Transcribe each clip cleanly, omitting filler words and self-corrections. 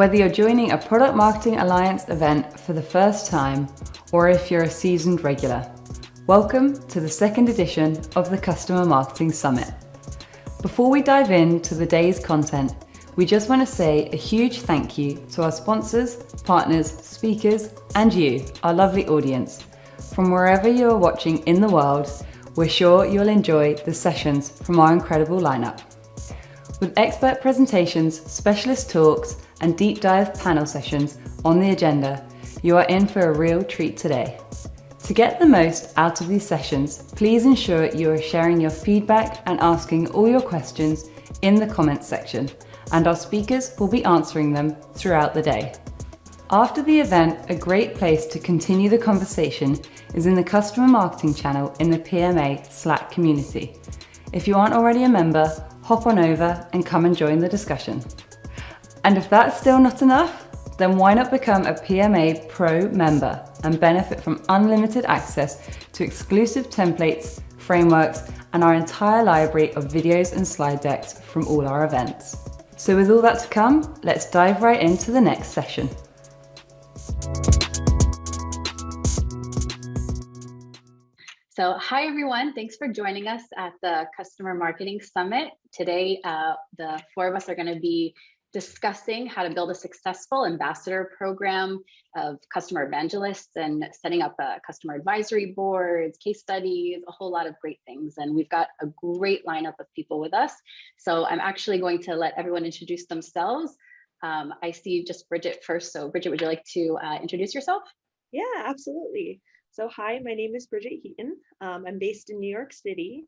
Whether you're joining a Product Marketing Alliance event for the first time, or if you're a seasoned regular, welcome to the second edition of the Customer Marketing Summit. Before we dive into the day's content, we just want to say a huge thank you to our sponsors, partners, speakers, and you, our lovely audience. From wherever you are watching in the world, we're sure you'll enjoy the sessions from our incredible lineup. With expert presentations, specialist talks, and deep dive panel sessions on the agenda, you are in for a real treat today. To get the most out of these sessions, please ensure you are sharing your feedback and asking all your questions in the comments section, and our speakers will be answering them throughout the day. After the event, a great place to continue the conversation is in the customer marketing channel in the PMA Slack community. If you aren't already a member, hop on over and come and join the discussion. And if that's still not enough, then why not become a PMA Pro member and benefit from unlimited access to exclusive templates, frameworks, and our entire library of videos and slide decks from all our events. So with all that to come, let's dive right into the next session. So hi everyone, thanks for joining us at the Customer Marketing Summit. Today, the four of us are going to be discussing how to build a successful ambassador program of customer evangelists and setting up customer advisory boards, case studies, a whole lot of great things. And we've got a great lineup of people with us. So I'm actually going to let everyone introduce themselves. I see just Bridget first. So Bridget, would you like to introduce yourself? Yeah, absolutely. So hi, my name is Bridget Heaton. I'm based in New York City.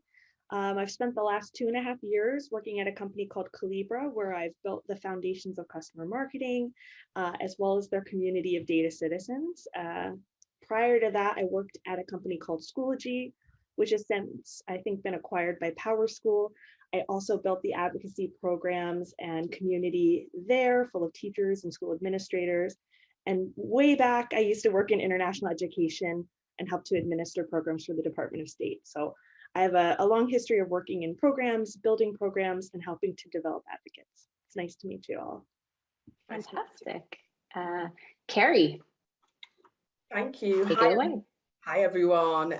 I've spent the last 2.5 years working at a company called Calibra, where I've built the foundations of customer marketing, as well as their community of data citizens. Prior to that, I worked at a company called Schoology, which has since, I think, been acquired by PowerSchool. I also built the advocacy programs and community there, full of teachers and school administrators. And way back, I used to work in international education and help to administer programs for the Department of State. So I have a long history of working in programs, building programs, and helping to develop advocates. It's nice to meet you all. Fantastic. Carrie. Thank you. Take it away. Hi, everyone.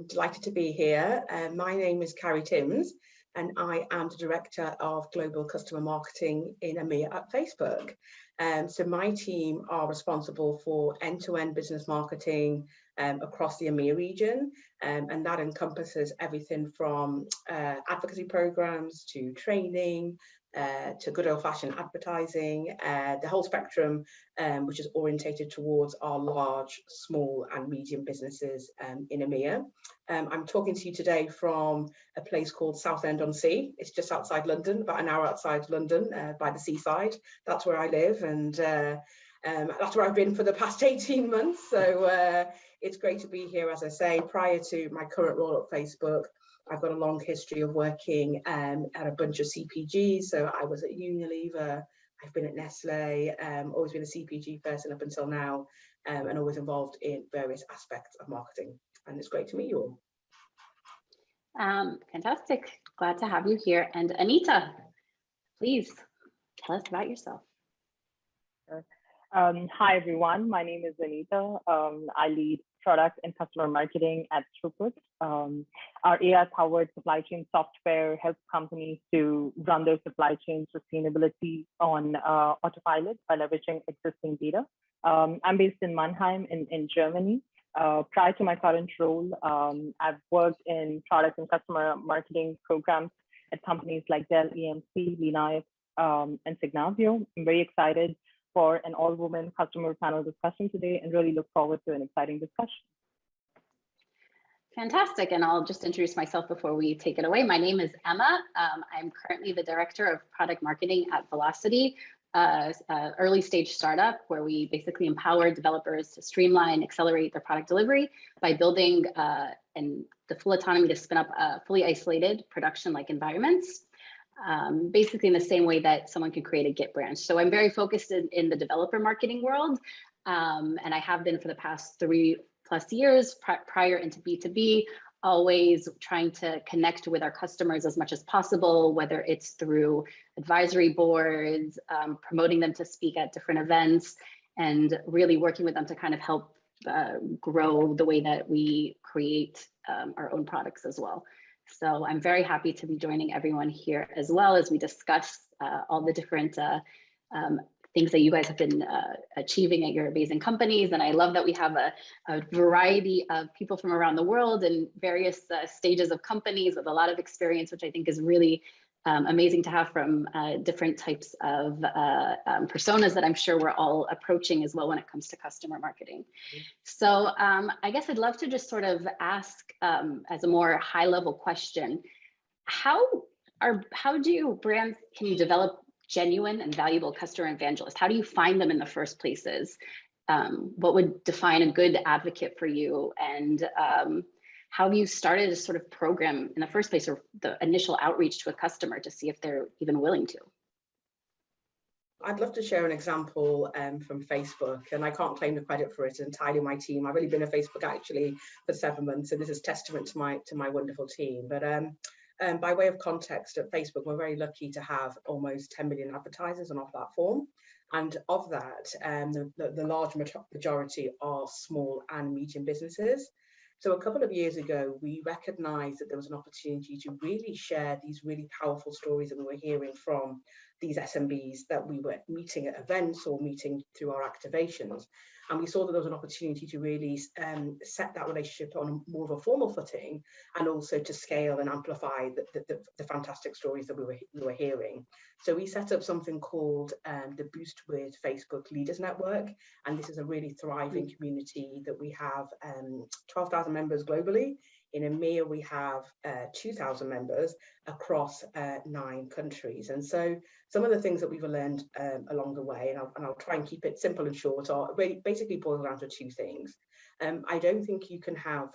Delighted to be here. My name is Carrie Timms, and I am the Director of Global Customer Marketing in EMEA at Facebook. So my team are responsible for end-to-end business marketing across the EMEA region, and that encompasses everything from advocacy programs to training, to good old-fashioned advertising, the whole spectrum, which is orientated towards our large, small and medium businesses in EMEA. I'm talking to you today from a place called Southend-on-Sea. It's just outside London, about an hour outside London, by the seaside. That's where I live, and that's where I've been for the past 18 months. So it's great to be here. As I say, prior to my current role at Facebook, I've got a long history of working at a bunch of CPGs. So I was at Unilever, I've been at Nestle, always been a CPG person up until now, and always involved in various aspects of marketing. And it's great to meet you all. Fantastic. Glad to have you here. And Anita, please tell us about yourself. Hi, everyone. My name is Anita. I lead product and customer marketing at Throughput. Our AI-powered supply chain software helps companies to run their supply chain sustainability on autopilot by leveraging existing data. I'm based in Mannheim in Germany. Prior to my current role, I've worked in product and customer marketing programs at companies like Dell EMC, Linux, and Signavio. I'm very excited for an all-women customer panel discussion today and really look forward to an exciting discussion. Fantastic, and I'll just introduce myself before we take it away. My name is Emma. I'm currently the Director of Product Marketing at Velocity, early stage startup where we basically empower developers to streamline, accelerate their product delivery by building and the full autonomy to spin up fully isolated production-like environments. Basically in the same way that someone can create a Git branch. So I'm very focused in the developer marketing world, and I have been for the past 3+ years prior into B2B, always trying to connect with our customers as much as possible, whether it's through advisory boards, promoting them to speak at different events, and really working with them to kind of help grow the way that we create our own products as well. So I'm very happy to be joining everyone here as well as we discuss all the different things that you guys have been achieving at your amazing companies. And I love that we have a variety of people from around the world and various stages of companies with a lot of experience, which I think is really amazing to have from different types of personas that I'm sure we're all approaching as well when it comes to customer marketing. So I guess I'd love to just sort of ask as a more high level question, how do brands, can you develop genuine and valuable customer evangelists? How do you find them in the first places? What would define a good advocate for you? And how have you started a sort of program in the first place, or the initial outreach to a customer to see if they're even willing to? I'd love to share an example from Facebook, and I can't claim the credit for it. It's entirely my team. I've only been at Facebook actually for 7 months, so this is testament to my wonderful team. But by way of context, at Facebook, we're very lucky to have almost 10 million advertisers on our platform. And of that, the large majority are small and medium businesses. So a couple of years ago, we recognized that there was an opportunity to really share these really powerful stories that we were hearing from these SMBs that we were meeting at events or meeting through our activations. And we saw that there was an opportunity to really set that relationship on more of a formal footing, and also to scale and amplify the fantastic stories that we were hearing. So we set up something called the Boost with Facebook Leaders Network. And this is a really thriving community that we have 12,000 members globally. In EMEA, we have 2,000 members across 9 countries. And so some of the things that we've learned along the way, and I'll try and keep it simple and short, are really basically boils down to 2 things. I don't think you can have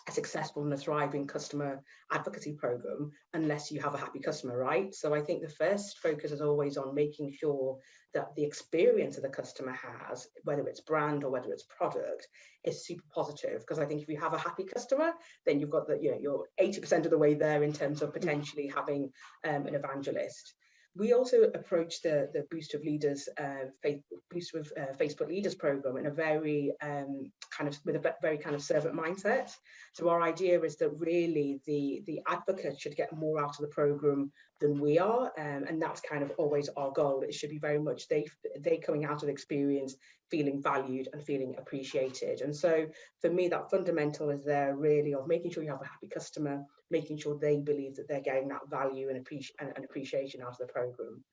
a successful and a thriving customer advocacy program unless you have a happy customer, right? So I think the first focus is always on making sure that the experience that the customer has, whether it's brand or whether it's product, is super positive. Because I think if you have a happy customer, then you've got you're 80% of the way there in terms of potentially having an evangelist. We also approach the Boost with Facebook Leaders program in a very with a very kind of servant mindset. So our idea is that really the advocate should get more out of the program than we are, and that's kind of always our goal. It should be very much they coming out of the experience feeling valued and feeling appreciated. And so for me, that fundamental is there really of making sure you have a happy customer, making sure they believe that they're getting that value and appreciation out of the program.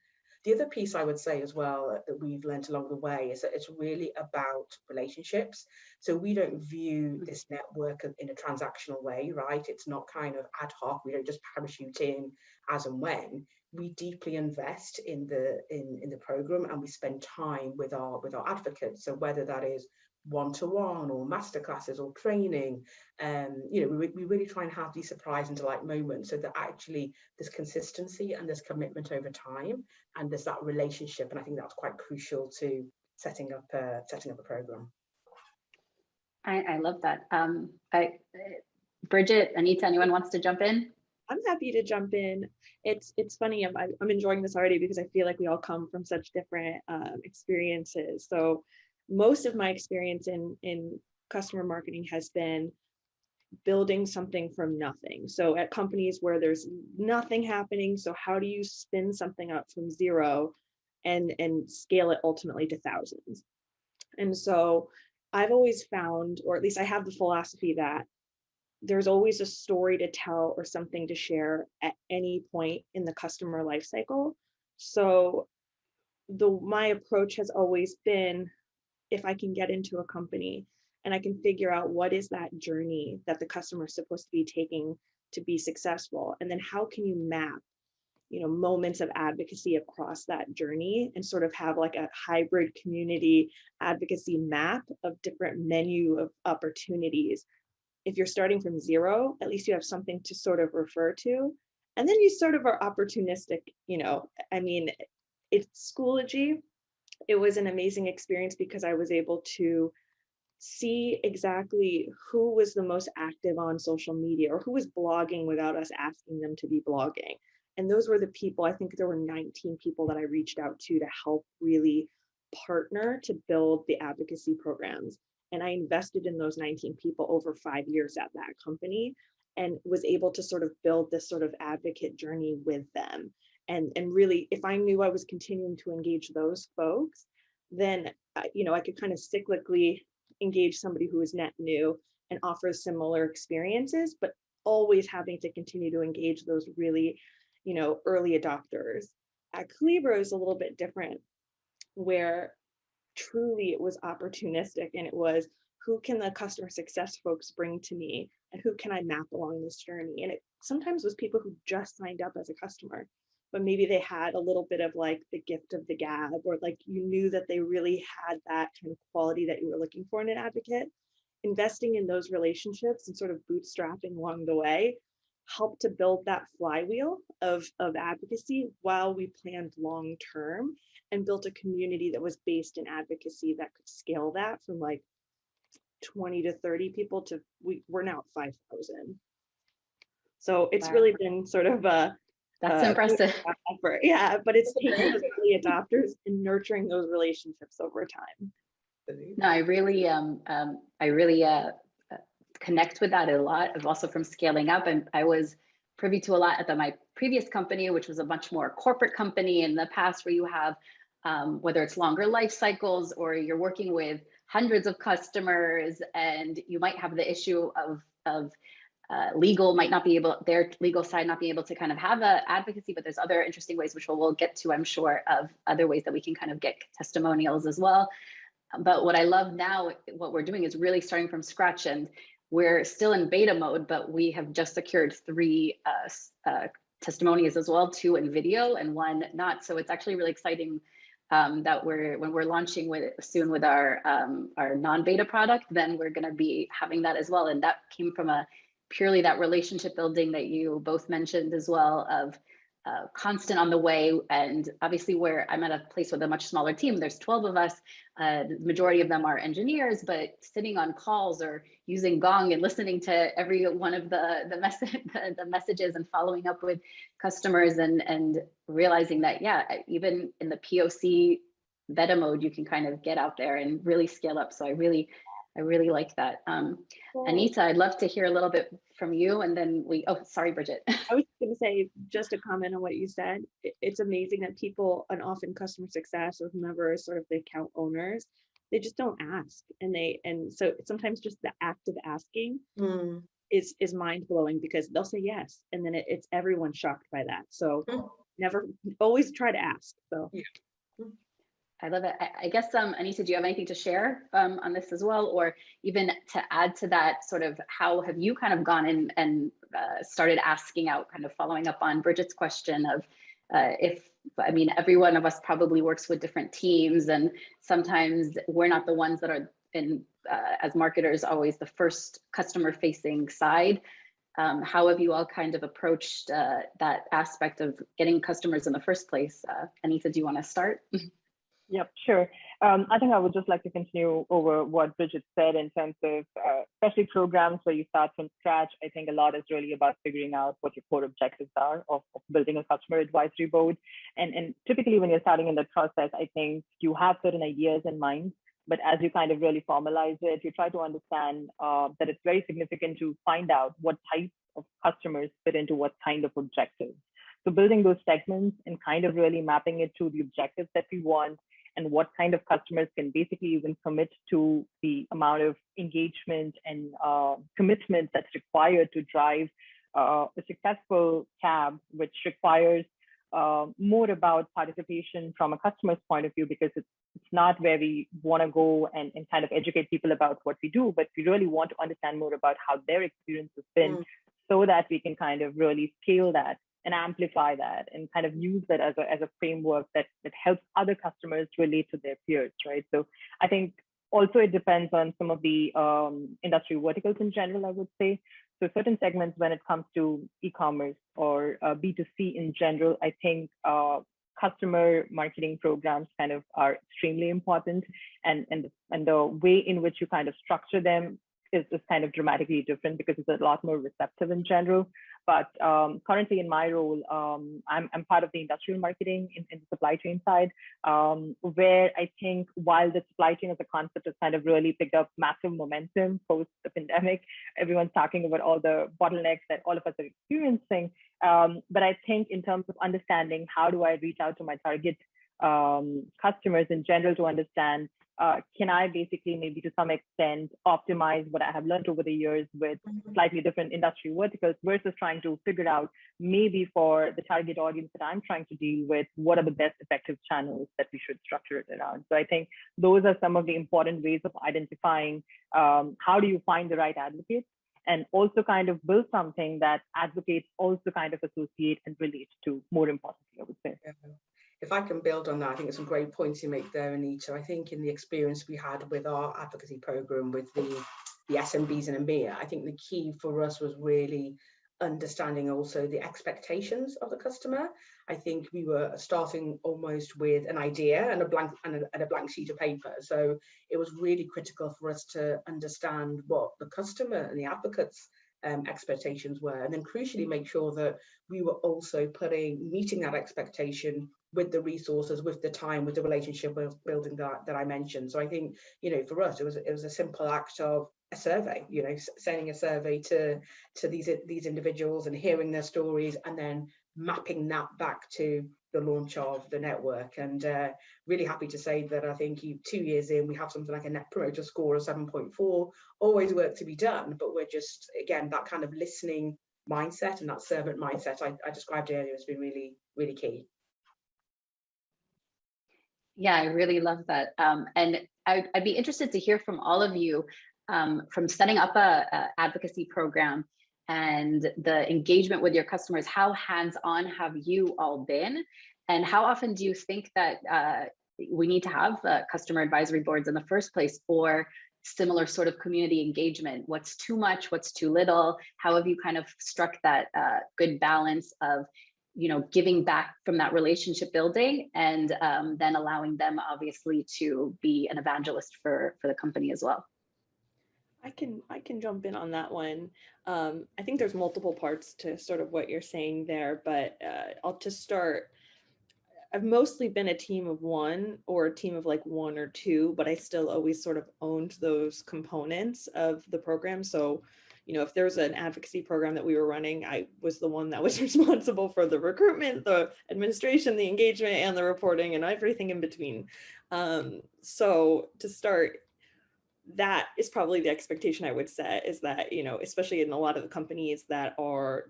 The other piece I would say as well that we've learned along the way is that it's really about relationships. So we don't view this network in a transactional way, right? It's not kind of ad hoc. We don't just parachute in as and when. We deeply invest in the program, and we spend time with our advocates. So whether that is one-to-one or masterclasses or training, we really try and have these surprise and delight moments, so that actually there's consistency and there's commitment over time, and there's that relationship. And I think that's quite crucial to setting up a program. I love that. Bridget, Anita, anyone wants to jump in? I'm happy to jump in. It's funny, I'm enjoying this already because I feel like we all come from such different experiences. So most of my experience in customer marketing has been building something from nothing. So at companies where there's nothing happening, so how do you spin something up from zero and scale it ultimately to thousands? And so I've always found, or at least I have the philosophy that there's always a story to tell or something to share at any point in the customer lifecycle. So my approach has always been, if I can get into a company and I can figure out what is that journey that the customer is supposed to be taking to be successful, and then how can you map moments of advocacy across that journey and sort of have like a hybrid community advocacy map of different menu of opportunities. If you're starting from zero, at least you have something to sort of refer to. And then you sort of are opportunistic, it's Schoology. It was an amazing experience because I was able to see exactly who was the most active on social media or who was blogging without us asking them to be blogging. And those were the people, I think there were 19 people that I reached out to help really partner to build the advocacy programs. And I invested in those 19 people over 5 years at that company and was able to sort of build this sort of advocate journey with them. And really, if I knew I was continuing to engage those folks, then I could kind of cyclically engage somebody who is net new and offers similar experiences, but always having to continue to engage those really, early adopters. At Calibra is a little bit different, where truly it was opportunistic, and it was, who can the customer success folks bring to me and who can I map along this journey? And it sometimes was people who just signed up as a customer, but maybe they had a little bit of like the gift of the gab, or like you knew that they really had that kind of quality that you were looking for in an advocate. Investing in those relationships and sort of bootstrapping along the way helped to build that flywheel of advocacy while we planned long term and built a community that was based in advocacy that could scale that from like 20 to 30 people to we're now at 5,000. So it's really been sort of That's impressive effort. Yeah, but it's taking those early adopters and nurturing those relationships over time. No, I really connect with that a lot, of also from scaling up. And I was privy to a lot at my previous company, which was a much more corporate company in the past, where you have, whether it's longer life cycles or you're working with hundreds of customers, and you might have the issue of legal might not be able, their legal side not be able to kind of have a advocacy, but there's other interesting ways, which we'll get to, I'm sure, of other ways that we can kind of get testimonials as well. But what I love now, what we're doing is really starting from scratch, and we're still in beta mode, but we have just secured 3 testimonials as well, 2 in video and 1 not. So it's actually really exciting that when we're launching soon with our non-beta product, then we're going to be having that as well. And that came from purely that relationship building that you both mentioned as well, of constant on the way. And obviously, where I'm at a place with a much smaller team, there's 12 of us. The majority of them are engineers, but sitting on calls or using Gong and listening to every one of the messages and following up with customers, and realizing that, yeah, even in the POC beta mode, you can kind of get out there and really scale up. So I really like that. Anita, I'd love to hear a little bit from you, and then oh, sorry, Bridget. I was going to say, just a comment on what you said. It's amazing that people, and often customer success or whomever is sort of the account owners, they just don't ask. And so sometimes just the act of asking is mind blowing, because they'll say yes, and then it's everyone shocked by that. So always try to ask. So. Yeah. I love it. I guess, Anita, do you have anything to share on this as well? Or even to add to that, sort of how have you kind of gone in and started asking out, kind of following up on Bridget's question of every one of us probably works with different teams, and sometimes we're not the ones that are as marketers, always the first customer facing side. How have you all kind of approached that aspect of getting customers in the first place? Anita, do you want to start? Yep, sure. I think I would just like to continue over what Bridget said in terms of especially programs where you start from scratch. I think a lot is really about figuring out what your core objectives are of building a customer advisory board. And typically when you're starting in that process, I think you have certain ideas in mind, but as you kind of really formalize it, you try to understand that it's very significant to find out what types of customers fit into what kind of objectives. So building those segments and kind of really mapping it to the objectives that we want, and what kind of customers can basically even commit to the amount of engagement and commitment that's required to drive a successful CAB, which requires more about participation from a customer's point of view, because it's not where we want to go and kind of educate people about what we do, but we really want to understand more about how their experience has been, so that we can kind of really scale that and amplify that, and kind of use that as a framework that helps other customers relate to their peers, right? So I think also it depends on some of the industry verticals in general, I would say. So certain segments, when it comes to e-commerce or B2C in general, I think customer marketing programs kind of are extremely important, and the way in which you kind of structure them is kind of dramatically different because it's a lot more receptive in general. But currently in my role, I'm part of the industrial marketing in the supply chain side, where I think while the supply chain as a concept has kind of really picked up massive momentum post the pandemic, everyone's talking about all the bottlenecks that all of us are experiencing. But I think in terms of understanding how do I reach out to my target customers in general to understand, can I basically maybe to some extent optimize what I have learned over the years with slightly different industry verticals versus trying to figure out maybe for the target audience that I'm trying to deal with, what are the best effective channels that we should structure it around. So I think those are some of the important ways of identifying how do you find the right advocates, and also kind of build something that advocates also kind of associate and relate to, more importantly, I would say. Yeah. If I can build on that, I think it's some great points you make there, Anita. I think in the experience we had with our advocacy program with the SMBs in EMEA, I think the key for us was really understanding also the expectations of the customer. I think we were starting almost with an idea and a blank sheet of paper. So it was really critical for us to understand what the customer and the advocates' expectations were, and then crucially make sure that we were also meeting that expectation with the resources, with the time, with the relationship building that I mentioned. So I think, for us, it was a simple act of a survey, sending a survey to these individuals and hearing their stories, and then mapping that back to the launch of the network. And really happy to say that I think 2 years in, we have something like a net promoter score of 7.4. Always work to be done, but we're just, again, that kind of listening mindset and that servant mindset I described earlier has been really, really key. Yeah, I really love that. And I'd be interested to hear from all of you, from setting up a advocacy program and the engagement with your customers. How hands-on have you all been? And how often do you think that we need to have customer advisory boards in the first place for similar sort of community engagement? What's too much? What's too little? How have you kind of struck that good balance of giving back from that relationship building, and then allowing them obviously to be an evangelist for the company as well? I can jump in on that one. I think there's multiple parts to sort of what you're saying there, but I'll just start. I've mostly been a team of one or a team of like one or two, but I still always sort of owned those components of the program. So if there was an advocacy program that we were running, I was the one that was responsible for the recruitment, the administration, the engagement, and the reporting, and everything in between. So to start, that is probably the expectation I would set, is that, especially in a lot of the companies that are,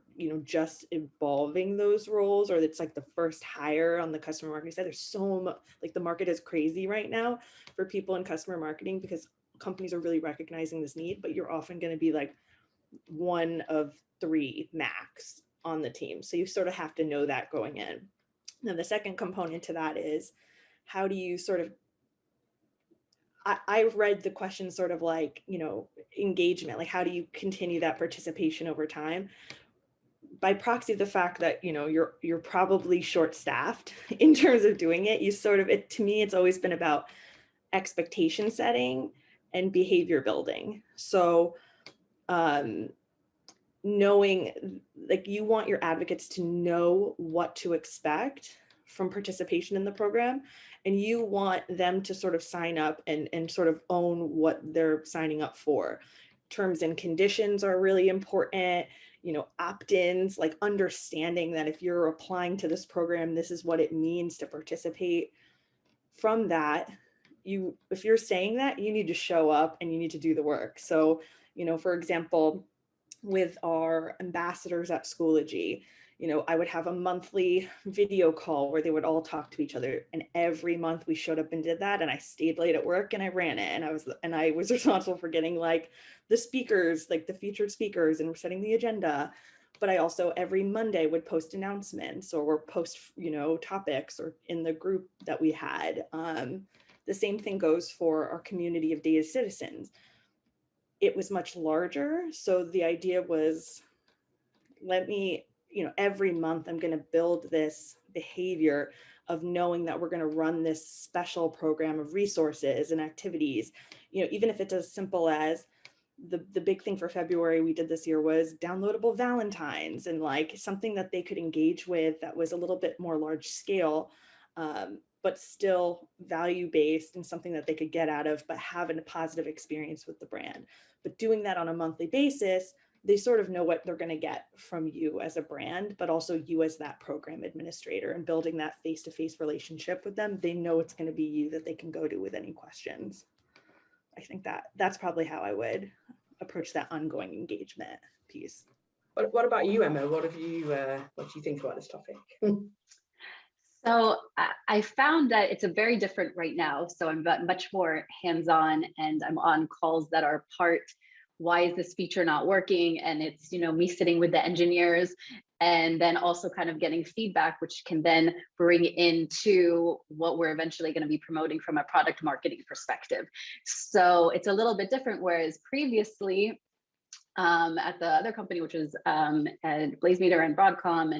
just evolving those roles, or it's like the first hire on the customer marketing side. There's so much, like the market is crazy right now for people in customer marketing because companies are really recognizing this need, but you're often going to be like one of three max on the team. So you sort of have to know that going in. Then the second component to that is, how do you sort of, I read the question sort of like, engagement, like how do you continue that participation over time? By proxy of the fact that, you're probably short-staffed in terms of doing it, you sort of, to me, it's always been about expectation setting and behavior building. So knowing, like, you want your advocates to know what to expect from participation in the program, and you want them to sort of sign up and sort of own what they're signing up for. Terms and conditions are really important, opt-ins, like understanding that if you're applying to this program, this is what it means to participate. From that, if you're saying that, you need to show up and you need to do the work. So, for example, with our ambassadors at Schoology, I would have a monthly video call where they would all talk to each other. And every month we showed up and did that. And I stayed late at work and I ran it. And I was responsible for getting like the speakers, like the featured speakers, and setting the agenda. But I also every Monday would post announcements or post, topics or in the group that we had. The same thing goes for our community of data citizens. It was much larger. So the idea was, let me, every month I'm going to build this behavior of knowing that we're going to run this special program of resources and activities. You know, even if it's as simple as the big thing for February we did this year was downloadable Valentines, and like something that they could engage with that was a little bit more large scale, but still value-based and something that they could get out of, but have a positive experience with the brand. But doing that on a monthly basis, they sort of know what they're going to get from you as a brand, but also you as that program administrator, and building that face-to-face relationship with them. They know it's going to be you that they can go to with any questions. I think that's probably how I would approach that ongoing engagement piece. What about you, Emma? What do you think about this topic? So I found that it's a very different right now. So I'm much more hands-on, and I'm on calls that are part, why is this feature not working? And it's, you know, me sitting with the engineers, and then also kind of getting feedback, which can then bring into what we're eventually going to be promoting from a product marketing perspective. So it's a little bit different, whereas previously at the other company, which was at Blazemeter and Broadcom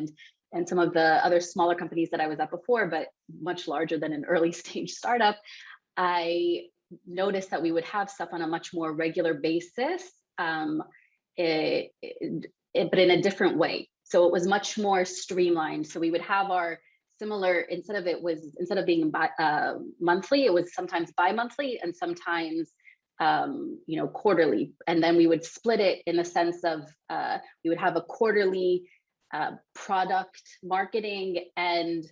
and some of the other smaller companies that I was at before, but much larger than an early stage startup, I noticed that we would have stuff on a much more regular basis, but in a different way. So it was much more streamlined. So we would have our similar, instead of being monthly, it was sometimes bi-monthly and sometimes you know, quarterly. And then we would split it in the sense of we would have a quarterly product marketing and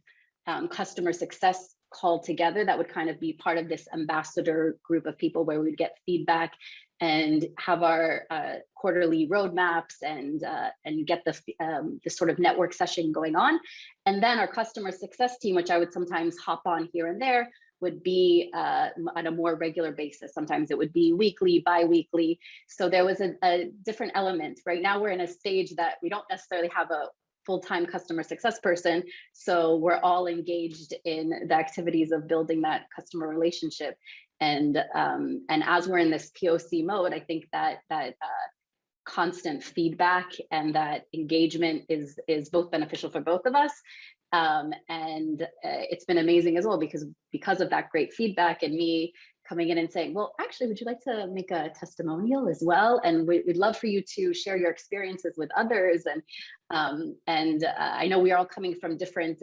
customer success call together that would kind of be part of this ambassador group of people, where we'd get feedback and have our quarterly roadmaps and get the sort of network session going on. And then our customer success team, which I would sometimes hop on here and there, would be on a more regular basis. Sometimes it would be weekly, bi-weekly. So there was a different element. Right now we're in a stage that we don't necessarily have a full-time customer success person. So we're all engaged in the activities of building that customer relationship. And as we're in this POC mode, I think that constant feedback and that engagement is both beneficial for both of us. And it's been amazing as well, because of that great feedback and me coming in and saying, well, actually, would you like to make a testimonial as well? And we'd love for you to share your experiences with others. And I know we are all coming from different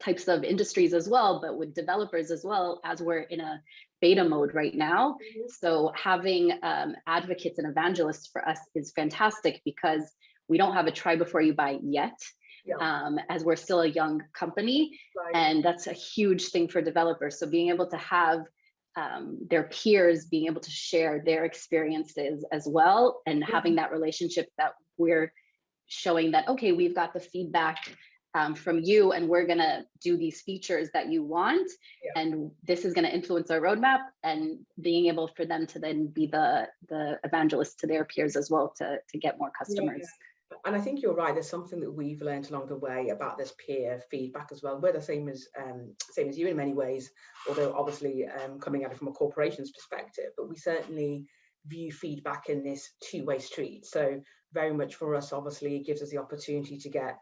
types of industries as well, but with developers as well, as we're in a beta mode right now. So having advocates and evangelists for us is fantastic, because we don't have a try before you buy yet. Yeah. As we're still a young company, right. And that's a huge thing for developers. So being able to have their peers being able to share their experiences as well, and having that relationship that we're showing that, okay, we've got the feedback from you, and we're gonna do these features that you want, yeah. And this is gonna influence our roadmap, and being able for them to then be the evangelist to their peers as well to get more customers. Yeah. And I think you're right. There's something that we've learned along the way about this peer feedback as well. We're the same as you in many ways, although obviously coming at it from a corporation's perspective. But we certainly view feedback in this two-way street. So very much for us, obviously, it gives us the opportunity to get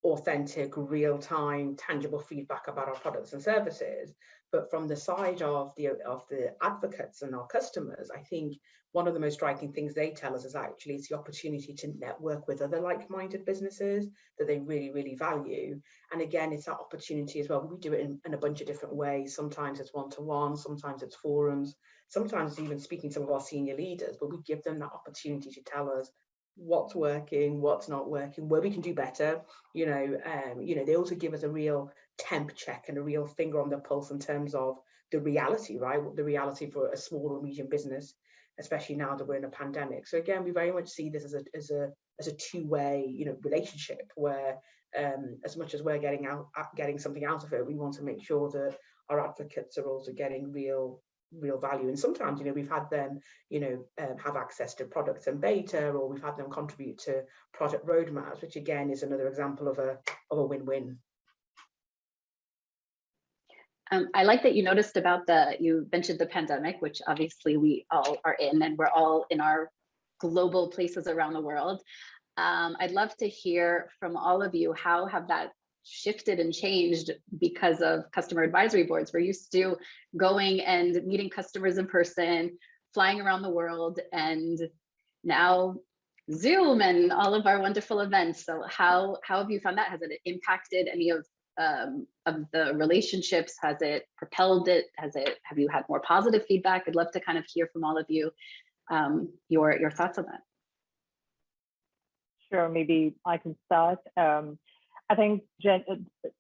authentic, real-time, tangible feedback about our products and services. But from the side of the advocates and our customers, I think one of the most striking things they tell us is actually it's the opportunity to network with other like-minded businesses that they really, really value. And again, it's that opportunity as well. We do it in a bunch of different ways. Sometimes it's one-to-one, sometimes it's forums, sometimes even speaking to some of our senior leaders, but we give them that opportunity to tell us what's working, what's not working, where we can do better. You know, they also give us a real temp check and a real finger on the pulse in terms of the reality, right? The reality for a small or medium business, especially now that we're in a pandemic. So again, we very much see this as a two-way, you know, relationship where as much as we're getting something out of it, we want to make sure that our advocates are also getting real value. And sometimes, you know, we've had them, you know, have access to products in beta, or we've had them contribute to project roadmaps, which again is another example of a win-win. I like that you noticed about you mentioned the pandemic, which obviously we all are in, and we're all in our global places around the world. I'd love to hear from all of you, how have that shifted and changed because of customer advisory boards. We're used to going and meeting customers in person, flying around the world, and now Zoom and all of our wonderful events. So how have you found that? Has it impacted any of the relationships? Has it propelled it? Have you had more positive feedback? I'd love to kind of hear from all of you, your thoughts on that. Sure, maybe I can start. I think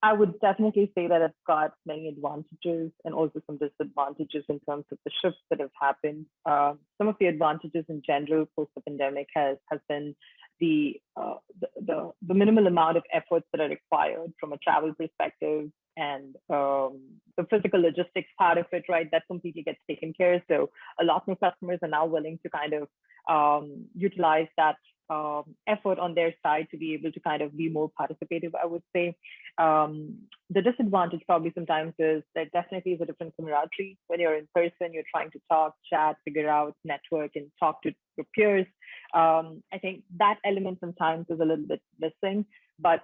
I would definitely say that it's got many advantages and also some disadvantages in terms of the shifts that have happened. Some of the advantages in general post the pandemic has been the minimal amount of efforts that are required from a travel perspective, and the physical logistics part of it, right? That completely gets taken care of. So a lot more customers are now willing to kind of utilize that effort on their side to be able to kind of be more participative, I would say. The disadvantage probably sometimes is there definitely is a different camaraderie when you're in person, you're trying to talk, chat, figure out, network, and talk to your peers. I think that element sometimes is a little bit missing. But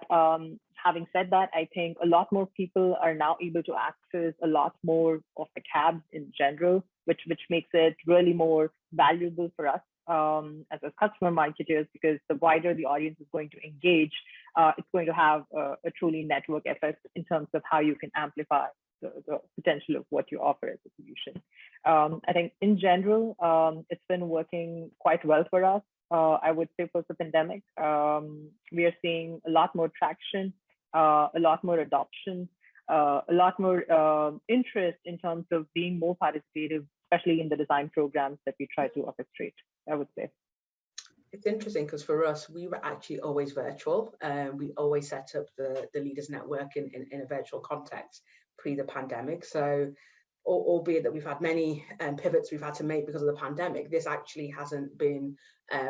having said that, I think a lot more people are now able to access a lot more of the cabs in general, which makes it really more valuable for us as a customer marketers, because the wider the audience is going to engage, it's going to have a truly network effect in terms of how you can amplify the potential of what you offer as a solution. I think in general, it's been working quite well for us. I would say post the pandemic, we are seeing a lot more traction, a lot more adoption, a lot more interest in terms of being more participative, especially in the design programs that we try to orchestrate, I would say. It's interesting because for us, we were actually always virtual. We always set up the Leaders Network in a virtual context pre the pandemic. So albeit that we've had many pivots we've had to make because of the pandemic, this actually hasn't been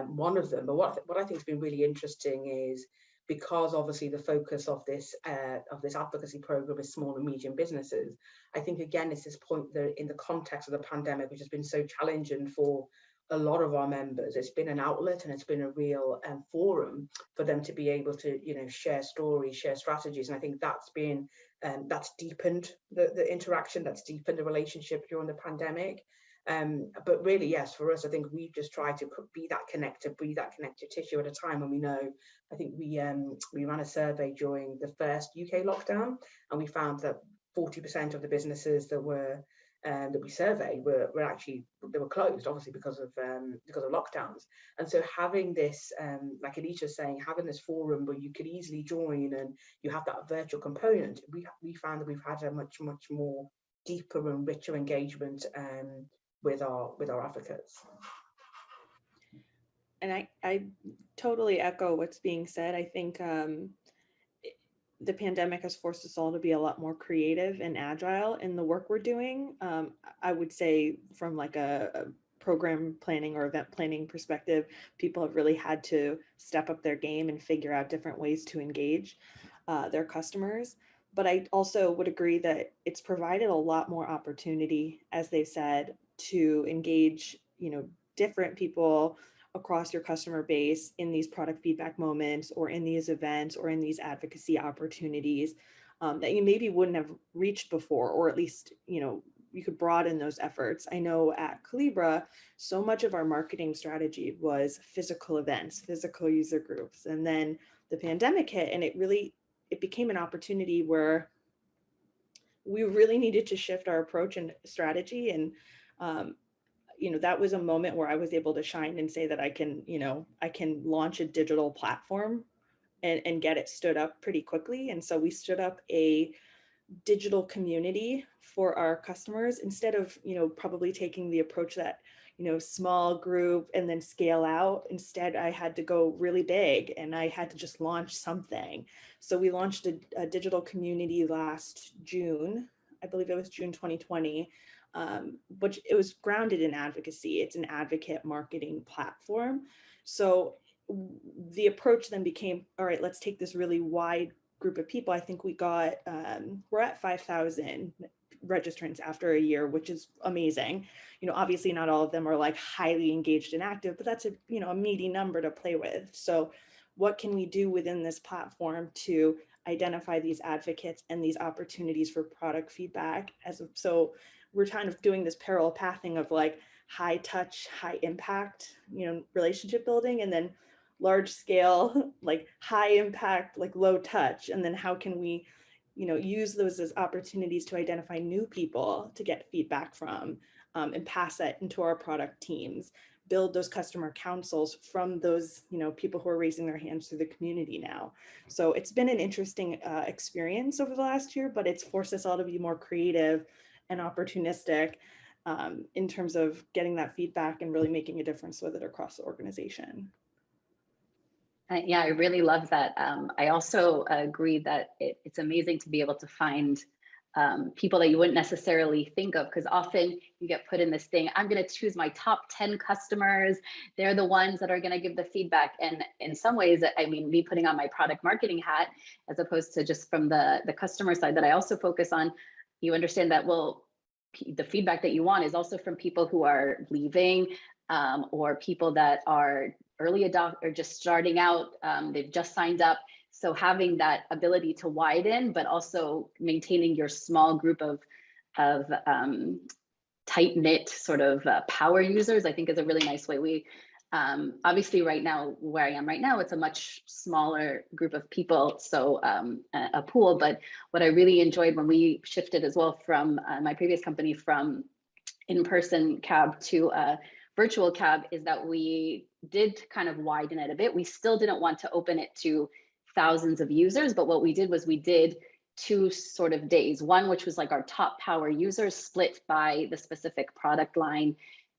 one of them. But what I think has been really interesting is, because obviously the focus of this advocacy program is small and medium businesses, I think again it's this point that in the context of the pandemic, which has been so challenging for a lot of our members, it's been an outlet and it's been a real forum for them to be able to, you know, share stories, share strategies. And I think that's been that's deepened the interaction, that's deepened the relationship during the pandemic. But really, yes, for us, I think we've just tried to be that connector, be that connective tissue at a time when we know. I think we ran a survey during the first UK lockdown, and we found that 40% of the businesses that we surveyed were actually, they were closed, obviously because of lockdowns. And so having this, like Alicia's saying, having this forum where you could easily join and you have that virtual component, we found that we've had a much more deeper and richer engagement with our advocates. And I totally echo what's being said. I think the pandemic has forced us all to be a lot more creative and agile in the work we're doing. I would say from like a program planning or event planning perspective, people have really had to step up their game and figure out different ways to engage their customers. But I also would agree that it's provided a lot more opportunity, as they've said, to engage, you know, different people across your customer base in these product feedback moments or in these events or in these advocacy opportunities that you maybe wouldn't have reached before, or at least, you know, you could broaden those efforts. I know at Calibra, so much of our marketing strategy was physical events, physical user groups. And then the pandemic hit, and it became an opportunity where we really needed to shift our approach and strategy. And you know, that was a moment where I was able to shine and say that I can launch a digital platform and get it stood up pretty quickly. And so we stood up a digital community for our customers instead of, you know, probably taking the approach that, you know, small group and then scale out. Instead, I had to go really big and I had to just launch something. So we launched a digital community last June. I believe it was June 2020. But it was grounded in advocacy. It's an advocate marketing platform. So the approach then became, all right, let's take this really wide group of people. I think we're at 5,000 registrants after a year, which is amazing. You know, obviously not all of them are like highly engaged and active, but that's a meaty number to play with. So what can we do within this platform to identify these advocates and these opportunities for product feedback. So we're kind of doing this parallel pathing of like high touch, high impact, relationship building, and then large scale, like high impact, like low touch. And then how can we, use those as opportunities to identify new people to get feedback from, and pass that into our product teams, build those customer councils from those, people who are raising their hands through the community now. So it's been an interesting experience over the last year, but it's forced us all to be more creative and opportunistic in terms of getting that feedback and really making a difference with it across the organization. Yeah, I really love that. I also agree that it's amazing to be able to find people that you wouldn't necessarily think of, because often you get put in this thing, I'm going to choose my top 10 customers. They're the ones that are going to give the feedback. And in some ways, I mean, me putting on my product marketing hat, as opposed to just from the customer side that I also focus on, you understand that, well, the feedback that you want is also from people who are leaving or people that are early adopter or just starting out, they've just signed up. So having that ability to widen, but also maintaining your small group of tight-knit sort of power users, I think is a really nice way. We obviously right now, where I am right now, it's a much smaller group of people, so a pool. But what I really enjoyed when we shifted as well from my previous company from in-person cab to virtual cab is that we did kind of widen it a bit. We still didn't want to open it to thousands of users, but what we did was we did 2 sort of days. One, which was like our top power users split by the specific product line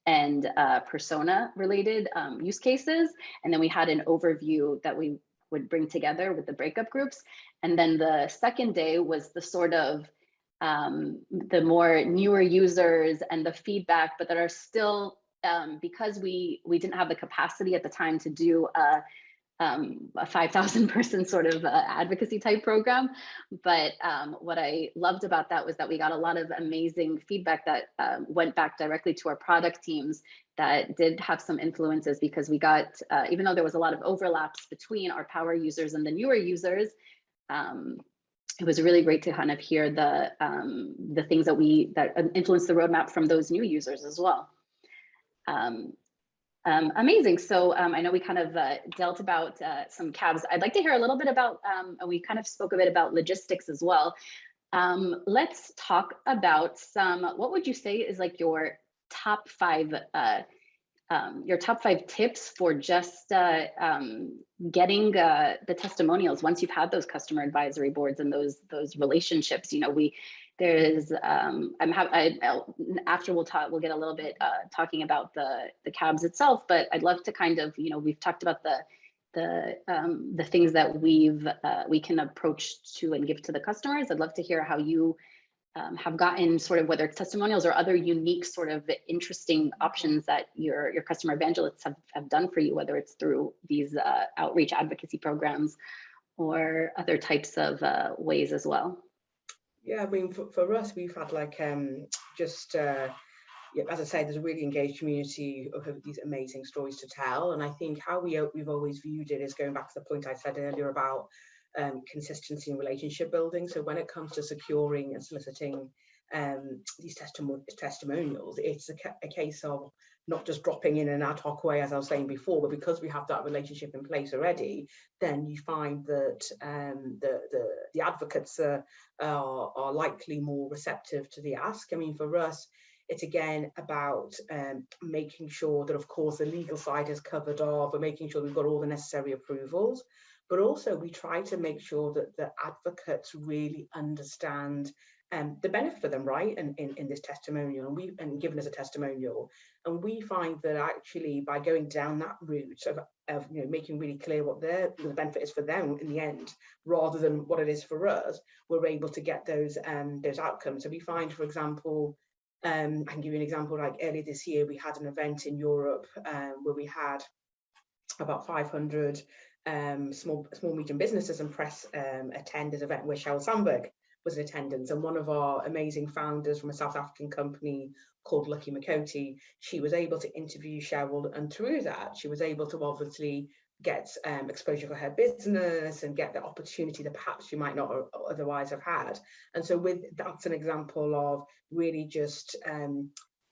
and persona related use cases. And then we had an overview that we would bring together with the breakup groups. And then the second day was the sort of the more newer users and the feedback, but that are still, because we didn't have the capacity at the time to do a 5,000 person sort of advocacy type program. But what I loved about that was that we got a lot of amazing feedback that went back directly to our product teams that did have some influences, because we got, even though there was a lot of overlaps between our power users and the newer users, it was really great to kind of hear the things that influenced the roadmap from those new users as well. Amazing. So I know we kind of dealt about some cabs. I'd like to hear a little bit about, and we kind of spoke a bit about logistics as well. Let's talk about what would you say is like your top 5 tips for just getting the testimonials once you've had those customer advisory boards and those relationships. There's after we'll get a little bit talking about the cabs itself, but I'd love to kind of, we've talked about the things that we can approach to and give to the customers. I'd love to hear how you have gotten sort of, whether it's testimonials or other unique sort of interesting options that your customer evangelists have done for you, whether it's through these outreach advocacy programs or other types of ways as well. Yeah, I mean, for us, we've had like as I say, there's a really engaged community of these amazing stories to tell. And I think how we've always viewed it is going back to the point I said earlier about consistency and relationship building. So when it comes to securing and soliciting these testimonials, it's a case of not just dropping in an ad hoc way, as I was saying before, but because we have that relationship in place already, then you find that the advocates are likely more receptive to the ask. I mean, for us, it's again about making sure that, of course, the legal side is covered off, but making sure we've got all the necessary approvals. But also we try to make sure that the advocates really understand the benefit for them, right, in this testimonial, and given as a testimonial. And we find that actually by going down that route of making really clear what the benefit is for them in the end, rather than what it is for us, we're able to get those outcomes. So we find, for example, I can give you an example, like earlier this year, we had an event in Europe where we had about 500 small medium businesses and press attend this event where Sheryl Sandberg was in attendance, and one of our amazing founders from a South African company called Lucky Makoti, she was able to interview Sheryl, and through that she was able to obviously gets exposure for her business and get the opportunity that perhaps she might not otherwise have had. And so that's an example of really just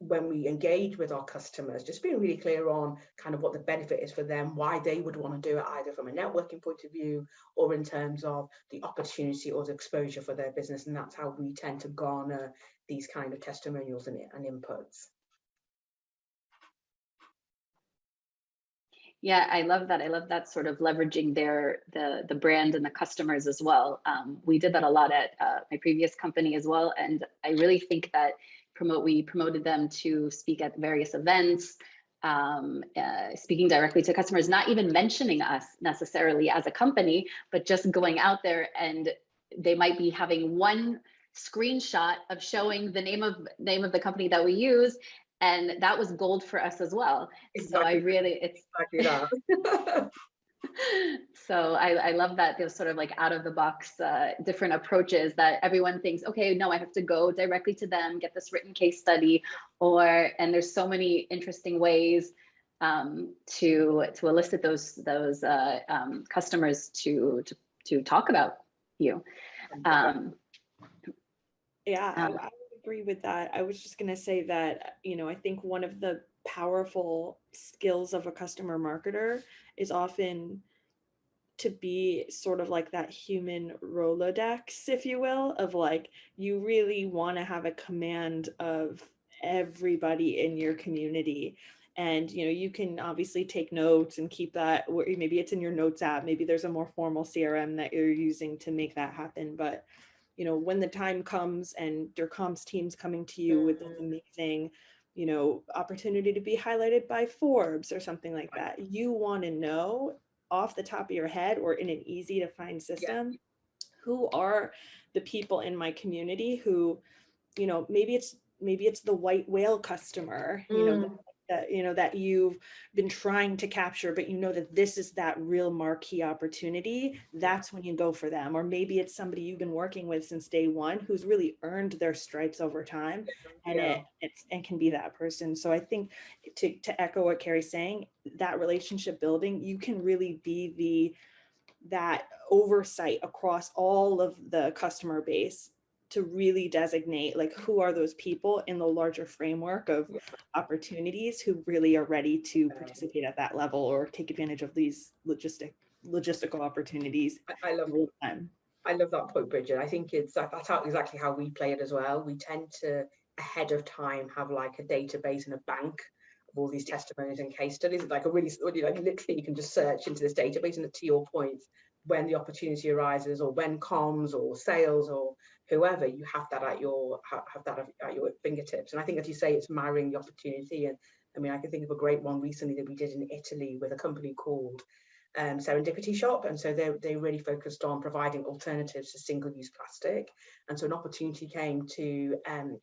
when we engage with our customers, just being really clear on kind of what the benefit is for them, why they would want to do it, either from a networking point of view or in terms of the opportunity or the exposure for their business. And that's how we tend to garner these kind of testimonials and inputs. Yeah, I love that. I love that sort of leveraging the brand and the customers as well. We did that a lot at my previous company as well. And I really think that we promoted them to speak at various events, speaking directly to customers, not even mentioning us necessarily as a company, but just going out there, and they might be having one screenshot of showing the name of the company that we use. And that was gold for us as well. Exactly. So it's exactly that. So I love that there's sort of like out of the box different approaches that everyone thinks, okay, no, I have to go directly to them, get this written case study, and there's so many interesting ways to elicit those customers to talk about you. Yeah, I would agree with that. I was just going to say that, I think one of the powerful skills of a customer marketer is often to be sort of like that human Rolodex, if you will, of like, you really want to have a command of everybody in your community. And, you can obviously take notes and keep that, or maybe it's in your notes app, maybe there's a more formal CRM that you're using to make that happen. But when the time comes and your comms team's coming to you with an amazing, opportunity to be highlighted by Forbes or something like that, you want to know off the top of your head or in an easy to find system, who are the people in my community who, maybe it's the white whale customer, that you've been trying to capture, but that this is that real marquee opportunity. That's when you go for them. Or maybe it's somebody you've been working with since day one who's really earned their stripes over time, and it can be that person. So I think to echo what Carrie's saying, that relationship building, you can really be that oversight across all of the customer base to really designate like who are those people in the larger framework of opportunities who really are ready to participate at that level or take advantage of these logistical opportunities. I love that point, Bridget. I think that's exactly how we play it as well. We tend to ahead of time have like a database and a bank of all these testimonies and case studies, like literally you can just search into this database, and to your point, when the opportunity arises or when comms or sales or whoever, you have that at your fingertips. And I think, as you say, it's marrying the opportunity. And I mean, I can think of a great one recently that we did in Italy with a company called Serendipity Shop, and so they really focused on providing alternatives to single-use plastic. And so an opportunity came to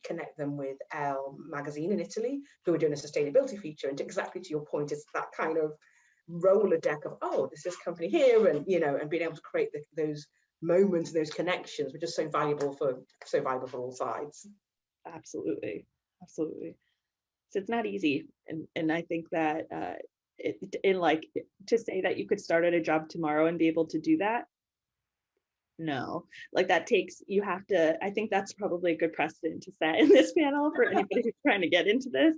connect them with Elle magazine in Italy, who were doing a sustainability feature. And exactly to your point, it's that kind of Rolodex of, oh, there's this company here, and and being able to create those moments, those connections, which are so valuable for all sides. Absolutely. So it's not easy, and I think that to say that you could start at a job tomorrow and be able to do that, no, like that takes, I think that's probably a good precedent to set in this panel for anybody who's trying to get into this,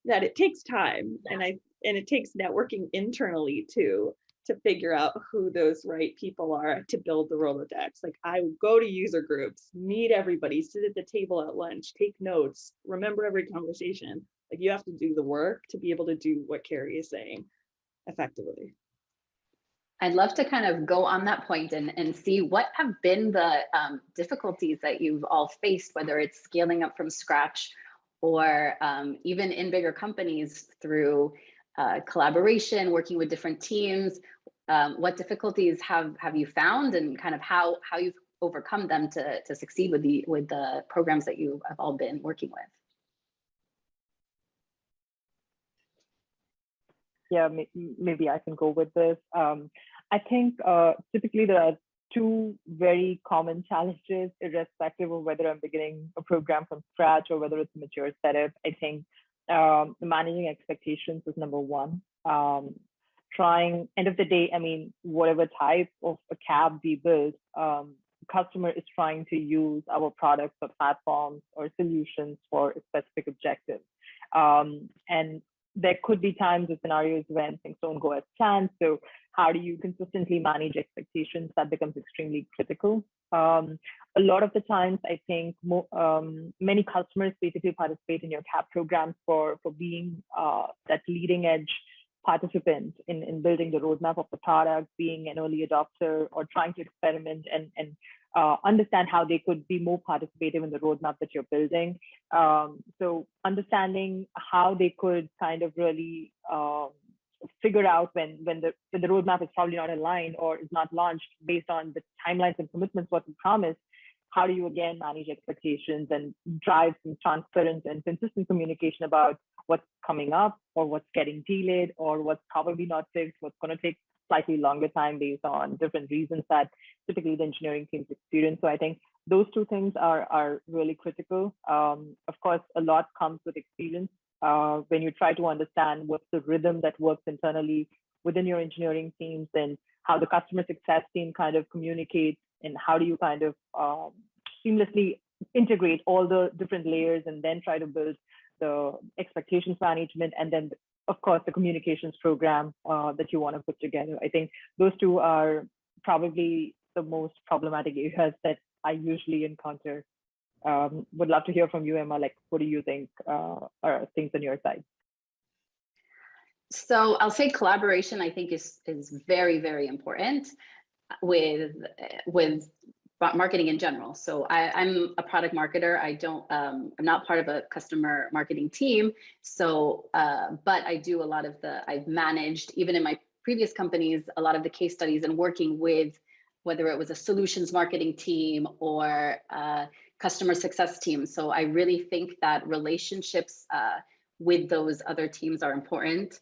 that it takes time, and it takes networking internally too, to figure out who those right people are to build the Rolodex. Like, I would go to user groups, meet everybody, sit at the table at lunch, take notes, remember every conversation. Like, you have to do the work to be able to do what Carrie is saying effectively. I'd love to kind of go on that point and see what have been the difficulties that you've all faced, whether it's scaling up from scratch or even in bigger companies through collaboration, working with different teams. What difficulties have you found, and kind of how you've overcome them to succeed with the programs that you have all been working with? Yeah, maybe I can go with this. I think typically there are two very common challenges, irrespective of whether I'm beginning a program from scratch or whether it's a mature setup. I think managing expectations is number one. trying, end of the day, I mean, whatever type of a cab we build, customer is trying to use our products or platforms or solutions for a specific objective. And there could be times or scenarios when things don't go as planned. So how do you consistently manage expectations? That becomes extremely critical. A lot of the times, I think many customers basically participate in your CAP programs for being that leading edge participant in building the roadmap of the product, being an early adopter, or trying to experiment and understand how they could be more participative in the roadmap that you're building. So understanding how they could kind of really figure out when the roadmap is probably not aligned or is not launched based on the timelines and commitments what we promised. How do you again manage expectations and drive some transparent and consistent communication about what's coming up or what's getting delayed or what's probably not fixed, what's going to take slightly longer time based on different reasons that typically the engineering teams experience. So I think those two things are really critical. Of course, a lot comes with experience. When you try to understand what's the rhythm that works internally within your engineering teams and how the customer success team kind of communicates and how do you kind of seamlessly integrate all the different layers and then try to build the expectations management and then of course the communications program that you want to put together. I think those two are probably the most problematic areas that I usually encounter. Would love to hear from you, Emma. Like, what do you think are things on your side? So I'll say collaboration, I think, is very, very important with marketing in general. So I'm a product marketer. I'm not part of a customer marketing team. So, but I do a lot of I've managed, even in my previous companies, a lot of the case studies and working with, whether it was a solutions marketing team or customer success team. So I really think that relationships with those other teams are important.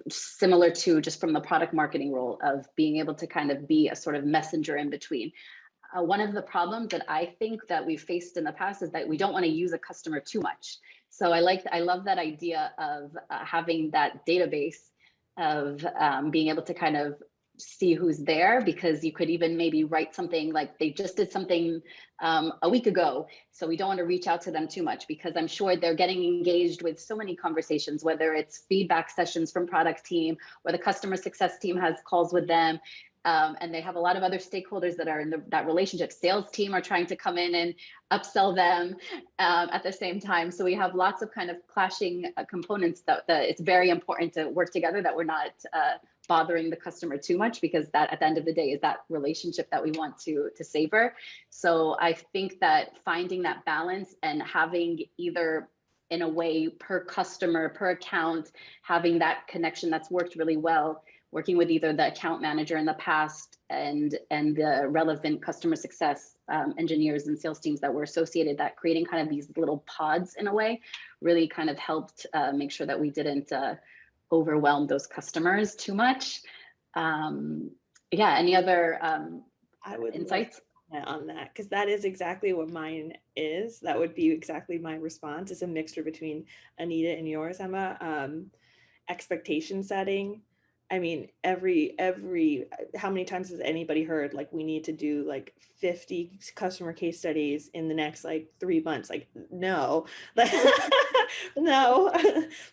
Similar to just from the product marketing role of being able to kind of be a sort of messenger in between. One of the problems that I think that we've faced in the past is that we don't want to use a customer too much. So I love that idea of having that database of being able to kind of see who's there, because you could even maybe write something like they just did something a week ago. So we don't want to reach out to them too much because I'm sure they're getting engaged with so many conversations, whether it's feedback sessions from product team or the customer success team has calls with them. And they have a lot of other stakeholders that are in that relationship. Sales team are trying to come in and upsell them at the same time. So we have lots of kind of clashing components that it's very important to work together, that we're not bothering the customer too much, because that at the end of the day is that relationship that we want to savor. So I think that finding that balance and having either in a way per customer, per account, having that connection that's worked really well, working with either the account manager in the past and the relevant customer success engineers and sales teams that were associated, that creating kind of these little pods in a way really kind of helped make sure that we didn't overwhelm those customers too much. Yeah, any other I would insights on that, because that is exactly what mine is. That would be exactly my response. It's a mixture between Anita and yours, Emma. Expectation setting. I mean, every how many times has anybody heard like we need to do like 50 customer case studies in the next like 3 months? Like, no, no,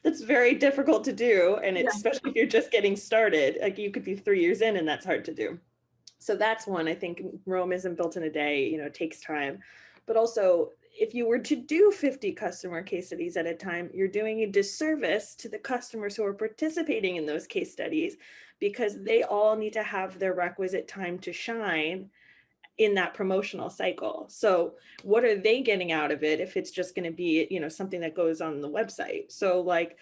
that's very difficult to do. And it's especially if you're just getting started, like you could be 3 years in and that's hard to do. So that's one. I think Rome isn't built in a day, it takes time. But also, if you were to do 50 customer case studies at a time, you're doing a disservice to the customers who are participating in those case studies, because they all need to have their requisite time to shine in that promotional cycle. So what are they getting out of it if it's just going to be, something that goes on the website? So like,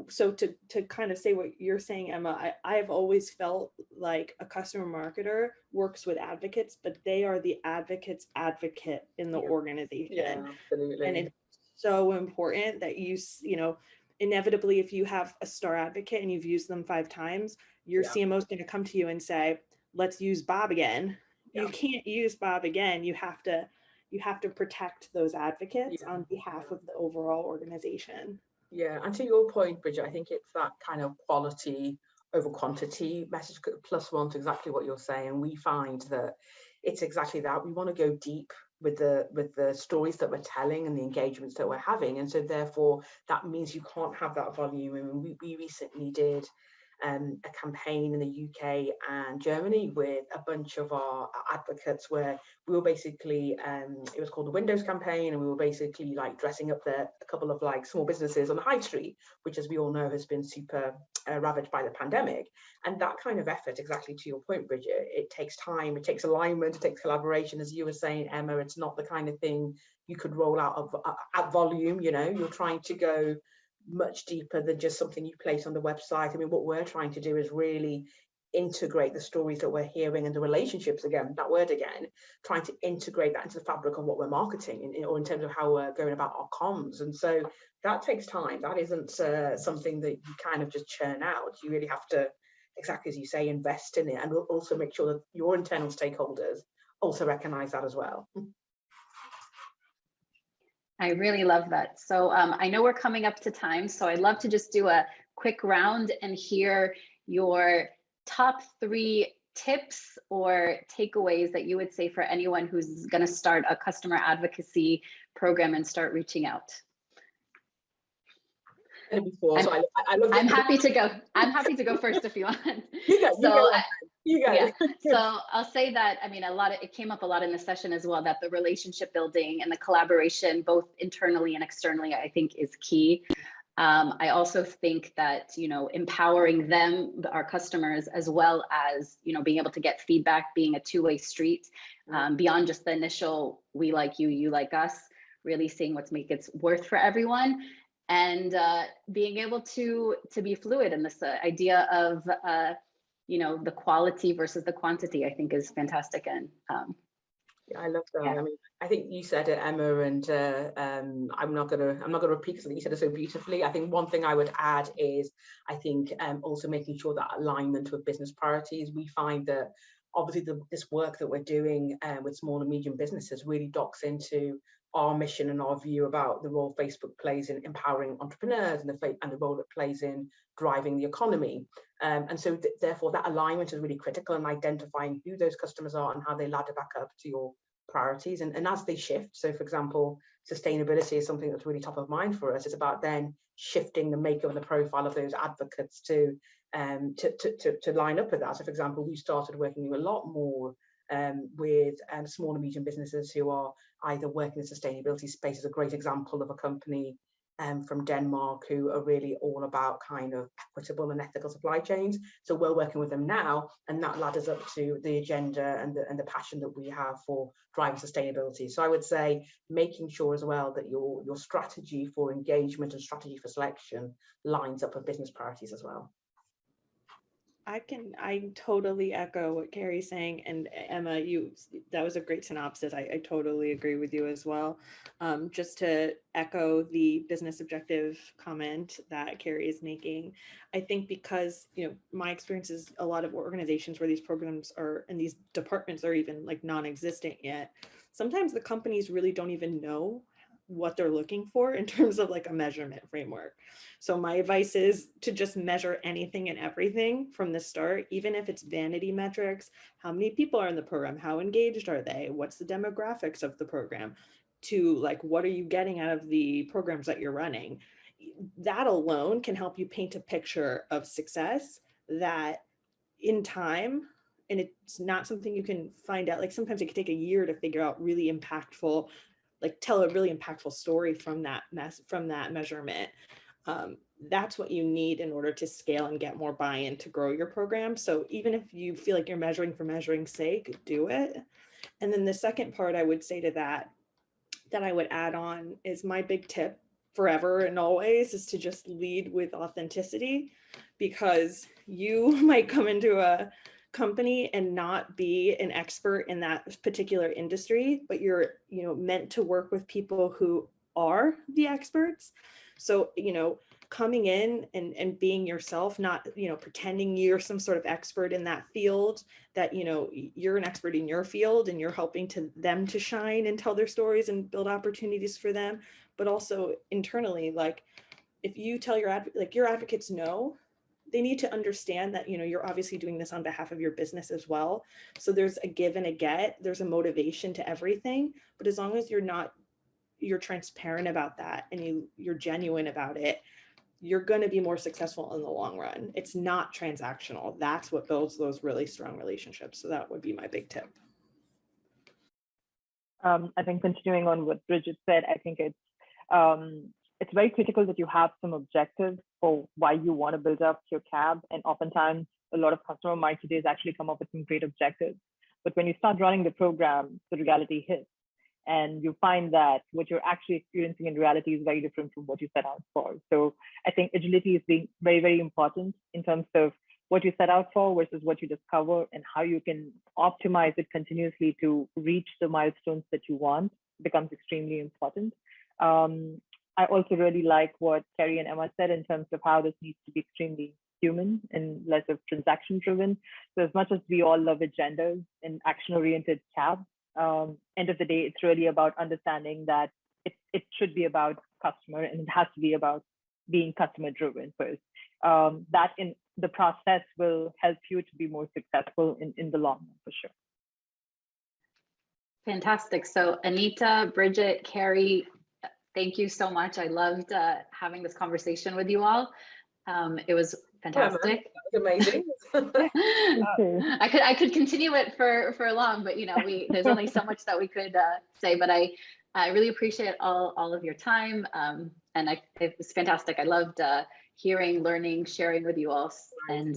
so to kind of say what you're saying, Emma, I've always felt like a customer marketer works with advocates, but they are the advocate's advocate in the organization. Yeah, absolutely. And it's so important that inevitably, if you have a star advocate and you've used them 5 times, your CMO is going to come to you and say, let's use Bob again. You can't use Bob again. You have to protect those advocates on behalf of the overall organization. Yeah, and to your point, Bridget, I think it's that kind of quality over quantity message plus one to exactly what you're saying. We find that it's exactly that. We want to go deep with the stories that we're telling and the engagements that we're having, and so therefore that means you can't have that volume. I mean, we recently did a campaign in the UK and Germany with a bunch of our advocates where we were basically it was called the Windows campaign, and we were basically like dressing up a couple of like small businesses on the high street, which, as we all know, has been super ravaged by the pandemic. And that kind of effort, exactly to your point, Bridget, it takes time, it takes alignment, it takes collaboration. As you were saying, Emma, it's not the kind of thing you could roll out at volume. You know, you're trying to go much deeper than just something you place on the website. I mean, what we're trying to do is really integrate the stories that we're hearing and the relationships, again, that word again, trying to integrate that into the fabric of what we're marketing or in terms of how we're going about our comms. And so that takes time. That isn't something that you kind of just churn out. You really have to, exactly as you say, invest in it, and also make sure that your internal stakeholders also recognize that as well. I really love that. So I know we're coming up to time, so I'd love to just do a quick round and hear your top 3 tips or takeaways that you would say for anyone who's going to start a customer advocacy program and start reaching out. Before, so I'm happy to go. I'm happy to go first if you want. You go. Yeah. So I'll say that, I mean, it came up a lot in the session as well, that the relationship building and the collaboration, both internally and externally, I think is key. I also think that, you know, empowering them, our customers, as well as, you know, being able to get feedback, being a two-way street, beyond just the initial, we like you, you like us, really seeing what's make it worth for everyone. And being able to be fluid in this idea of, you know, the quality versus the quantity, I think is fantastic. And yeah, I love that. Yeah. I mean, I think you said it, Emma, and I'm not gonna repeat because I think you said it so beautifully. I think one thing I would add is I think also making sure that alignment with business priorities. We find that obviously this work that we're doing with small and medium businesses really docks into our mission and our view about the role Facebook plays in empowering entrepreneurs and the role it plays in driving the economy. And so therefore that alignment is really critical in identifying who those customers are and how they ladder back up to your priorities. And as they shift, so for example, sustainability is something that's really top of mind for us. It's about then shifting the makeup and the profile of those advocates to line up with that. So for example, we started working a lot more with small and medium businesses who are either working in the sustainability space. Is a great example of a company from Denmark who are really all about kind of equitable and ethical supply chains. So we're working with them now, and that ladders up to the agenda and the passion that we have for driving sustainability. So I would say making sure as well that your strategy for engagement and strategy for selection lines up with business priorities as well. I totally echo what Carrie's saying, and Emma, that was a great synopsis. I totally agree with you as well. Just to echo the business objective comment that Carrie is making, I think because, you know, my experience is a lot of organizations where these programs are and these departments are even like non-existent yet. Sometimes the companies really don't even know what they're looking for in terms of like a measurement framework. So my advice is to just measure anything and everything from the start, even if it's vanity metrics. How many people are in the program? How engaged are they? What's the demographics of the program? To like, what are you getting out of the programs that you're running? That alone can help you paint a picture of success that in time, and it's not something you can find out, like sometimes it could take a year to figure out really impactful, like tell a really impactful story from that measurement. That's what you need in order to scale and get more buy-in to grow your program. So even if you feel like you're measuring for measuring's sake, do it. And then the second part I would say to that I would add on is my big tip forever and always is to just lead with authenticity, because you might come into a company and not be an expert in that particular industry, but you're, you know, meant to work with people who are the experts. So, you know, coming in and being yourself, not, you know, pretending you're some sort of expert in that field, that, you know, you're an expert in your field and you're helping them to shine and tell their stories and build opportunities for them, but also internally, like, if you tell your advocates no, they need to understand that, you're obviously doing this on behalf of your business as well. So there's a give and a get, there's a motivation to everything. But as long as you're transparent about that and you're genuine about it, you're going to be more successful in the long run. It's not transactional. That's what builds those really strong relationships. So that would be my big tip. I think continuing on what Bridget said, I think it's very critical that you have some objectives for why you want to build up your CAB. And oftentimes, a lot of customer marketers actually come up with some great objectives. But when you start running the program, the reality hits. And you find that what you're actually experiencing in reality is very different from what you set out for. So I think agility is being very, very important in terms of what you set out for versus what you discover, and how you can optimize it continuously to reach the milestones that you want becomes extremely important. I also really like what Carrie and Emma said in terms of how this needs to be extremely human and less of transaction driven. So as much as we all love agendas and action-oriented CAB, end of the day, it's really about understanding that it should be about customer, and it has to be about being customer driven first. That in the process will help you to be more successful in the long run, for sure. Fantastic. So Anita, Bridget, Carrie, thank you so much. I loved having this conversation with you all. It was fantastic. That was amazing. I could continue it for long, but there's only so much that we could say. But I really appreciate all of your time, and it was fantastic. I loved hearing, learning, sharing with you all, and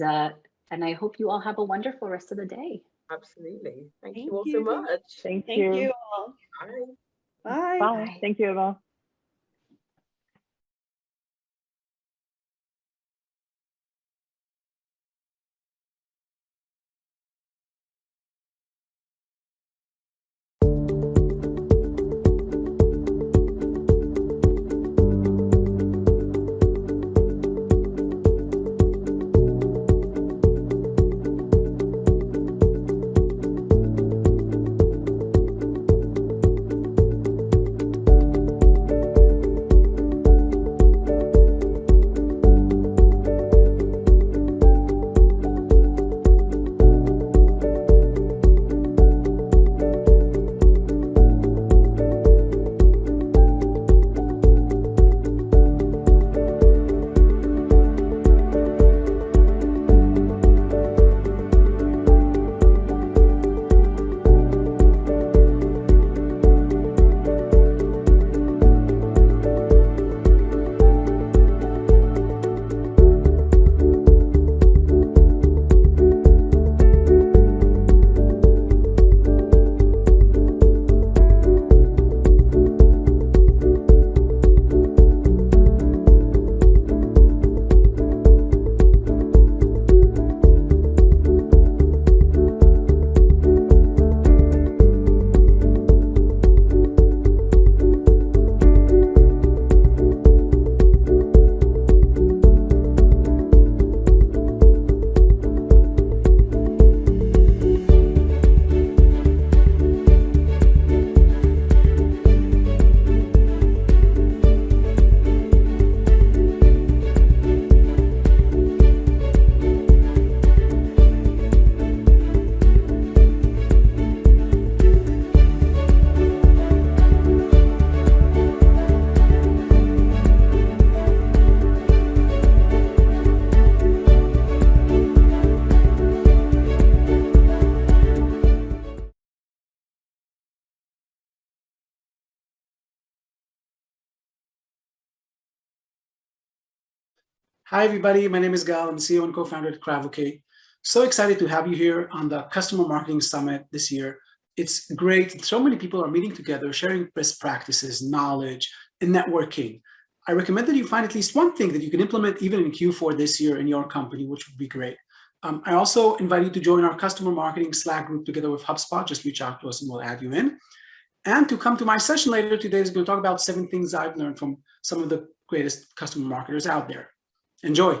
I hope you all have a wonderful rest of the day. Absolutely. Thank you all so much. Thank you. you all. Bye. Bye. Bye. Thank you, Eva. Hi, everybody. My name is Gal. I'm CEO and co-founder at Cravocate. So excited to have you here on the Customer Marketing Summit this year. It's great. So many people are meeting together, sharing best practices, knowledge, and networking. I recommend that you find at least one thing that you can implement even in Q4 this year in your company, which would be great. I also invite you to join our customer marketing Slack group together with HubSpot. Just reach out to us and we'll add you in. And to come to my session later today is going to talk about 7 things I've learned from some of the greatest customer marketers out there. Enjoy.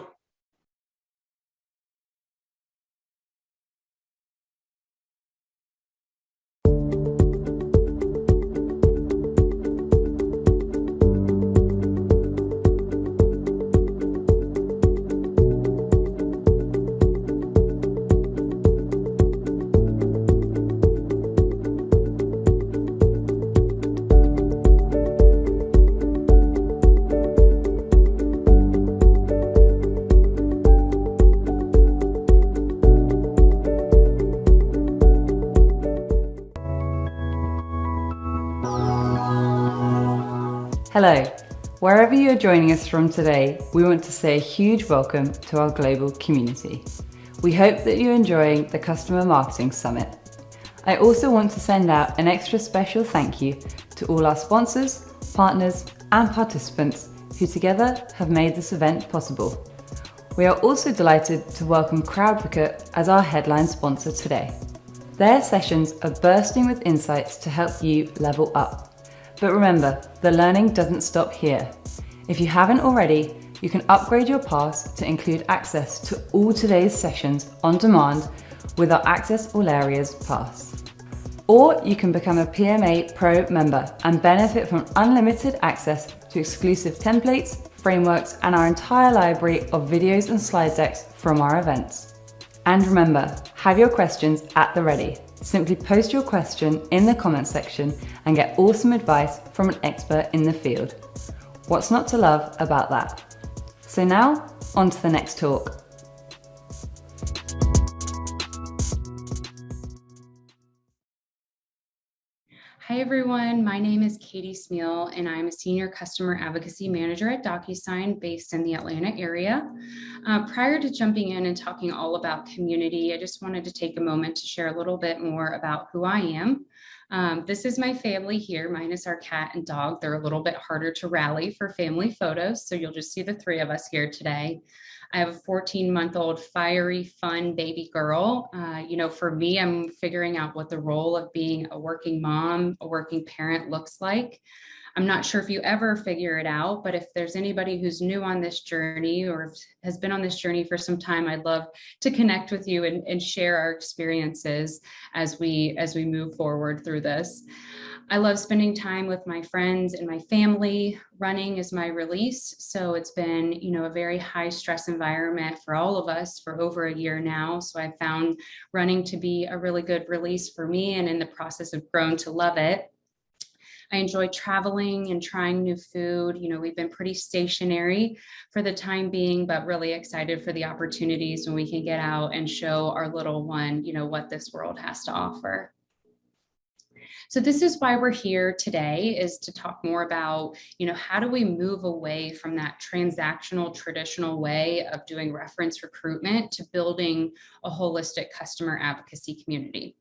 Hello. Wherever you're joining us from today, we want to say a huge welcome to our global community. We hope that you're enjoying the Customer Marketing Summit. I also want to send out an extra special thank you to all our sponsors, partners, and participants who together have made this event possible. We are also delighted to welcome Cravocate as our headline sponsor today. Their sessions are bursting with insights to help you level up. But remember, the learning doesn't stop here. If you haven't already, you can upgrade your pass to include access to all today's sessions on demand with our Access All Areas pass. Or you can become a PMA Pro member and benefit from unlimited access to exclusive templates, frameworks, and our entire library of videos and slide decks from our events. And remember, have your questions at the ready. Simply post your question in the comments section and get awesome advice from an expert in the field. What's not to love about that? So now, on to the next talk. Hi everyone, my name is Katie Smeal and I'm a Senior Customer Advocacy Manager at Docusign based in the Atlanta area. Prior to jumping in and talking all about community, I just wanted to take a moment to share a little bit more about who I am. This is my family here, minus our cat and dog. They're a little bit harder to rally for family photos, so you'll just see the three of us here today. I have a 14-month-old fiery, fun baby girl. For me, I'm figuring out what the role of being a working mom, a working parent looks like. I'm not sure if you ever figure it out, but if there's anybody who's new on this journey or has been on this journey for some time, I'd love to connect with you and share our experiences as we move forward through this. I love spending time with my friends and my family. Running is my release. So it's been, a very high stress environment for all of us for over a year now. So I found running to be a really good release for me, and in the process have grown to love it. I enjoy traveling and trying new food. We've been pretty stationary for the time being, but really excited for the opportunities when we can get out and show our little one, what this world has to offer. So this is why we're here today, is to talk more about, how do we move away from that transactional, traditional way of doing reference recruitment to building a holistic customer advocacy community.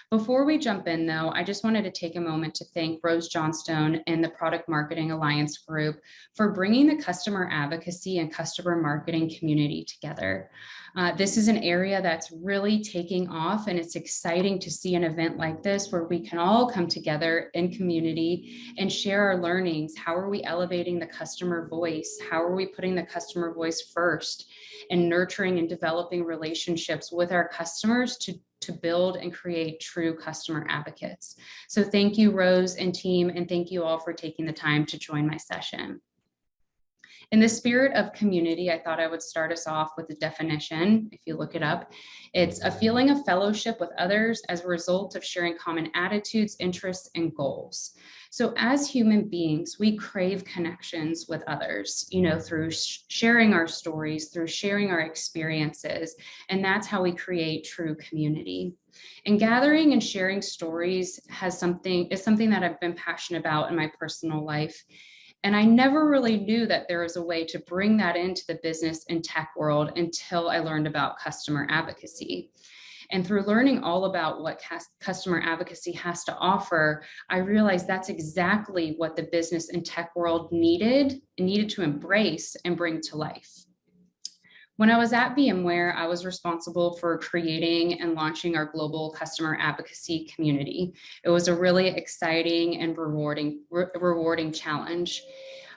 Before we jump in, though, I just wanted to take a moment to thank Rose Johnstone and the Product Marketing Alliance Group for bringing the customer advocacy and customer marketing community together. This is an area that's really taking off, and it's exciting to see an event like this where we can all come together in community and share our learnings. How are we elevating the customer voice? How are we putting the customer voice first and nurturing and developing relationships with our customers to build and create true customer advocates? So thank you, Rose and team, and thank you all for taking the time to join my session. In the spirit of community, I thought I would start us off with a definition. If you look it up, it's a feeling of fellowship with others as a result of sharing common attitudes, interests, and goals. So as human beings, we crave connections with others, through sharing our stories, through sharing our experiences, and that's how we create true community. And gathering and sharing stories is something that I've been passionate about in my personal life. And I never really knew that there was a way to bring that into the business and tech world until I learned about customer advocacy. And through learning all about what customer advocacy has to offer, I realized that's exactly what the business and tech world needed to embrace and bring to life. When I was at VMware, I was responsible for creating and launching our global customer advocacy community. It was a really exciting and rewarding challenge.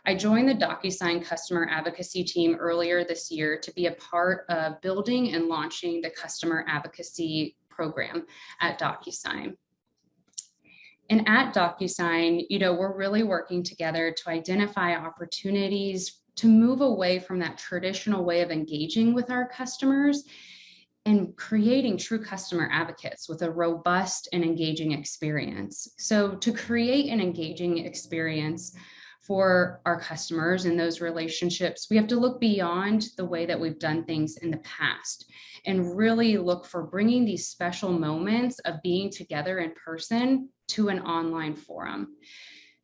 I joined the Docusign customer advocacy team earlier this year to be a part of building and launching the customer advocacy program at Docusign. And at Docusign, we're really working together to identify opportunities to move away from that traditional way of engaging with our customers and creating true customer advocates with a robust and engaging experience. So to create an engaging experience for our customers and those relationships, we have to look beyond the way that we've done things in the past and really look for bringing these special moments of being together in person to an online forum.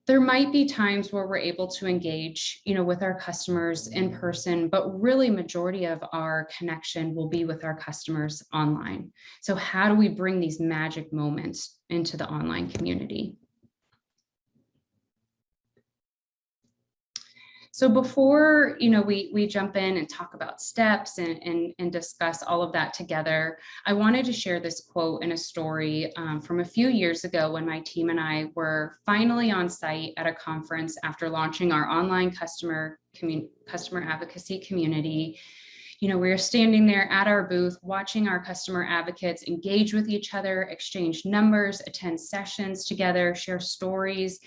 There might be times where we're able to engage, with our customers in person, but really majority of our connection will be with our customers online. So how do we bring these magic moments into the online community? So before, we jump in and talk about steps and discuss all of that together, I wanted to share this quote and a story from a few years ago when my team and I were finally on site at a conference after launching our online customer advocacy community. We were standing there at our booth, watching our customer advocates engage with each other, exchange numbers, attend sessions together, share stories.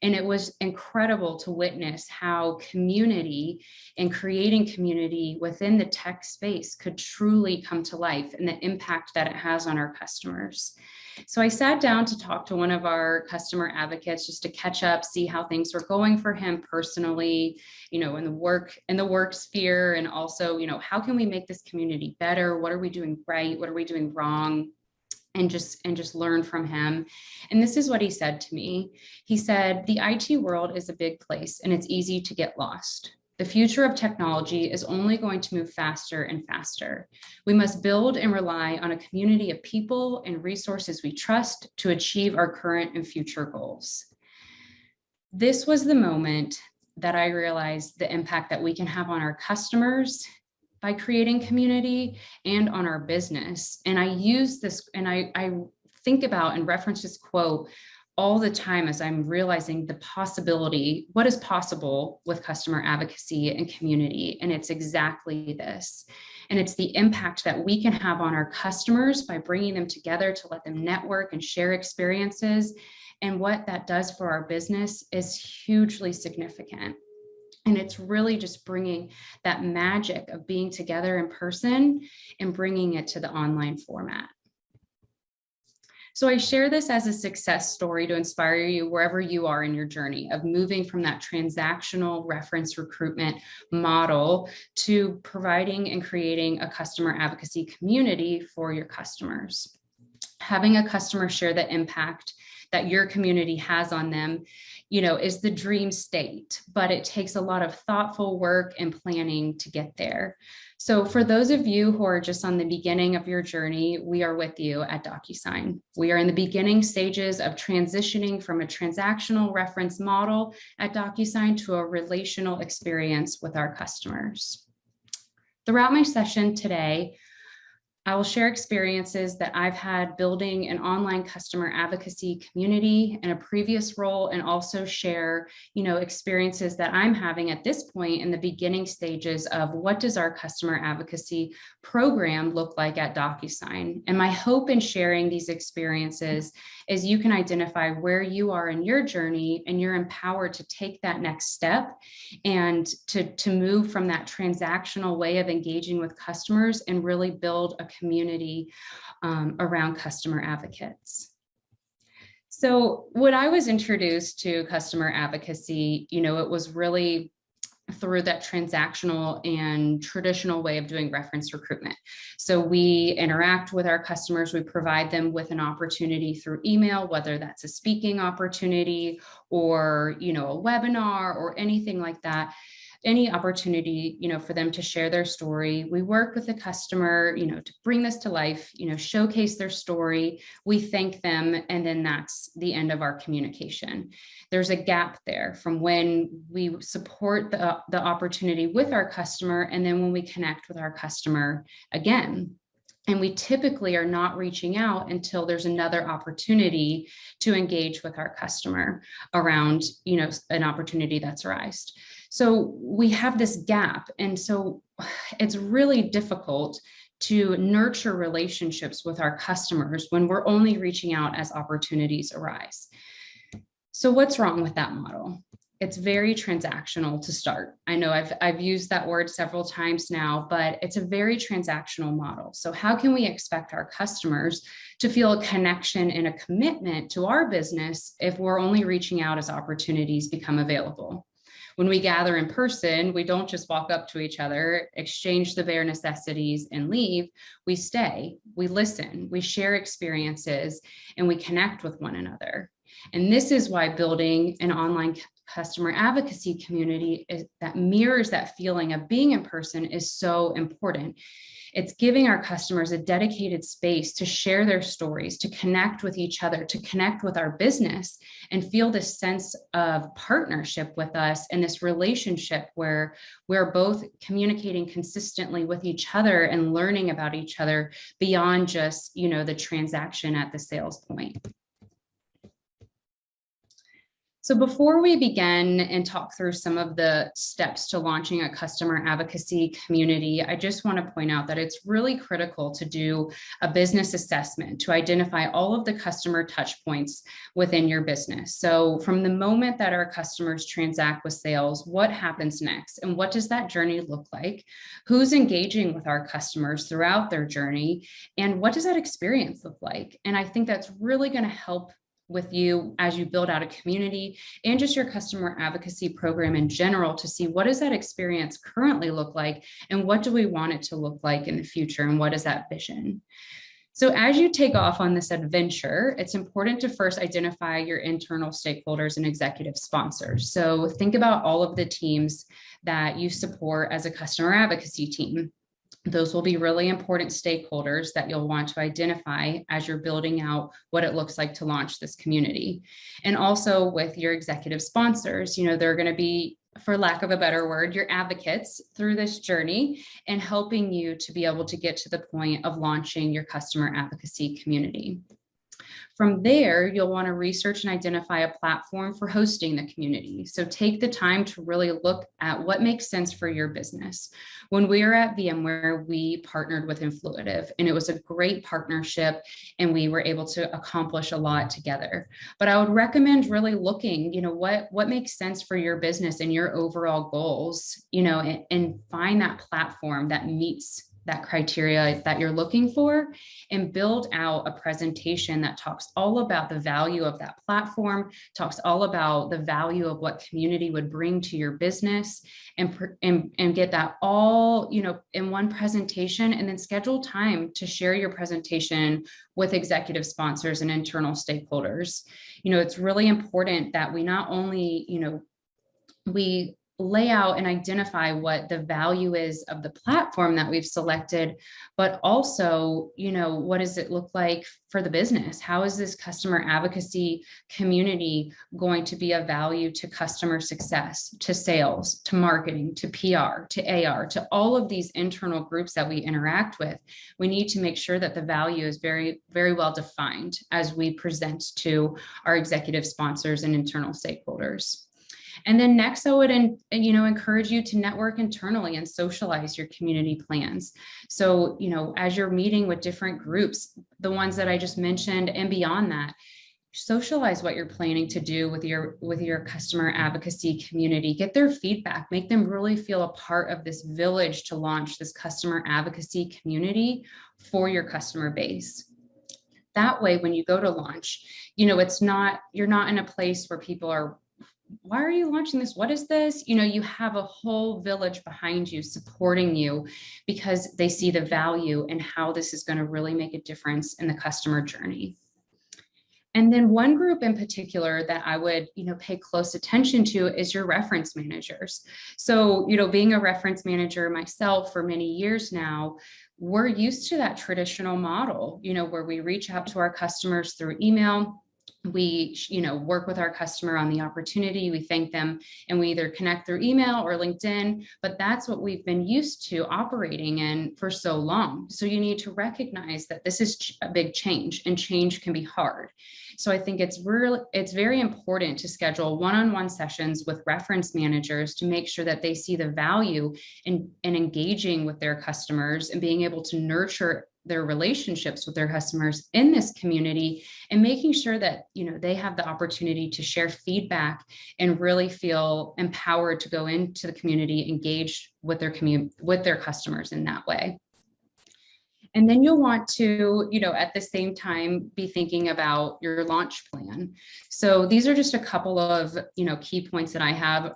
And it was incredible to witness how community and creating community within the tech space could truly come to life and the impact that it has on our customers. So I sat down to talk to one of our customer advocates just to catch up, see how things were going for him personally, in the work sphere, and also, how can we make this community better? What are we doing right? What are we doing wrong? And just learn from him. And this is what he said to me. He said, the IT world is a big place and it's easy to get lost. The future of technology is only going to move faster and faster. We must build and rely on a community of people and resources we trust to achieve our current and future goals. This was the moment that I realized the impact that we can have on our customers by creating community and on our business. And I use this, and I think about and reference this quote all the time as I'm realizing the possibility, what is possible with customer advocacy and community. And it's exactly this. And it's the impact that we can have on our customers by bringing them together to let them network and share experiences. And what that does for our business is hugely significant. And it's really just bringing that magic of being together in person and bringing it to the online format. So I share this as a success story to inspire you wherever you are in your journey of moving from that transactional reference recruitment model to providing and creating a customer advocacy community for your customers. Having a customer share the impact that your community has on them, is the dream state, but it takes a lot of thoughtful work and planning to get there. So for those of you who are just on the beginning of your journey, we are with you at Docusign. We are in the beginning stages of transitioning from a transactional reference model at Docusign to a relational experience with our customers. Throughout my session today, I will share experiences that I've had building an online customer advocacy community in a previous role, and also share, experiences that I'm having at this point in the beginning stages of what does our customer advocacy program look like at Docusign. And my hope in sharing these experiences is you can identify where you are in your journey and you're empowered to take that next step and to move from that transactional way of engaging with customers and really build a community around customer advocates. So when I was introduced to customer advocacy, it was really through that transactional and traditional way of doing reference recruitment. So we interact with our customers, we provide them with an opportunity through email, whether that's a speaking opportunity or, a webinar or anything like that. Any opportunity, for them to share their story. We work with the customer, to bring this to life, showcase their story. We thank them, and then that's the end of our communication. There's a gap there from when we support the opportunity with our customer, and then when we connect with our customer again. And we typically are not reaching out until there's another opportunity to engage with our customer around, an opportunity that's arisen. So we have this gap. And so it's really difficult to nurture relationships with our customers when we're only reaching out as opportunities arise. So what's wrong with that model? It's very transactional to start. I know I've used that word several times now, but it's a very transactional model. So how can we expect our customers to feel a connection and a commitment to our business if we're only reaching out as opportunities become available? When we gather in person, we don't just walk up to each other, exchange the bare necessities and leave. We stay, we listen, we share experiences, and we connect with one another. And this is why building an online customer advocacy community that mirrors that feeling of being in person is so important. It's giving our customers a dedicated space to share their stories, to connect with each other, to connect with our business, and feel this sense of partnership with us and this relationship where we're both communicating consistently with each other and learning about each other beyond just, the transaction at the sales point. So before we begin and talk through some of the steps to launching a customer advocacy community, I just want to point out that it's really critical to do a business assessment to identify all of the customer touch points within your business. So from the moment that our customers transact with sales, what happens next? And what does that journey look like? Who's engaging with our customers throughout their journey? And what does that experience look like? And I think that's really going to help with you as you build out a community and just your customer advocacy program in general to see what does that experience currently look like and what do we want it to look like in the future and what is that vision. So as you take off on this adventure, it's important to first identify your internal stakeholders and executive sponsors. So think about all of the teams that you support as a customer advocacy team. Those will be really important stakeholders that you'll want to identify as you're building out what it looks like to launch this community. And also with your executive sponsors, they're going to be, for lack of a better word, your advocates through this journey and helping you to be able to get to the point of launching your customer advocacy community. From there, you'll want to research and identify a platform for hosting the community. So take the time to really look at what makes sense for your business. When we were at VMware, we partnered with Influitive, and it was a great partnership, and we were able to accomplish a lot together. But I would recommend really looking, what makes sense for your business and your overall goals, and find that platform that meets that criteria that you're looking for and build out a presentation that talks all about the value of that platform, talks all about the value of what community would bring to your business and get that all, in one presentation, and then schedule time to share your presentation with executive sponsors and internal stakeholders. It's really important that we not only, we lay out and identify what the value is of the platform that we've selected, but also, what does it look like for the business? How is this customer advocacy community going to be of value to customer success, to sales, to marketing, to PR, to AR, to all of these internal groups that we interact with? We need to make sure that the value is very, very well defined as we present to our executive sponsors and internal stakeholders. And then next, I would, encourage you to network internally and socialize your community plans. So, as you're meeting with different groups, the ones that I just mentioned and beyond that, socialize what you're planning to do with your customer advocacy community. Get their feedback, make them really feel a part of this village to launch this customer advocacy community for your customer base. That way, when you go to launch, you're not in a place where people are, why are you launching this? What is this? You have a whole village behind you supporting you because they see the value and how this is going to really make a difference in the customer journey. And then one group in particular that I would, pay close attention to is your reference managers. So, being a reference manager myself for many years now, we're used to that traditional model, where we reach out to our customers through email. We, work with our customer on the opportunity, we thank them, and we either connect through email or LinkedIn, but that's what we've been used to operating in for so long. So you need to recognize that this is a big change, and change can be hard. So I think it's very important to schedule one-on-one sessions with reference managers to make sure that they see the value in engaging with their customers and being able to nurture their relationships with their customers in this community, and making sure that they have the opportunity to share feedback and really feel empowered to go into the community, engage with their customers in that way. And then you'll want to, at the same time, be thinking about your launch plan. So these are just a couple of, key points that I have.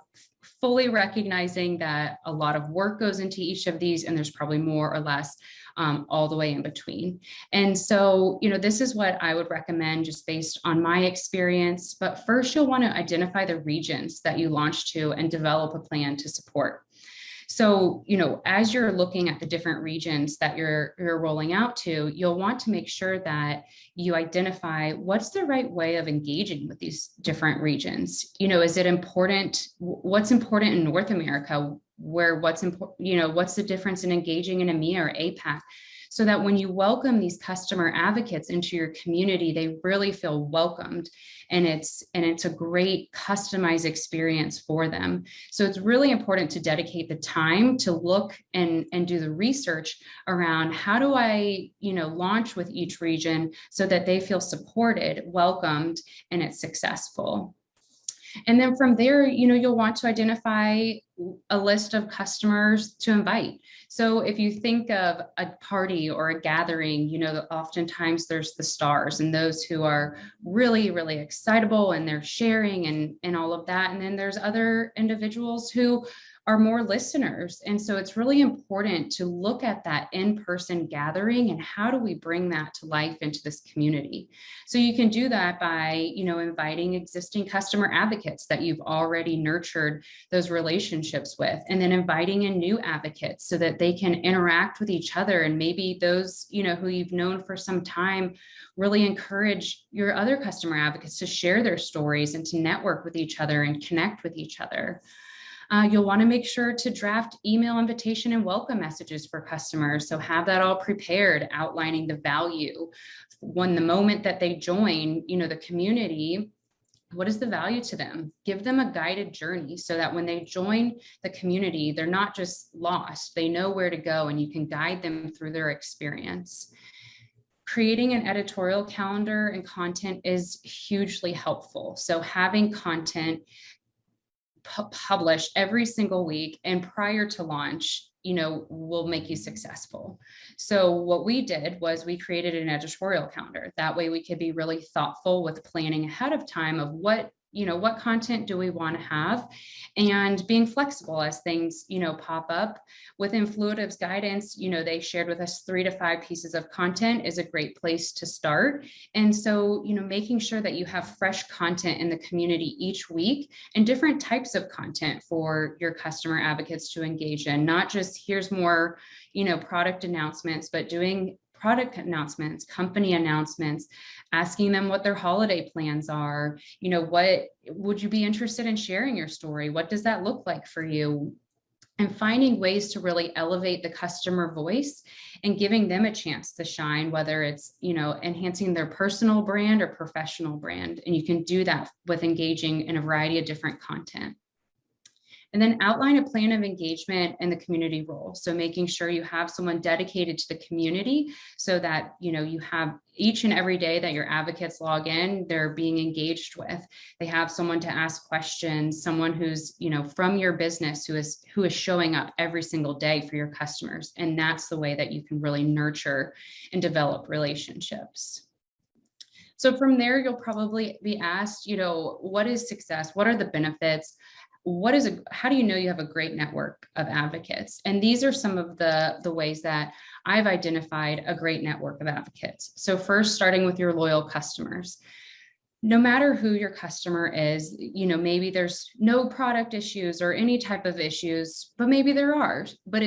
fully recognizing that a lot of work goes into each of these, and there's probably more or less all the way in between. And so, this is what I would recommend just based on my experience. But first, you'll want to identify the regions that you launch to and develop a plan to support. So, as you're looking at the different regions that you're rolling out to, you'll want to make sure that you identify what's the right way of engaging with these different regions. Is it important? What's important in North America? What's important? What's the difference in engaging in EMEA or APAC? So that when you welcome these customer advocates into your community, they really feel welcomed, and it's a great customized experience for them. So it's really important to dedicate the time to look and do the research around how do I, launch with each region so that they feel supported, welcomed, and it's successful. And then from there, you'll want to identify a list of customers to invite. So if you think of a party or a gathering, oftentimes there's the stars and those who are really, really excitable and they're sharing and all of that. And then there's other individuals who are more listeners. And so it's really important to look at that in-person gathering and how do we bring that to life into this community. So you can do that by, inviting existing customer advocates that you've already nurtured those relationships with, and then inviting in new advocates so that they can interact with each other. And maybe those, who you've known for some time, really encourage your other customer advocates to share their stories and to network with each other and connect with each other. You'll want to make sure to draft email invitation and welcome messages for customers. So have that all prepared, outlining the value. When the moment that they join, the community, what is the value to them? Give them a guided journey so that when they join the community, they're not just lost. They know where to go and you can guide them through their experience. Creating an editorial calendar and content is hugely helpful. So having content published every single week and prior to launch, will make you successful. So what we did was we created an editorial calendar. That way we could be really thoughtful with planning ahead of time of what content do we want to have, and being flexible as things, pop up. With Influitive's guidance, they shared with us 3 to 5 pieces of content is a great place to start. And so, making sure that you have fresh content in the community each week and different types of content for your customer advocates to engage in, not just here's more, product announcements, but doing product announcements, company announcements, asking them what their holiday plans are. What would you be interested in sharing your story? What does that look like for you? And finding ways to really elevate the customer voice and giving them a chance to shine, whether it's, enhancing their personal brand or professional brand. And you can do that with engaging in a variety of different content. And then outline a plan of engagement in the community role. So making sure you have someone dedicated to the community so that, you have each and every day that your advocates log in, they're being engaged with. They have someone to ask questions, someone who's, from your business who is showing up every single day for your customers. And that's the way that you can really nurture and develop relationships. So from there, you'll probably be asked, what is success? What are the benefits? How do you know you have a great network of advocates? And these are some of the ways that I've identified a great network of advocates. So first, starting with your loyal customers. No matter who your customer is, maybe there's no product issues or any type of issues, but maybe there are. But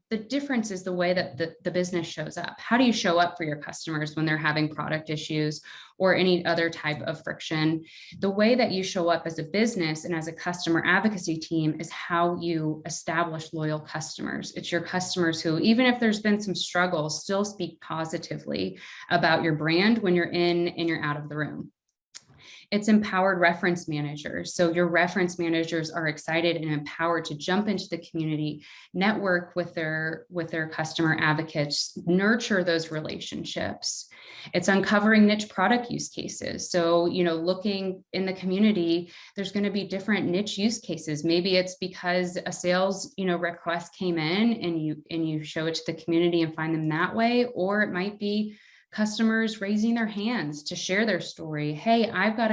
the difference is the way that the business shows up. How do you show up for your customers when they're having product issues or any other type of friction? The way that you show up as a business and as a customer advocacy team is how you establish loyal customers. It's your customers who, even if there's been some struggles, still speak positively about your brand when you're in and you're out of the room. It's empowered reference managers. So your reference managers are excited and empowered to jump into the community, network with their customer advocates, nurture those relationships. It's uncovering niche product use cases. So, looking in the community, there's going to be different niche use cases. Maybe it's because a sales, request came in and you show it to the community and find them that way, or it might be customers raising their hands to share their story. Hey, I've got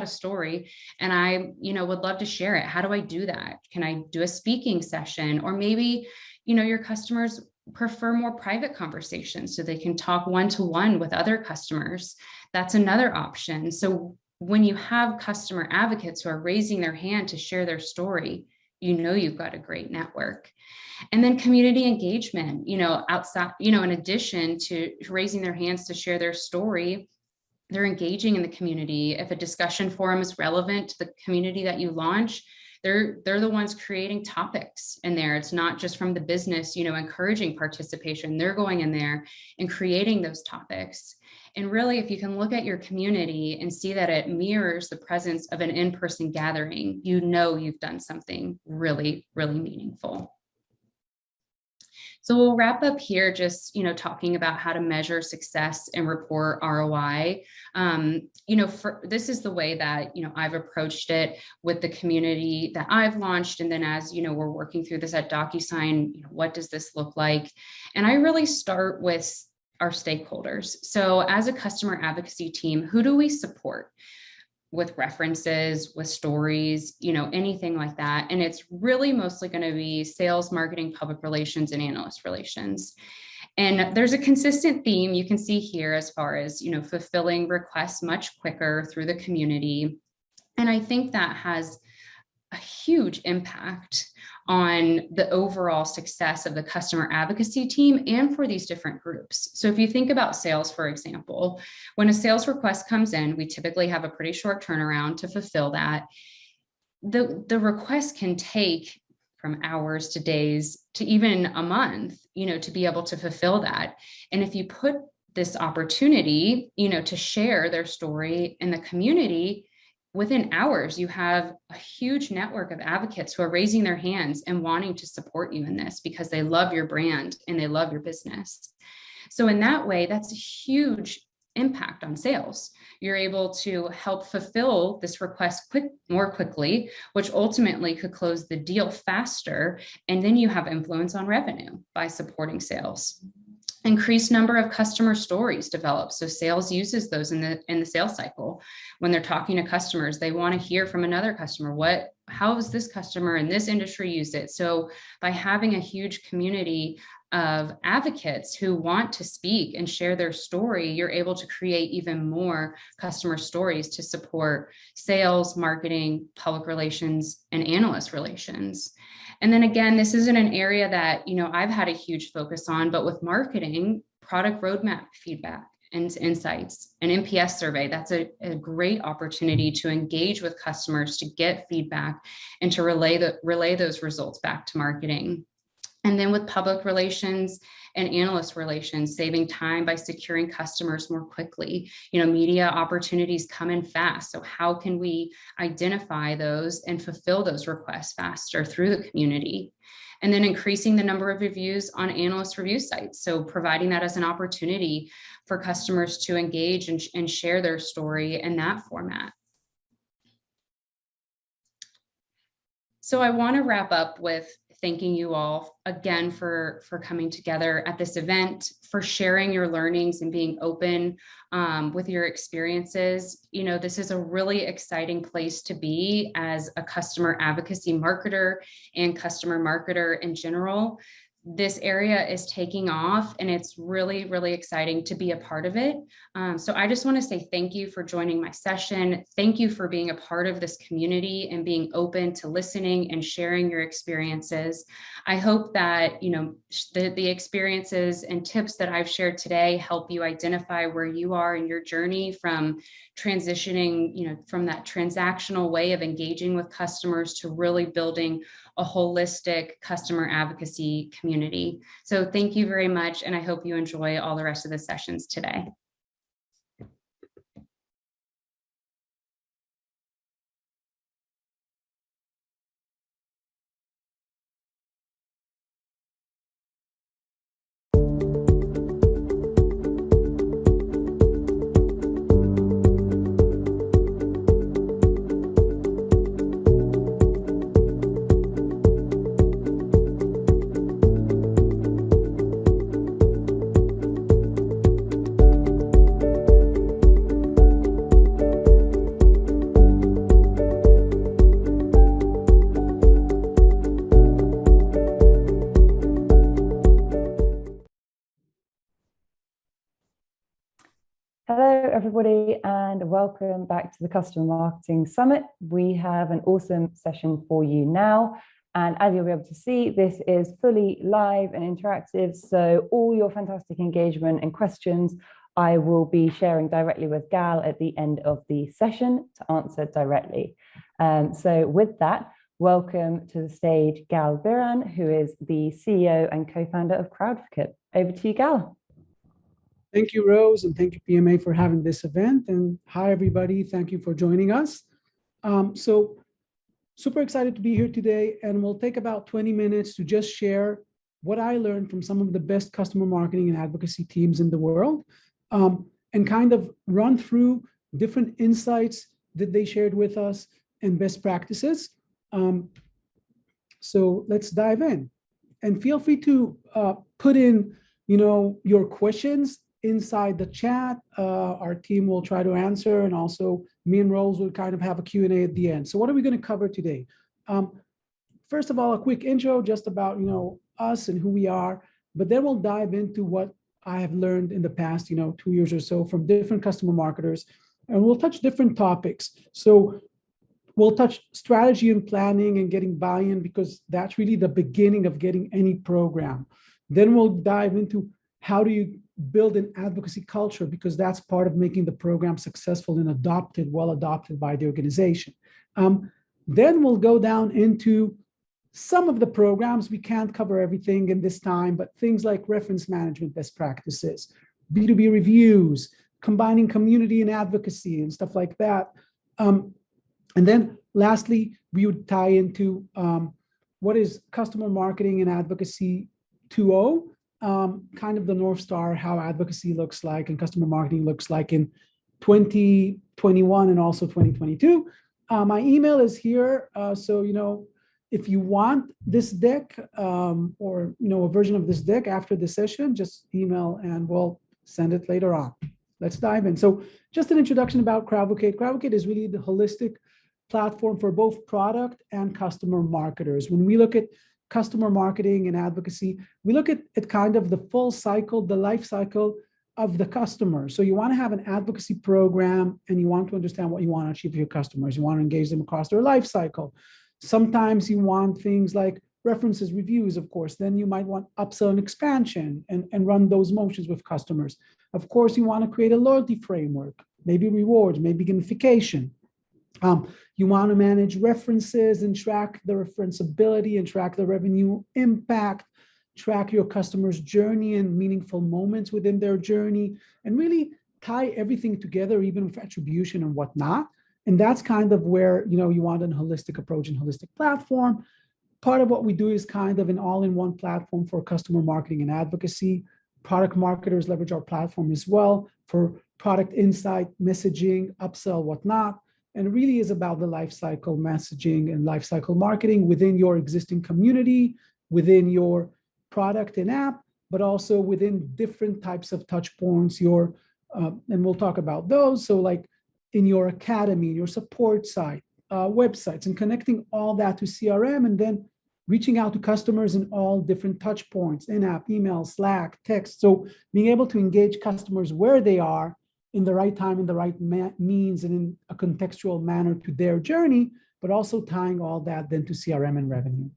a story and I, would love to share it. How do I do that? Can I do a speaking session? Or maybe, your customers prefer more private conversations so they can talk one-to-one with other customers. That's another option. So when you have customer advocates who are raising their hand to share their story, you've got a great network. And then community engagement, outside, in addition to raising their hands to share their story, they're engaging in the community. If a discussion forum is relevant to the community that you launch, they're the ones creating topics in there. It's not just from the business, encouraging participation. They're going in there and creating those topics. And really, if you can look at your community and see that it mirrors the presence of an in-person gathering, you've done something really, really meaningful. So we'll wrap up here just, talking about how to measure success and report ROI. This is the way that, I've approached it with the community that I've launched. And then as, we're working through this at Docusign, what does this look like? And I really start with our stakeholders. So as a customer advocacy team, who do we support? With references, with stories, anything like that. And it's really mostly going to be sales, marketing, public relations, and analyst relations. And there's a consistent theme you can see here as far as, fulfilling requests much quicker through the community. And I think that has a huge impact on the overall success of the customer advocacy team and for these different groups. So if you think about sales, for example, when a sales request comes in, we typically have a pretty short turnaround to fulfill that. The request can take from hours to days to even a month, to be able to fulfill that. And if you put this opportunity, to share their story in the community, within hours, you have a huge network of advocates who are raising their hands and wanting to support you in this because they love your brand and they love your business. So in that way, that's a huge impact on sales. You're able to help fulfill this request more quickly, which ultimately could close the deal faster. And then you have influence on revenue by supporting sales. Increased number of customer stories developed. So sales uses those in the sales cycle. When they're talking to customers, they want to hear from another customer. How has this customer in this industry used it? So by having a huge community of advocates who want to speak and share their story, you're able to create even more customer stories to support sales, marketing, public relations, and analyst relations. And then again, this isn't an area that, I've had a huge focus on, but with marketing, product roadmap feedback and insights, an NPS survey, that's a great opportunity to engage with customers, to get feedback and to relay those results back to marketing. And then with public relations and analyst relations, saving time by securing customers more quickly. Media opportunities come in fast. So how can we identify those and fulfill those requests faster through the community? And then increasing the number of reviews on analyst review sites. So providing that as an opportunity for customers to engage and share their story in that format. So I want to wrap up with thanking you all again for coming together at this event, for sharing your learnings and being open with your experiences. This is a really exciting place to be as a customer advocacy marketer and customer marketer in general. This area is taking off and it's really, really exciting to be a part of it. So I just want to say thank you for joining my session. Thank you for being a part of this community and being open to listening and sharing your experiences. I hope that, the experiences and tips that I've shared today help you identify where you are in your journey from transitioning, from that transactional way of engaging with customers to really building a holistic customer advocacy community. So thank you very much. And I hope you enjoy all the rest of the sessions today. Hello, everybody, and welcome back to the Customer Marketing Summit. We have an awesome session for you now. And as you'll be able to see, this is fully live and interactive. So all your fantastic engagement and questions, I will be sharing directly with Gal at the end of the session to answer directly. So with that, welcome to the stage, Gal Biran, who is the CEO and co-founder of Cravocate. Over to you, Gal. Thank you, Rose, and thank you, PMA, for having this event. And hi, everybody. Thank you for joining us. So super excited to be here today, and we'll take about 20 minutes to just share what I learned from some of the best customer marketing and advocacy teams in the world, and kind of run through different insights that they shared with us and best practices. So let's dive in. And feel free to put in, your questions inside the chat. Our team will try to answer, and also me and Rose will kind of have a Q&A at the end. So what are we going to cover today? First of all, a quick intro just about, us and who we are, but then we'll dive into what I have learned in the past, 2 years or so from different customer marketers, and we'll touch different topics. So we'll touch strategy and planning and getting buy-in, because that's really the beginning of getting any program. Then we'll dive into how do you build an advocacy culture, because that's part of making the program successful and well adopted by the organization. Then we'll go down into some of the programs. We can't cover everything in this time, but things like reference management best practices, B2B reviews, combining community and advocacy and stuff like that. And then lastly, we would tie into what is customer marketing and advocacy 2.0, kind of the North Star, how advocacy looks like and customer marketing looks like in 2021 and also 2022. My email is here. So, if you want this deck or, a version of this deck after the session, just email and we'll send it later on. Let's dive in. So just an introduction about Cravocate. Cravocate is really the holistic platform for both product and customer marketers. When we look at customer marketing and advocacy, we look at kind of the full cycle, the life cycle of the customer. So you want to have an advocacy program, and you want to understand what you want to achieve for your customers. You want to engage them across their life cycle. Sometimes you want things like references, reviews, of course. Then you might want upsell and expansion and run those motions with customers. Of course, you want to create a loyalty framework, maybe rewards, maybe gamification. You want to manage references and track the referenceability and track the revenue impact, track your customer's journey and meaningful moments within their journey, and really tie everything together, even with attribution and whatnot. And that's kind of where, you want a holistic approach and holistic platform. Part of what we do is kind of an all-in-one platform for customer marketing and advocacy. Product marketers leverage our platform as well for product insight, messaging, upsell, whatnot. And it really is about the lifecycle messaging and lifecycle marketing within your existing community, within your product and app, but also within different types of touch points. And we'll talk about those. So like in your academy, your support site, websites, and connecting all that to CRM, and then reaching out to customers in all different touch points, in-app, email, Slack, text. So being able to engage customers where they are in the right time, in the right means, and in a contextual manner to their journey, but also tying all that then to CRM and revenue.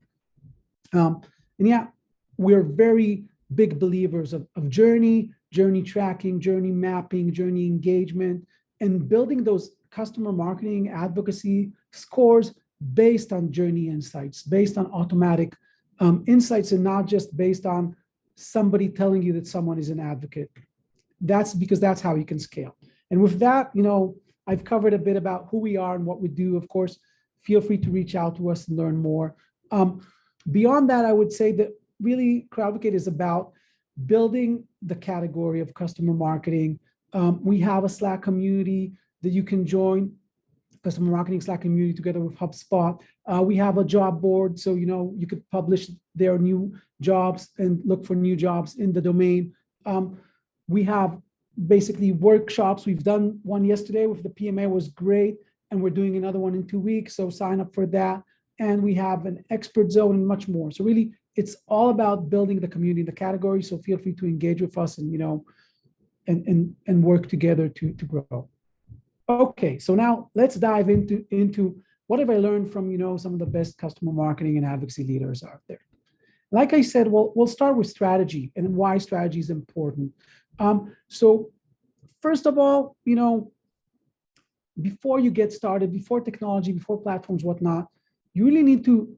We're very big believers of journey tracking, journey mapping, journey engagement, and building those customer marketing advocacy scores based on journey insights, based on automatic insights, and not just based on somebody telling you that someone is an advocate. That's because that's how you can scale. And with that, I've covered a bit about who we are and what we do. Of course, feel free to reach out to us and learn more. Beyond that, I would say that really Cravocate is about building the category of customer marketing. We have a Slack community that you can join, customer marketing Slack community together with HubSpot. We have a job board, so you could publish their new jobs and look for new jobs in the domain. We have basically workshops. We've done one yesterday with the PMA, was great, and we're doing another one in 2 weeks, so sign up for that. And we have an expert zone and much more. So really, it's all about building the community, the category. So feel free to engage with us and and work together to grow. Okay, so now let's dive into what have I learned from some of the best customer marketing and advocacy leaders out there. Like I said, we'll start with strategy and why strategy is important. So first of all, before you get started, before technology, before platforms, whatnot, you really need to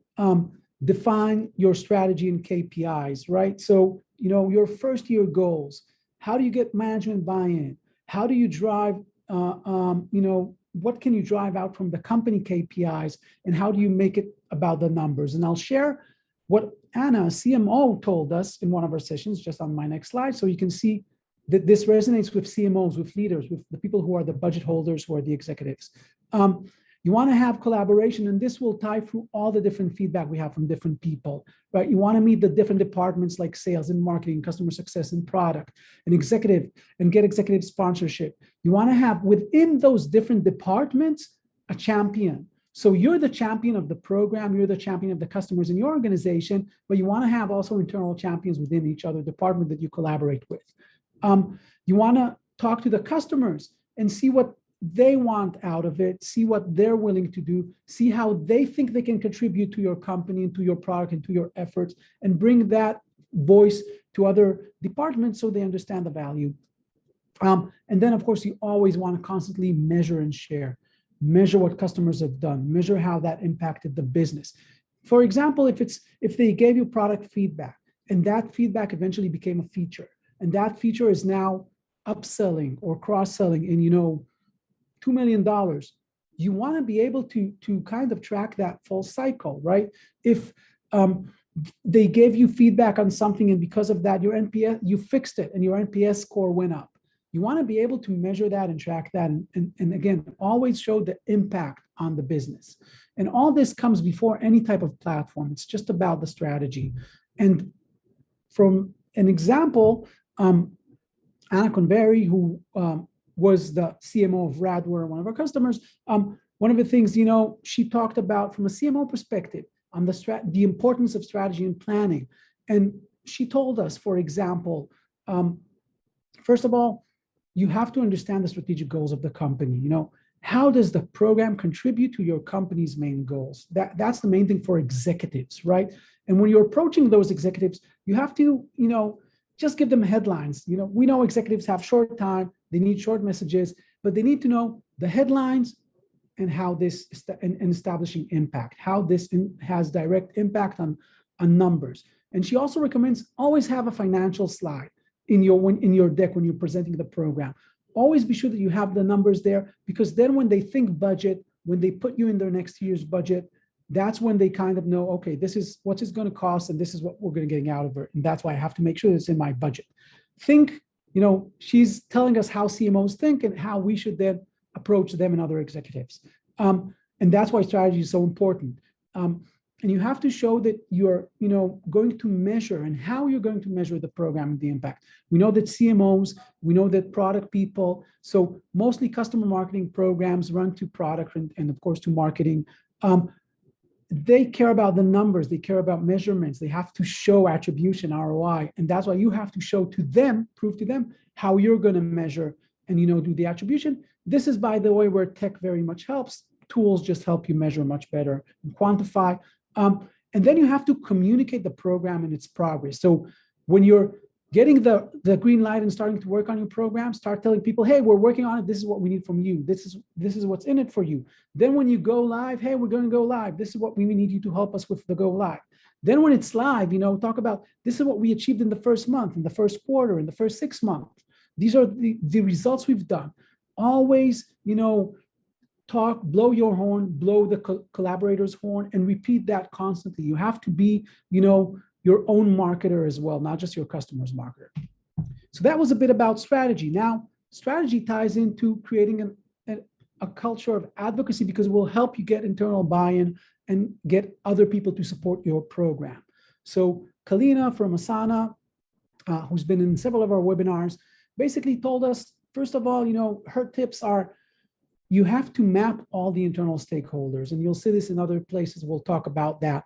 define your strategy and KPIs, right? So, your first year goals, how do you get management buy-in? How do you drive, what can you drive out from the company KPIs, and how do you make it about the numbers? And I'll share what Anna, CMO, told us in one of our sessions, just on my next slide, so you can see that this resonates with CMOs, with leaders, with the people who are the budget holders, who are the executives. You want to have collaboration, and this will tie through all the different feedback we have from different people, right? You want to meet the different departments like sales and marketing, customer success and product, and executive, and get executive sponsorship. You want to have within those different departments a champion. So you're the champion of the program, you're the champion of the customers in your organization, but you want to have also internal champions within each other department that you collaborate with. You want to talk to the customers and see what they want out of it, see what they're willing to do, see how they think they can contribute to your company and to your product and to your efforts, and bring that voice to other departments so they understand the value. And then, of course, you always want to constantly measure and share. Measure what customers have done, measure how that impacted the business. For example, if they gave you product feedback and that feedback eventually became a feature, and that feature is now upselling or cross-selling in, $2 million, you want to be able to kind of track that full cycle, right? If they gave you feedback on something and because of that, your NPS, you fixed it and your NPS score went up. You want to be able to measure that and track that. And again, always show the impact on the business. And all this comes before any type of platform. It's just about the strategy. And from an example, Anna Convery, who was the CMO of Radware, one of our customers, one of the things, she talked about from a CMO perspective on the importance of strategy and planning. And she told us, for example, first of all, you have to understand the strategic goals of the company. How does the program contribute to your company's main goals? That's the main thing for executives, right? And when you're approaching those executives, you have to, just give them headlines. We know executives have short time, they need short messages, but they need to know the headlines and how this, and establishing impact, how this has direct impact on numbers. And she also recommends always have a financial slide in your deck when you're presenting the program. Always be sure that you have the numbers there, because then when they think budget, when they put you in their next year's budget, that's when they kind of know, okay, this is what it's going to cost and this is what we're going to get out of it. And that's why I have to make sure it's in my budget. Think, she's telling us how CMOs think and how we should then approach them and other executives. And that's why strategy is so important. And you have to show that you're, going to measure and how you're going to measure the program and the impact. We know that CMOs, we know that product people, so mostly customer marketing programs run to product and of course to marketing. They care about the numbers, they care about measurements, they have to show attribution, ROI, and that's why you have to show to them, prove to them how you're going to measure and, do the attribution. This is, by the way, where tech very much helps. Tools just help you measure much better and quantify. And then you have to communicate the program and its progress. So when you're getting the green light and starting to work on your program, start telling people, hey, we're working on it. This is what we need from you. This is what's in it for you. Then when you go live, hey, we're going to go live. This is what we need you to help us with the go live. Then when it's live, talk about this is what we achieved in the first month, in the first quarter, in the first 6 months. These are the results we've done. Always, talk, blow your horn, blow the collaborator's horn, and repeat that constantly. You have to be, your own marketer as well, not just your customer's marketer. So that was a bit about strategy. Now, strategy ties into creating a culture of advocacy, because it will help you get internal buy-in and get other people to support your program. So Kalina from Asana, who's been in several of our webinars, basically told us, first of all, her tips are, you have to map all the internal stakeholders, and you'll see this in other places. We'll talk about that.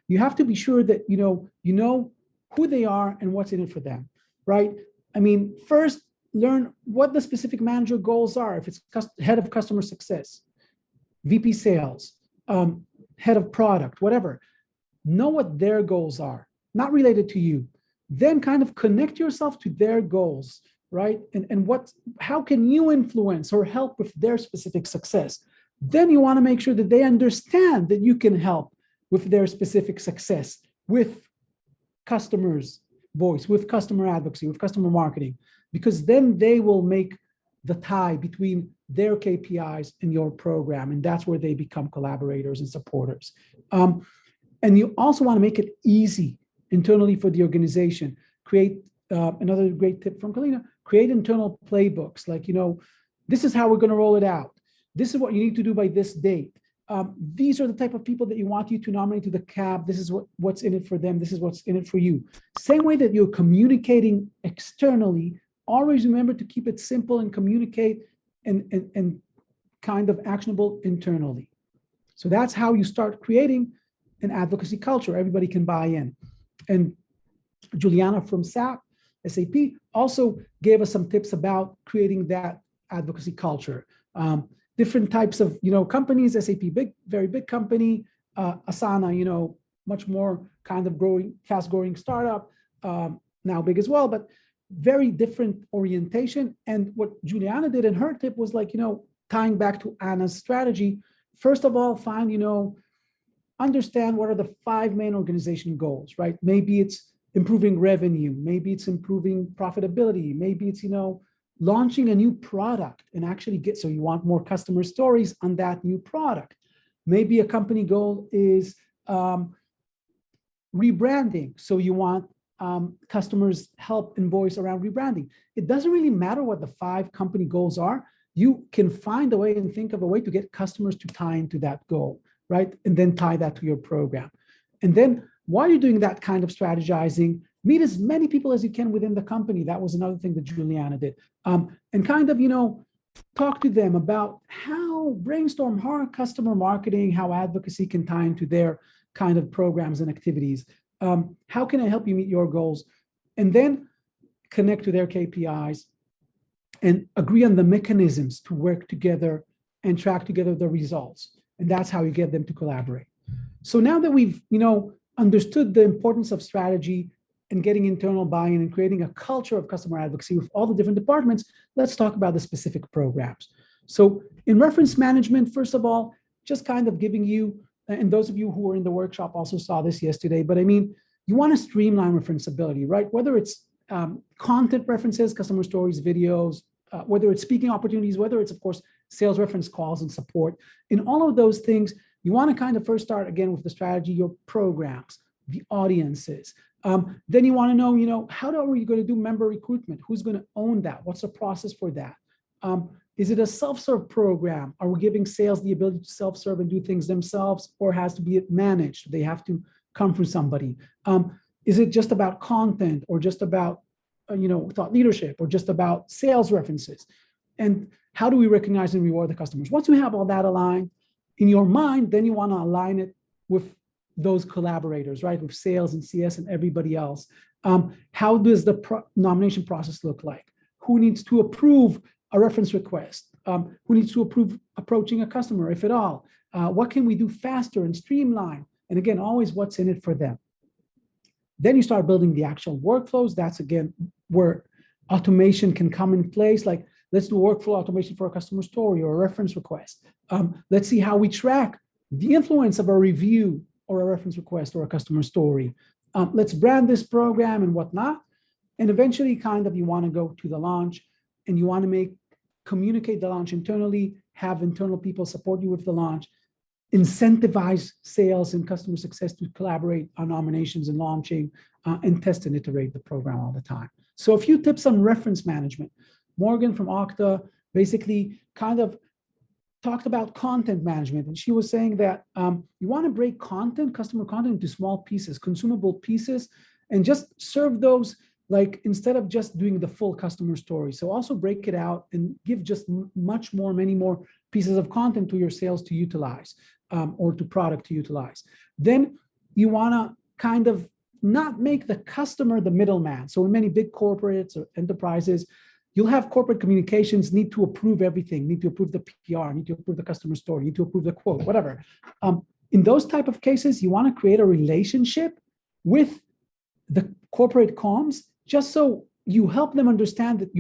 You have to be sure that you know who they are and what's in it for them, right? I mean, first, learn what the specific manager goals are. If it's head of customer success, VP sales, head of product, whatever, know what their goals are, not related to you. Then kind of connect yourself to their goals, right? And how can you influence or help with their specific success? Then you want to make sure that they understand that you can help with their specific success, with customers' voice, with customer advocacy, with customer marketing, because then they will make the tie between their KPIs and your program, and that's where they become collaborators and supporters. And you also want to make it easy internally for the organization. Create another great tip from Kalina, create internal playbooks. Like, this is how we're going to roll it out. This is what you need to do by this date. These are the type of people that you want you to nominate to the CAB. This is what's in it for them. This is what's in it for you. Same way that you're communicating externally, always remember to keep it simple and communicate and kind of actionable internally. So that's how you start creating an advocacy culture. Everybody can buy in. And Juliana from SAP also gave us some tips about creating that advocacy culture. Different types of companies. SAP, very big company. Asana, much more kind of fast growing startup, now big as well, but very different orientation. And what Juliana did in her tip was tying back to Anna's strategy. First of all, understand what are the 5 main organization goals, right? Maybe it's improving revenue, maybe it's improving profitability, maybe it's launching a new product and actually so you want more customer stories on that new product. Maybe a company goal is rebranding, so you want customers help and voice around rebranding. It doesn't really matter what the 5 company goals are. You can find a way and think of a way to get customers to tie into that goal, right? And then tie that to your program. And then while you're doing that kind of strategizing, meet as many people as you can within the company. That was another thing that Juliana did. And kind of, talk to them about brainstorm how customer marketing, how advocacy can tie into their kind of programs and activities. How can I help you meet your goals? And then connect to their KPIs and agree on the mechanisms to work together and track together the results. And that's how you get them to collaborate. So now that we've, understood the importance of strategy and getting internal buy-in and creating a culture of customer advocacy with all the different departments, let's talk about the specific programs. So in reference management, first of all, just kind of giving you, and those of you who were in the workshop also saw this yesterday, but you want to streamline referenceability, right? Whether it's content references, customer stories, videos, whether it's speaking opportunities, whether it's, of course, sales reference calls and support. In all of those things, you want to kind of first start again with the strategy, your programs, the audiences. Then you want to know, how are we going to do member recruitment? Who's going to own that? What's the process for that? Is it a self-serve program? Are we giving sales the ability to self-serve and do things themselves, or has to be managed? They have to come from somebody. Is it just about content, or just about thought leadership, or just about sales references? And how do we recognize and reward the customers? Once we have all that aligned in your mind, then you want to align it with those collaborators, right? With sales and CS and everybody else. How does the nomination process look like? Who needs to approve a reference request? Who needs to approve approaching a customer, if at all? What can we do faster and streamline? And again, always what's in it for them. Then you start building the actual workflows. That's again where automation can come in place. Like, let's do workflow automation for a customer story or a reference request. Let's see how we track the influence of a review or a reference request or a customer story. Let's brand this program and whatnot. And eventually you want to go to the launch, and you want to communicate the launch internally, have internal people support you with the launch, incentivize sales and customer success to collaborate on nominations and launching, and test and iterate the program all the time. So a few tips on reference management. Morgan from Okta basically kind of talked about content management, and she was saying that you want to break customer content into small pieces, consumable pieces, and just serve those, like, instead of just doing the full customer story. So also break it out and give just many more pieces of content to your sales to utilize, or to product to utilize. Then you want to kind of not make the customer the middleman. So in many big corporates or enterprises, you'll have corporate communications need to approve everything, need to approve the PR, need to approve the customer story, need to approve the quote, whatever. In those type of cases, you want to create a relationship with the corporate comms, just so you help them understand that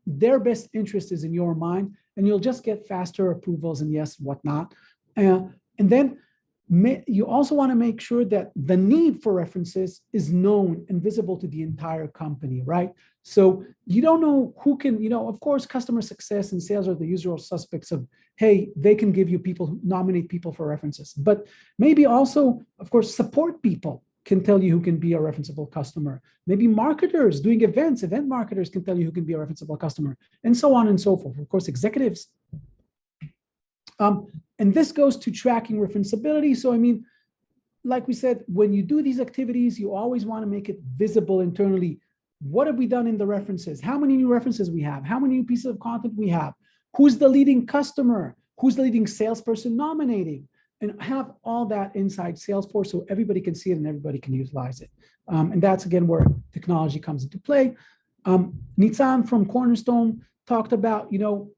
their best interest is in your mind, and you'll just get faster approvals and yes, whatnot. And then you also want to make sure that the need for references is known and visible to the entire company, right? So you don't know who can, of course, customer success and sales are the usual suspects of, hey, they can give you people, nominate people for references. But maybe also, of course, support people can tell you who can be a referenceable customer. Maybe marketers doing events, event marketers can tell you who can be a referenceable customer, and so on and so forth. Of course, executives. And this goes to tracking referenceability. So, I mean, like we said, when you do these activities, you always want to make it visible internally. What have we done in the references? How many new references we have? How many new pieces of content we have? Who's the leading customer? Who's the leading salesperson nominating? And have all that inside Salesforce so everybody can see it and everybody can utilize it. And that's, again, where technology comes into play. Nitzan from Cornerstone talked about,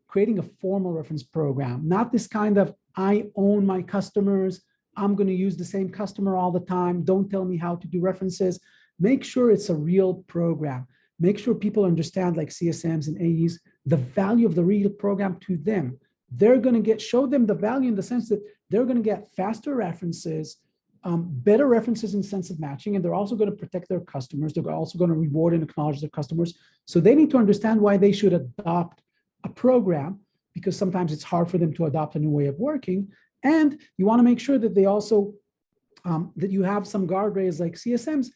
creating a formal reference program, not this kind of, I own my customers, I'm going to use the same customer all the time, don't tell me how to do references. Make sure it's a real program. Make sure people understand, like CSMs and AEs, the value of the real program to them. They're going to show them the value in the sense that they're going to get faster references, better references in sense of matching, and they're also going to protect their customers. They're also going to reward and acknowledge their customers. So they need to understand why they should adopt a program, because sometimes it's hard for them to adopt a new way of working. And you want to make sure that they also, that you have some guardrails like CSMs,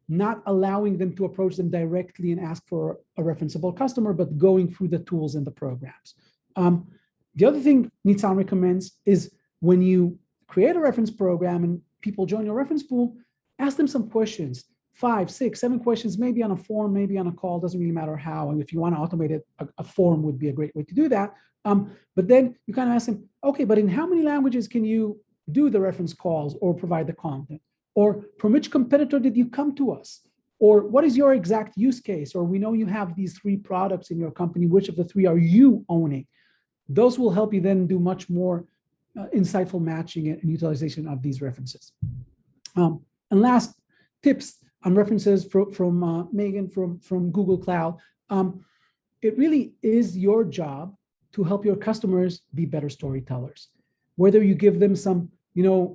not allowing them to approach them directly and ask for a referenceable customer, but going through the tools and the programs. The other thing Nitzan recommends is when you create a reference program and people join your reference pool, ask them some questions, 5, 6, 7 questions, maybe on a form, maybe on a call, doesn't really matter how. And if you want to automate it, a form would be a great way to do that. But then you kind of ask them, okay, but in how many languages can you do the reference calls or provide the content? Or from which competitor did you come to us? Or what is your exact use case? Or we know you have these 3 products in your company, which of the 3 are you owning? Those will help you then do much more insightful matching and utilization of these references. And last, tips on references from Megan from Google Cloud. It really is your job to help your customers be better storytellers. Whether you give them some,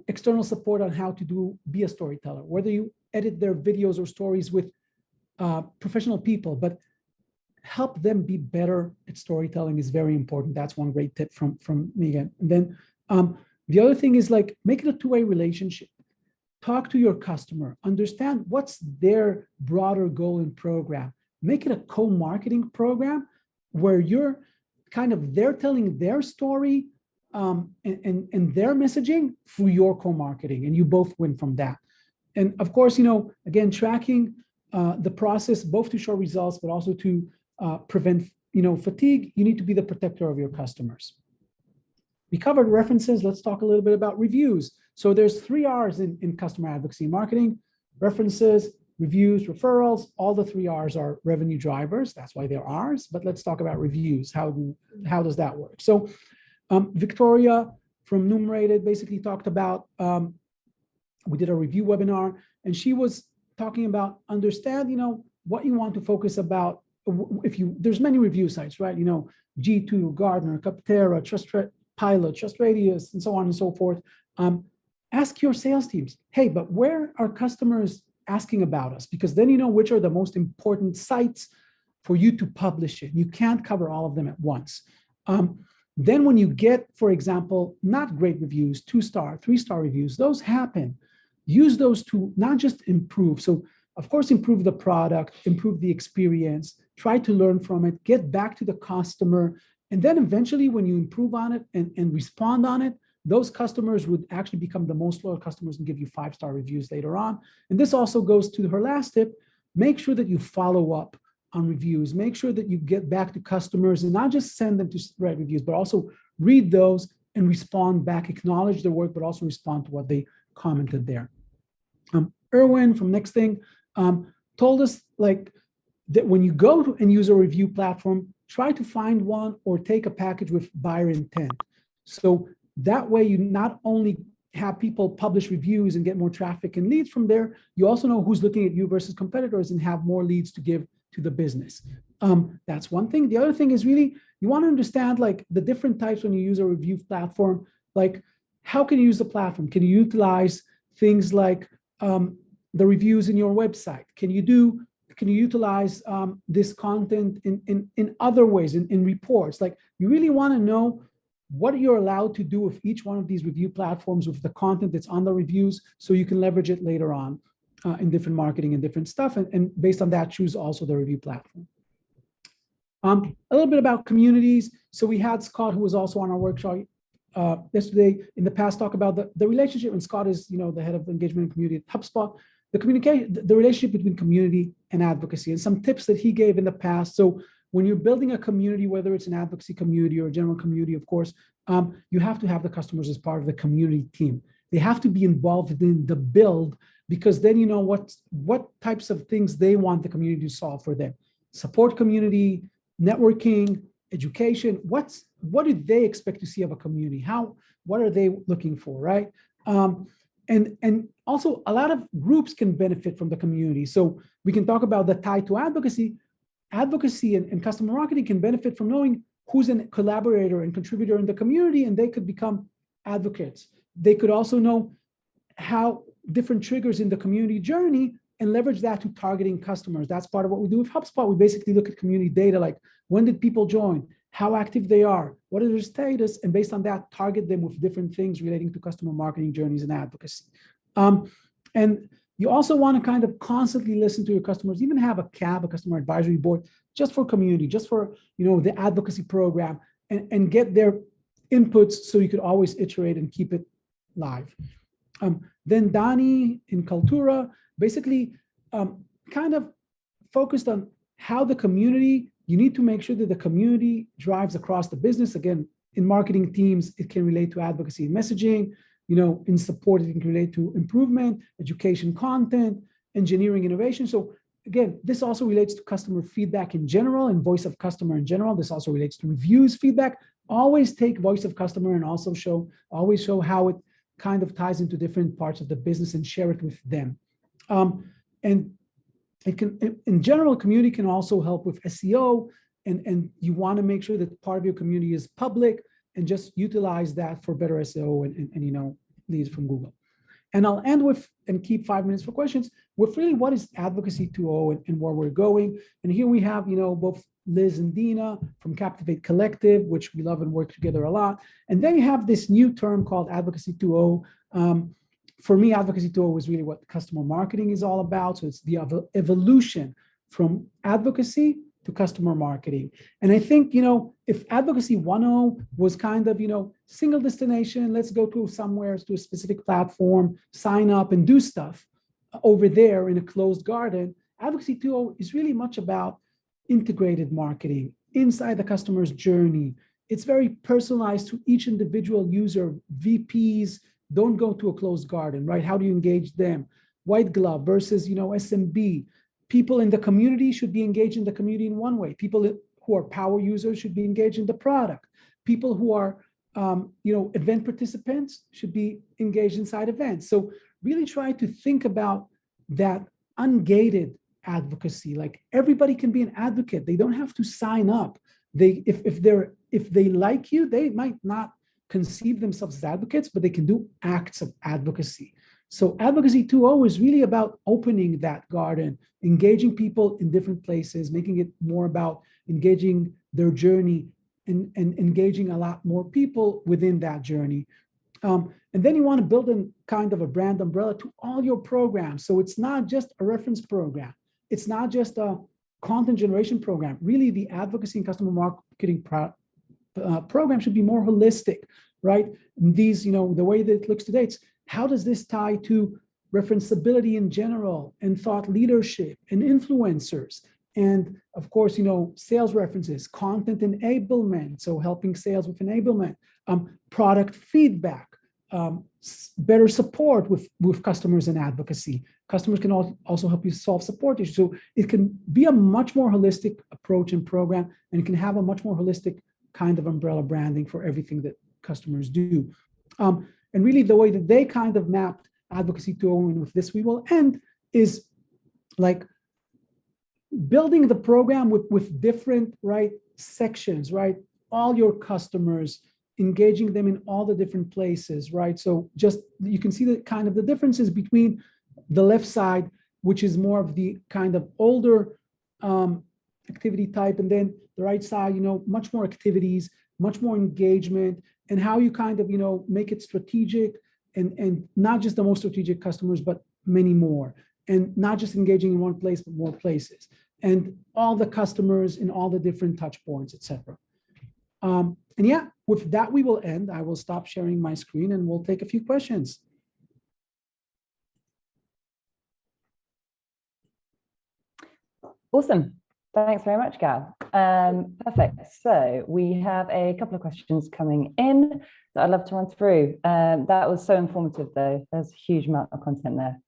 external support on how to be a storyteller, whether you edit their videos or stories with professional people, but help them be better at storytelling is very important. That's one great tip from Megan. And then the other thing is, like, make it a two-way relationship. Talk to your customer, understand what's their broader goal and program. Make it a co-marketing program where you're they're telling their story and their messaging through your co-marketing, and you both win from that. And of course, again, tracking the process, both to show results, but also to prevent, fatigue. You need to be the protector of your customers. We covered references. Let's talk a little bit about reviews. So there's 3 R's in customer advocacy marketing: references, reviews, referrals. All the 3 R's are revenue drivers. That's why they're R's. But let's talk about reviews. How does that work? So Victoria from Numerated basically talked about, we did a review webinar, and she was talking about understand, what you want to focus about. There's many review sites, right? G2, Gartner, Capterra, Trustpilot, TrustRadius, and so on and so forth. Ask your sales teams, hey, but where are customers asking about us? Because then you know which are the most important sites for you to publish it. You can't cover all of them at once. Then when you get, for example, not great reviews, 2-star, 3-star reviews, those happen. Use those to not just improve. So of course, improve the product, improve the experience, try to learn from it, get back to the customer. And then eventually when you improve on it and respond on it, those customers would actually become the most loyal customers and give you 5-star reviews later on. And this also goes to her last tip. Make sure that you follow up on reviews. Make sure that you get back to customers and not just send them to write reviews, but also read those and respond back, acknowledge their work, but also respond to what they commented there. Erwin from Next Thing told us, like, that when you go to and use a review platform, try to find one or take a package with buyer intent. So that way you not only have people publish reviews and get more traffic and leads from there, you also know who's looking at you versus competitors and have more leads to give to the business. That's one thing. The other thing is really, you want to understand like the different types when you use a review platform, like how can you use the platform? Can you utilize things like the reviews in your website? Can you utilize this content in other ways, in reports? Like you really want to know what you're allowed to do with each one of these review platforms with the content that's on the reviews, so you can leverage it later on in different marketing and different stuff. And based on that, choose also the review platform. A little bit about communities. So we had Scott, who was also on our workshop yesterday, in the past, talk about the relationship. And Scott is, the head of engagement and community at HubSpot. The relationship between community and advocacy, and some tips that he gave in the past. So when you're building a community, whether it's an advocacy community or a general community, of course, you have to have the customers as part of the community team. They have to be involved in the build, because then you know what types of things they want the community to solve for them. Support community, networking, education. What do they expect to see of a community? What are they looking for, right? And also a lot of groups can benefit from the community. So we can talk about the tie to advocacy. Advocacy and customer marketing can benefit from knowing who's a collaborator and contributor in the community, and they could become advocates. They could also know how different triggers in the community journey and leverage that to targeting customers. That's part of what we do with HubSpot. We basically look at community data, like when did people join, how active they are, what is their status, and based on that, target them with different things relating to customer marketing journeys and advocacy. And you also want to kind of constantly listen to your customers, even have a CAB, a customer advisory board, just for community, just for the advocacy program, and get their inputs so you could always iterate and keep it live. Then Dani in Cultura basically kind of focused on how the community, you need to make sure that the community drives across the business. Again, in marketing teams, it can relate to advocacy and messaging. In support, it can relate to improvement, education content, engineering innovation. So again, this also relates to customer feedback in general and voice of customer in general. This also relates to reviews feedback. Always take voice of customer and also always show how it kind of ties into different parts of the business and share it with them. And it can, in general, community can also help with SEO, and you want to make sure that part of your community is public, and just utilize that for better SEO and leads from Google. And I'll end with, and keep 5 minutes for questions, with really what is Advocacy 2.0 and where we're going. And here we have, both Liz and Dina from Captivate Collective, which we love and work together a lot. And then you have this new term called Advocacy 2.0. For me, Advocacy 2.0 is really what customer marketing is all about. So it's the evolution from advocacy to customer marketing. And I think, if Advocacy 1.0 was kind of, single destination, let's go to somewhere, to a specific platform, sign up and do stuff over there in a closed garden, Advocacy 2.0 is really much about integrated marketing inside the customer's journey. It's very personalized to each individual user. VPs don't go to a closed garden, right? How do you engage them? White glove versus, SMB. People in the community should be engaged in the community in one way. People who are power users should be engaged in the product. People who are, event participants should be engaged inside events. So really try to think about that ungated advocacy. Like everybody can be an advocate. They don't have to sign up. If they like you, they might not conceive themselves as advocates, but they can do acts of advocacy. So Advocacy 2.0 is really about opening that garden, engaging people in different places, making it more about engaging their journey and engaging a lot more people within that journey. And then you want to build a kind of a brand umbrella to all your programs. So it's not just a reference program. It's not just a content generation program. Really, the advocacy and customer marketing program should be more holistic, right? And these, the way that it looks today, it's how does this tie to referenceability in general, and thought leadership and influencers, and of course, sales references, content enablement, so helping sales with enablement, product feedback, better support with customers and advocacy. Customers can also help you solve support issues. So it can be a much more holistic approach and program, and it can have a much more holistic kind of umbrella branding for everything that customers do. And really the way that they kind of mapped Advocacy 2.0, and with this we will end, is like building the program with different, right, sections, right? All your customers, engaging them in all the different places, right? So just, you can see the kind of the differences between the left side, which is more of the kind of older activity type, and then the right side, you know, much more activities, much more engagement, and how you kind of, you know, make it strategic, and not just the most strategic customers, but many more, and not just engaging in one place, but more places, and all the customers in all the different touch points, etc. And yeah, with that, we will end. I will stop sharing my screen and we'll take a few questions. Awesome. Thanks very much, Gal. Perfect. So we have a couple of questions coming in that I'd love to run through. That was so informative, though. There's a huge amount of content there.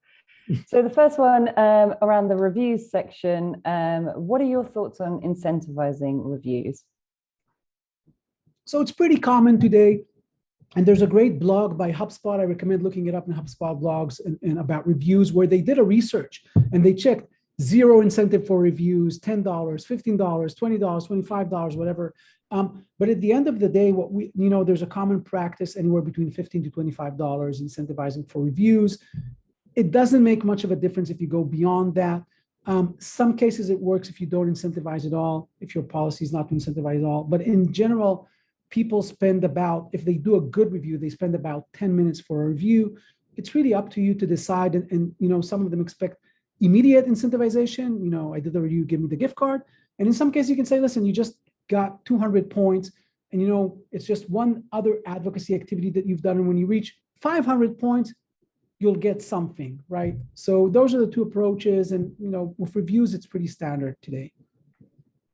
So the first one, around the reviews section, what are your thoughts on incentivizing reviews? So it's pretty common today, and there's a great blog by HubSpot. I recommend looking it up in HubSpot blogs and about reviews, where they did a research and they checked 0 incentive for reviews, $10, $15, $20, $25, whatever. But at the end of the day, what we, you know, there's a common practice anywhere between $15 to $25 incentivizing for reviews. It doesn't make much of a difference if you go beyond that. Some cases it works if you don't incentivize at all, if your policy is not to incentivize at all. But in general, people spend about, if they do a good review, they spend about 10 minutes for a review. It's really up to you to decide. And you know, some of them expect immediate incentivization. You know, I did the review, give me the gift card. And in some cases you can say, listen, you just got 200 points, and you know, it's just one other advocacy activity that you've done. And when you reach 500 points, you'll get something, right? So those are the two approaches. And, you know, with reviews, it's pretty standard today.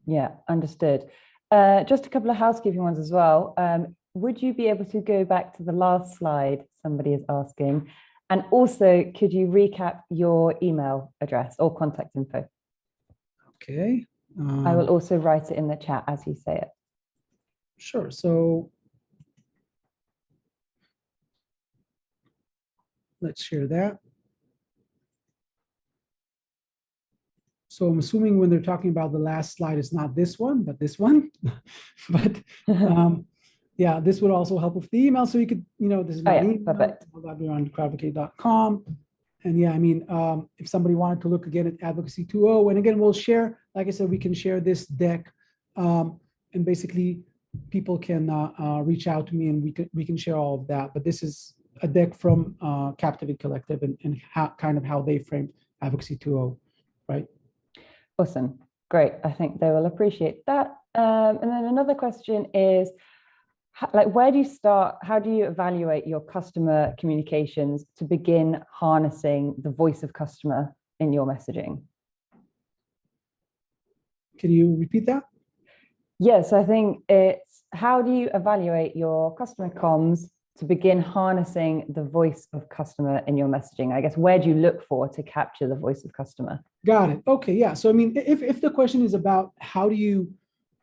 Yeah, understood. Just a couple of housekeeping ones as well. Would you be able to go back to the last slide? Somebody is asking. And also, could you recap your email address or contact info? Okay. I will also write it in the chat as you say it. Sure. So let's share that. So I'm assuming when they're talking about the last slide, it's not this one, but this one. But yeah, this would also help with the email. So you could, you know, this is my email. Perfect. We're on Cravocate.com. And yeah, I mean, if somebody wanted to look again at Advocacy 2.0, and again, we'll share, like I said, we can share this deck, and basically people can reach out to me, and we can share all of that. But this is a deck from Captivate Collective, and how, kind of how they framed Advocacy 2.0, right? Awesome. Great. I think they will appreciate that. And then another question is, like, where do you start? How do you evaluate your customer communications to begin harnessing the voice of customer in your messaging? Can you repeat that? Yes, I think it's, how do you evaluate your customer comms to begin harnessing the voice of customer in your messaging? I guess, where do you look for to capture the voice of customer? Got it. Okay, yeah. So I mean, if the question is about how do you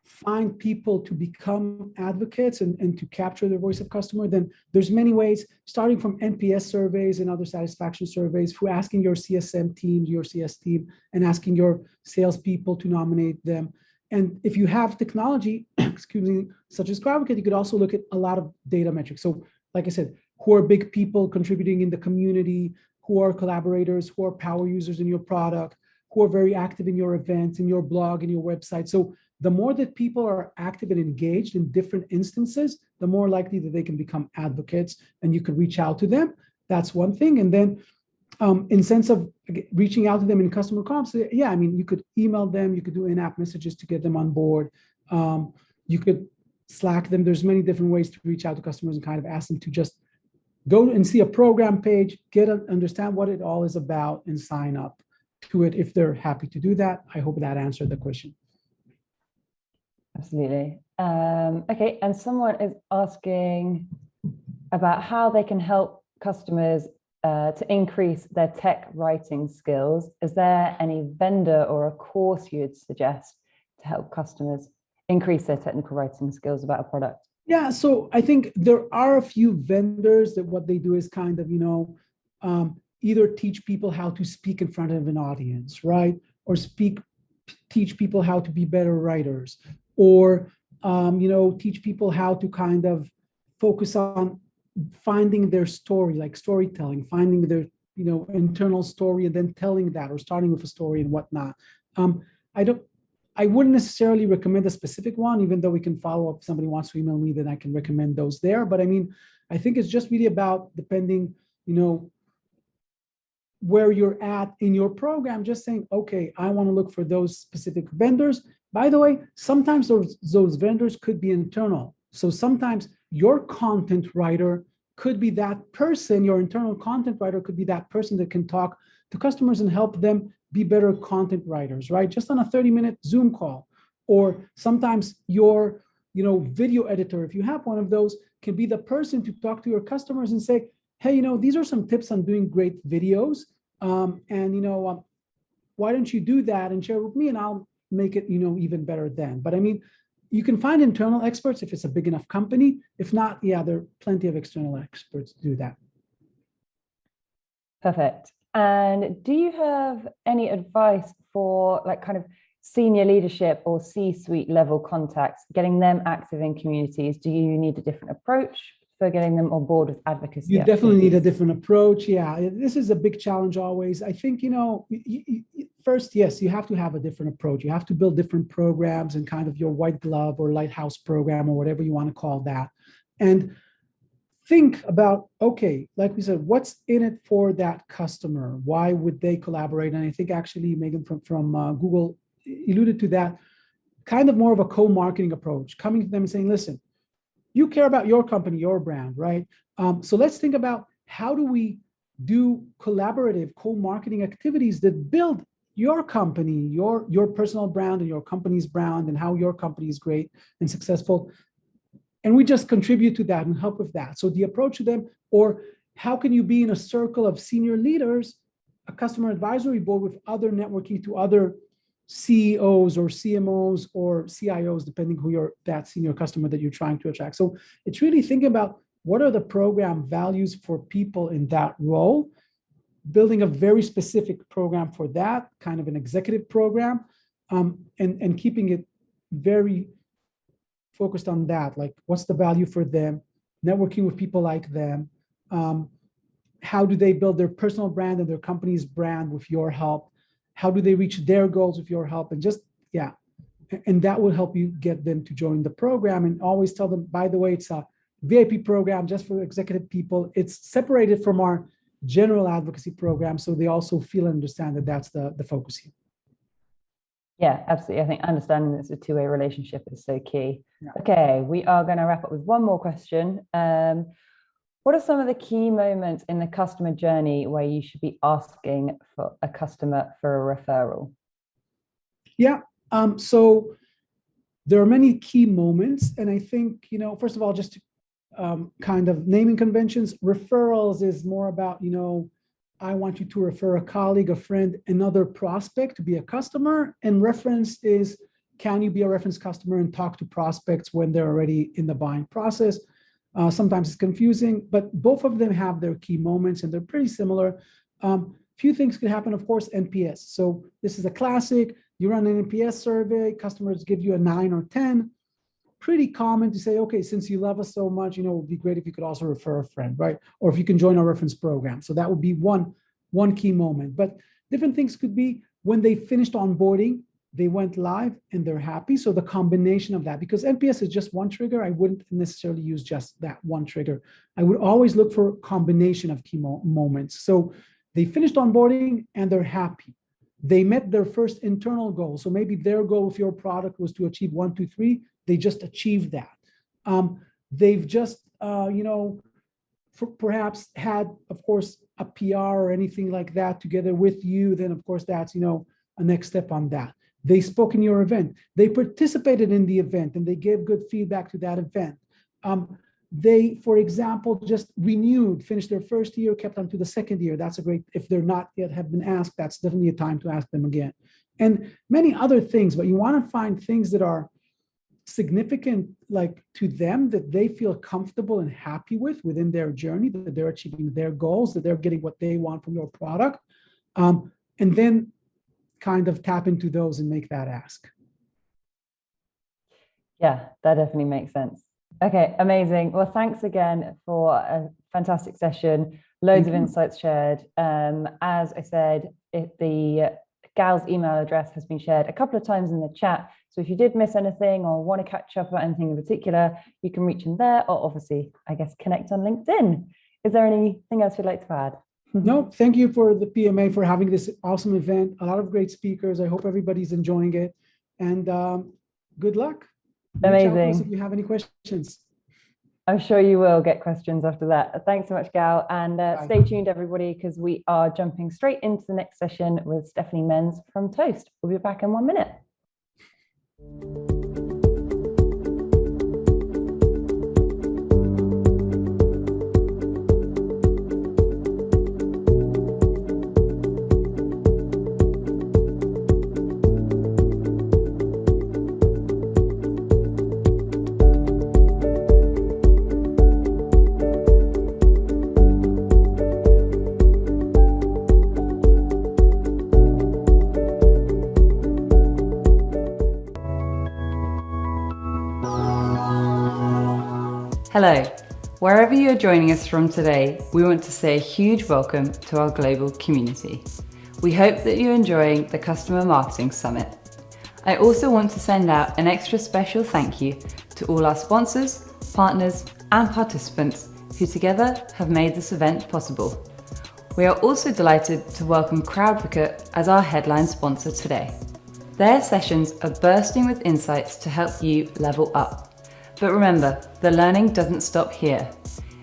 find people to become advocates and to capture the voice of customer, then there's many ways, starting from NPS surveys and other satisfaction surveys, through asking your CSM team, your CS team, and asking your salespeople to nominate them. And if you have technology, excuse me, such as Cravocate, you could also look at a lot of data metrics. So like I said, who are big people contributing in the community, who are collaborators, who are power users in your product, who are very active in your events, in your blog, in your website. So the more that people are active and engaged in different instances, the more likely that they can become advocates, and you can reach out to them. That's one thing. And then in sense of reaching out to them in customer comms, yeah, I mean, you could email them, you could do in-app messages to get them on board. You could Slack them. There's many different ways to reach out to customers and kind of ask them to just go and see a program page, understand what it all is about, and sign up to it if they're happy to do that. I hope that answered the question. Absolutely. Okay, and someone is asking, about how they can help customers to increase their tech writing skills. Is there any vendor or a course you'd suggest to help customers increase their technical writing skills about a product? Yeah, so I think there are a few vendors that what they do is kind of, either teach people how to speak in front of an audience, right? Or teach people how to be better writers, or, teach people how to kind of focus on finding their story, like storytelling, finding their, internal story and then telling that, or starting with a story and whatnot. I wouldn't necessarily recommend a specific one, even though we can follow up. If somebody wants to email me, then I can recommend those there. But I mean, I think it's just really about depending, where you're at in your program, just saying, okay, I want to look for those specific vendors. By the way, sometimes those vendors could be internal. So sometimes your content writer could be that person, your internal content writer could be that person that can talk to customers and help them be better content writers, right? Just on a 30-minute Zoom call. Or sometimes your, video editor, if you have one of those, can be the person to talk to your customers and say, hey, these are some tips on doing great videos. Why don't you do that and share with me, and I'll make it, even better then. But I mean, you can find internal experts if it's a big enough company. If not, yeah, there are plenty of external experts to do that. Perfect. And do you have any advice for like kind of senior leadership or C-suite level contacts, getting them active in communities? Do you need a different approach for getting them on board with advocacy? You definitely need a different approach. Yeah, this is a big challenge always. I think, first, yes, you have to have a different approach. You have to build different programs and kind of your white glove or lighthouse program or whatever you want to call that. And think about, okay, like we said, what's in it for that customer? Why would they collaborate? And I think actually Megan from Google alluded to that, kind of more of a co-marketing approach, coming to them and saying, listen, you care about your company, your brand, right? So let's think about how do we do collaborative co-marketing activities that build your company, your personal brand and your company's brand, and how your company is great and successful. And we just contribute to that and help with that. So the approach to them, or how can you be in a circle of senior leaders, a customer advisory board with other networking to other CEOs or CMOs or CIOs, depending who you're, that senior customer that you're trying to attract. So it's really thinking about what are the program values for people in that role, building a very specific program for that, kind of an executive program, and keeping it very focused on that, like what's the value for them, networking with people like them, how do they build their personal brand and their company's brand with your help, how do they reach their goals with your help, and just, yeah, and that will help you get them to join the program. And always tell them, by the way, it's a VIP program just for executive people. It's separated from our general advocacy program, so they also feel and understand that that's the focus here. Yeah, absolutely. I think understanding that it's a two-way relationship is so key. Yeah. Okay, we are going to wrap up with one more question. What are some of the key moments in the customer journey where you should be asking for a customer for a referral? Yeah, so there are many key moments. And I think, first of all, just to kind of naming conventions, referrals is more about, I want you to refer a colleague, a friend, another prospect to be a customer. And reference is, can you be a reference customer and talk to prospects when they're already in the buying process? Sometimes it's confusing, but both of them have their key moments and they're pretty similar. Few things can happen, of course, NPS. So this is a classic. You run an NPS survey, customers give you a 9 or 10. Pretty common to say, okay, since you love us so much, it would be great if you could also refer a friend, right? Or if you can join our reference program. So that would be one key moment. But different things could be when they finished onboarding, they went live and they're happy. So the combination of that, because NPS is just one trigger, I wouldn't necessarily use just that one trigger. I would always look for a combination of key moments. So they finished onboarding and they're happy. They met their first internal goal. So maybe their goal with your product was to achieve 1, 2, 3. They just achieved that. They've just, perhaps had, of course, a PR or anything like that together with you. Then, of course, that's, a next step on that. They spoke in your event. They participated in the event and they gave good feedback to that event. they, for example, just renewed, finished their first year, kept on to the second year. That's a great, if they're not yet have been asked, that's definitely a time to ask them again. And many other things, but you want to find things that are significant, like to them, that they feel comfortable and happy with within their journey, that they're achieving their goals, that they're getting what they want from your product. And then kind of tap into those and make that ask. Yeah, that definitely makes sense. Okay, amazing. Well, thanks again for a fantastic session. Loads of insights shared. As I said, the Gal's email address has been shared a couple of times in the chat. So if you did miss anything or want to catch up about anything in particular, you can reach him there, or obviously, I guess, connect on LinkedIn. Is there anything else you'd like to add? No, thank you for the PMA for having this awesome event. A lot of great speakers. I hope everybody's enjoying it. And good luck. Reach out to us if you have any questions. I'm sure you will get questions after that. Thanks so much, Gal. And stay tuned, everybody, because we are jumping straight into the next session with Stephanie Menz from Toast. We'll be back in 1 minute. Hello, wherever you're joining us from today, we want to say a huge welcome to our global community. We hope that you're enjoying the Customer Marketing Summit. I also want to send out an extra special thank you to all our sponsors, partners, and participants who together have made this event possible. We are also delighted to welcome Cravocate as our headline sponsor today. Their sessions are bursting with insights to help you level up. But remember, the learning doesn't stop here.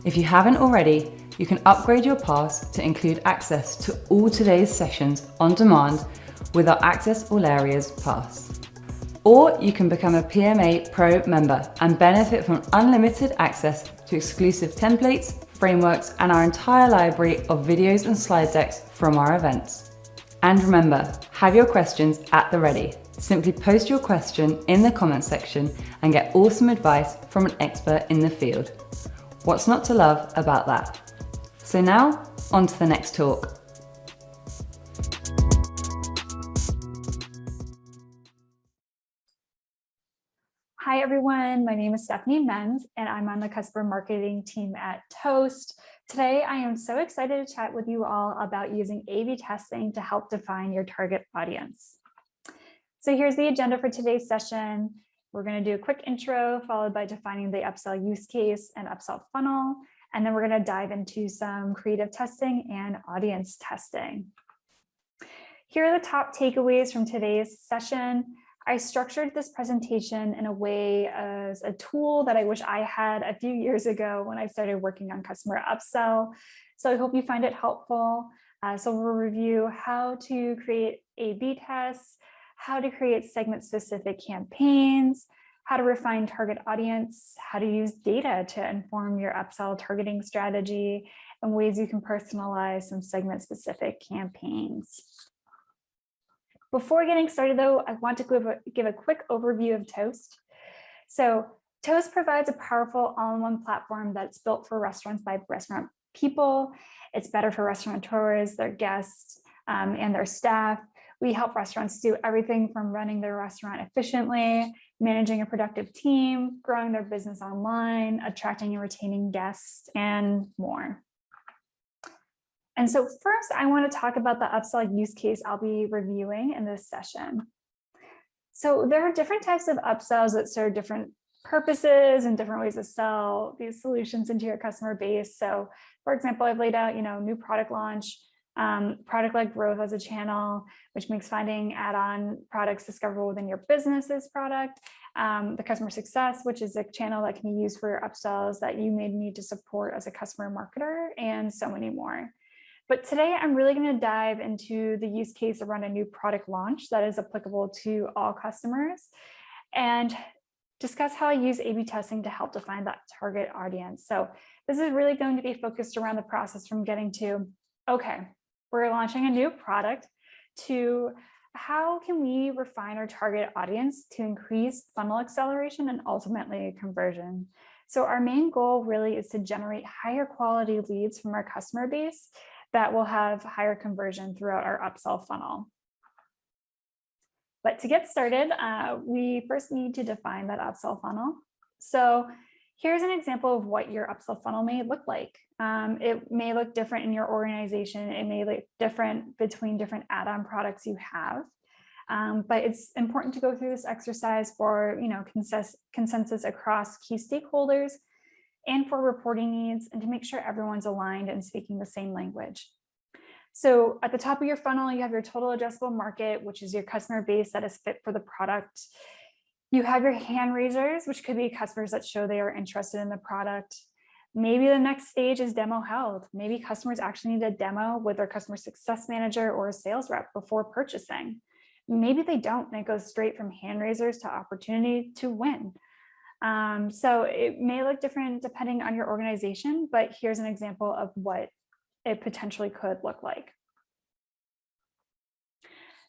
If you haven't already, you can upgrade your pass to include access to all today's sessions on demand with our Access All Areas pass. Or you can become a PMA Pro member and benefit from unlimited access to exclusive templates, frameworks, and our entire library of videos and slide decks from our events. And remember, have your questions at the ready. Simply post your question in the comments section and get awesome advice from an expert in the field. What's not to love about that? So now, on to the next talk. Hi everyone, my name is Stephanie Menz and I'm on the customer marketing team at Toast. Today, I am so excited to chat with you all about using A/B testing to help define your target audience. So here's the agenda for today's session. We're going to do a quick intro followed by defining the upsell use case and upsell funnel. And then we're going to dive into some creative testing and audience testing. Here are the top takeaways from today's session. I structured this presentation in a way as a tool that I wish I had a few years ago when I started working on customer upsell. So I hope you find it helpful. So we'll review how to create A/B tests, how to create segment-specific campaigns, how to refine target audience, how to use data to inform your upsell targeting strategy, and ways you can personalize some segment-specific campaigns. Before getting started though, I want to give a quick overview of Toast. So Toast provides a powerful all-in-one platform that's built for restaurants by restaurant people. It's better for restaurateurs, their guests, and their staff. We help restaurants do everything from running their restaurant efficiently, managing a productive team, growing their business online, attracting and retaining guests, and more. And so first, I want to talk about the upsell use case I'll be reviewing in this session. So there are different types of upsells that serve different purposes and different ways to sell these solutions into your customer base. So for example, I've laid out, new product launch, product-led growth as a channel, which makes finding add-on products discoverable within your business's product, the customer success, which is a channel that can be used for upsells that you may need to support as a customer marketer, and so many more. But today I'm really going to dive into the use case around a new product launch that is applicable to all customers. And discuss how I use A/B testing to help define that target audience. So this is really going to be focused around the process from getting to, okay, we're launching a new product, to how can we refine our target audience to increase funnel acceleration and ultimately conversion. So our main goal really is to generate higher quality leads from our customer base that will have higher conversion throughout our upsell funnel. But to get started, we first need to define that upsell funnel. So here's an example of what your upsell funnel may look like. It may look different in your organization. It may look different between different add-on products you have. But it's important to go through this exercise for consensus across key stakeholders and for reporting needs, and to make sure everyone's aligned and speaking the same language. So at the top of your funnel, you have your total addressable market, which is your customer base that is fit for the product. You have your hand raisers, which could be customers that show they are interested in the product. Maybe the next stage is demo held. Maybe customers actually need a demo with their customer success manager or a sales rep before purchasing. Maybe they don't, and it goes straight from hand raisers to opportunity to win. So it may look different depending on your organization, but here's an example of what it potentially could look like.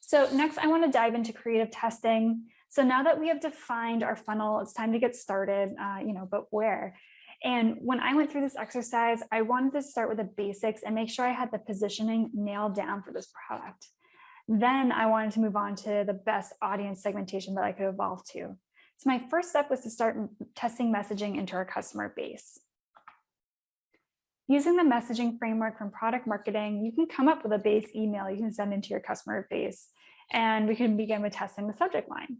So next, I want to dive into creative testing. So now that we have defined our funnel, it's time to get started, but where? And when I went through this exercise, I wanted to start with the basics and make sure I had the positioning nailed down for this product. Then I wanted to move on to the best audience segmentation that I could evolve to. So my first step was to start testing messaging into our customer base. Using the messaging framework from product marketing, you can come up with a base email you can send into your customer base, and we can begin with testing the subject line.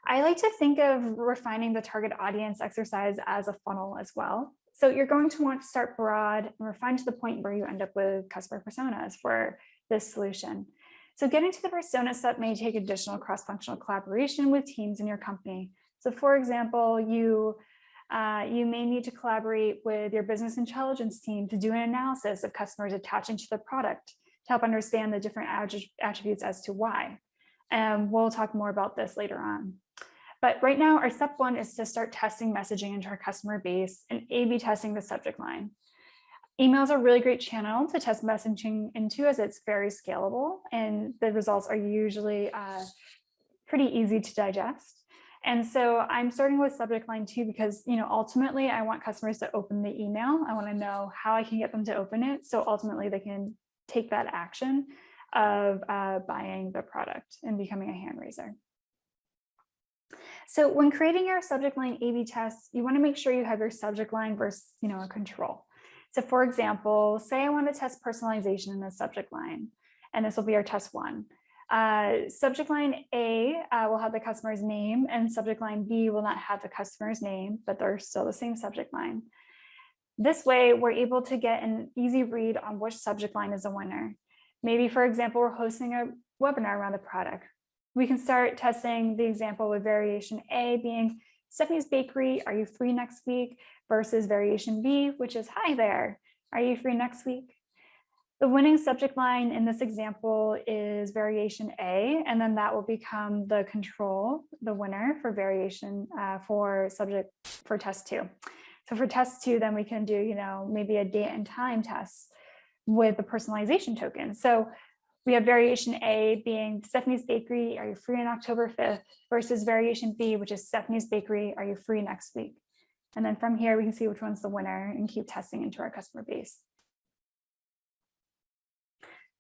I like to think of refining the target audience exercise as a funnel as well. So you're going to want to start broad and refine to the point where you end up with customer personas for this solution. So getting to the persona step may take additional cross-functional collaboration with teams in your company. So for example, you may need to collaborate with your business intelligence team to do an analysis of customers attaching to the product to help understand the different attributes as to why. And we'll talk more about this later on. But right now, our step one is to start testing messaging into our customer base and A/B testing the subject line. Email is a really great channel to test messaging into, as it's very scalable, and the results are usually pretty easy to digest. And so I'm starting with subject line 2 because, ultimately I want customers to open the email. I want to know how I can get them to open it, so ultimately they can take that action of buying the product and becoming a hand raiser. So when creating your subject line A/B tests, you want to make sure you have your subject line versus, a control. So for example, say I want to test personalization in the subject line, and this will be our test 1. Subject line A will have the customer's name, and subject line B will not have the customer's name, but they're still the same subject line. This way, we're able to get an easy read on which subject line is a winner. Maybe, for example, we're hosting a webinar around the product. We can start testing the example with variation A being Stephanie's Bakery, are you free next week? Versus variation B, which is hi there, are you free next week? The winning subject line in this example is variation A, and then that will become the control, the winner for variation for test 2. So for test 2, then we can do, maybe a date and time test with the personalization token. So we have variation A being Stephanie's Bakery, are you free on October 5th? Versus variation B, which is Stephanie's Bakery, are you free next week? And then from here, we can see which one's the winner and keep testing into our customer base.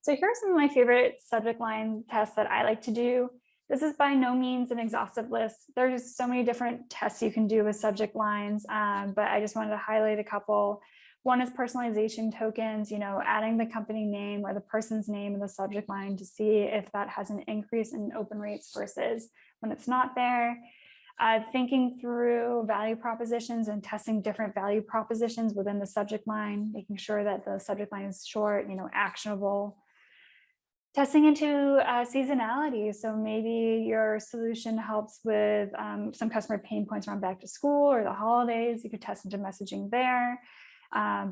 So here are some of my favorite subject line tests that I like to do. This is by no means an exhaustive list. There's so many different tests you can do with subject lines, but I just wanted to highlight a couple. One is personalization tokens, adding the company name or the person's name in the subject line to see if that has an increase in open rates versus when it's not there. Thinking through value propositions and testing different value propositions within the subject line, making sure that the subject line is short, actionable. Testing into seasonality. So maybe your solution helps with some customer pain points around back to school or the holidays. You could test into messaging there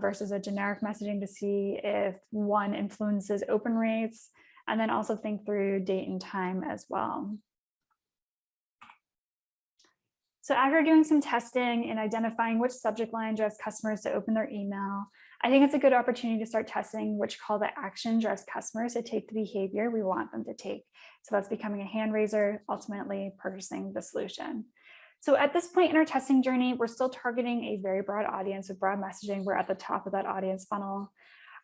versus a generic messaging to see if one influences open rates, and then also think through date and time as well. So after doing some testing and identifying which subject line drives customers to open their email, I think it's a good opportunity to start testing which call to action drives customers to take the behavior we want them to take. So that's becoming a hand raiser, ultimately purchasing the solution. So at this point in our testing journey, we're still targeting a very broad audience with broad messaging. We're at the top of that audience funnel.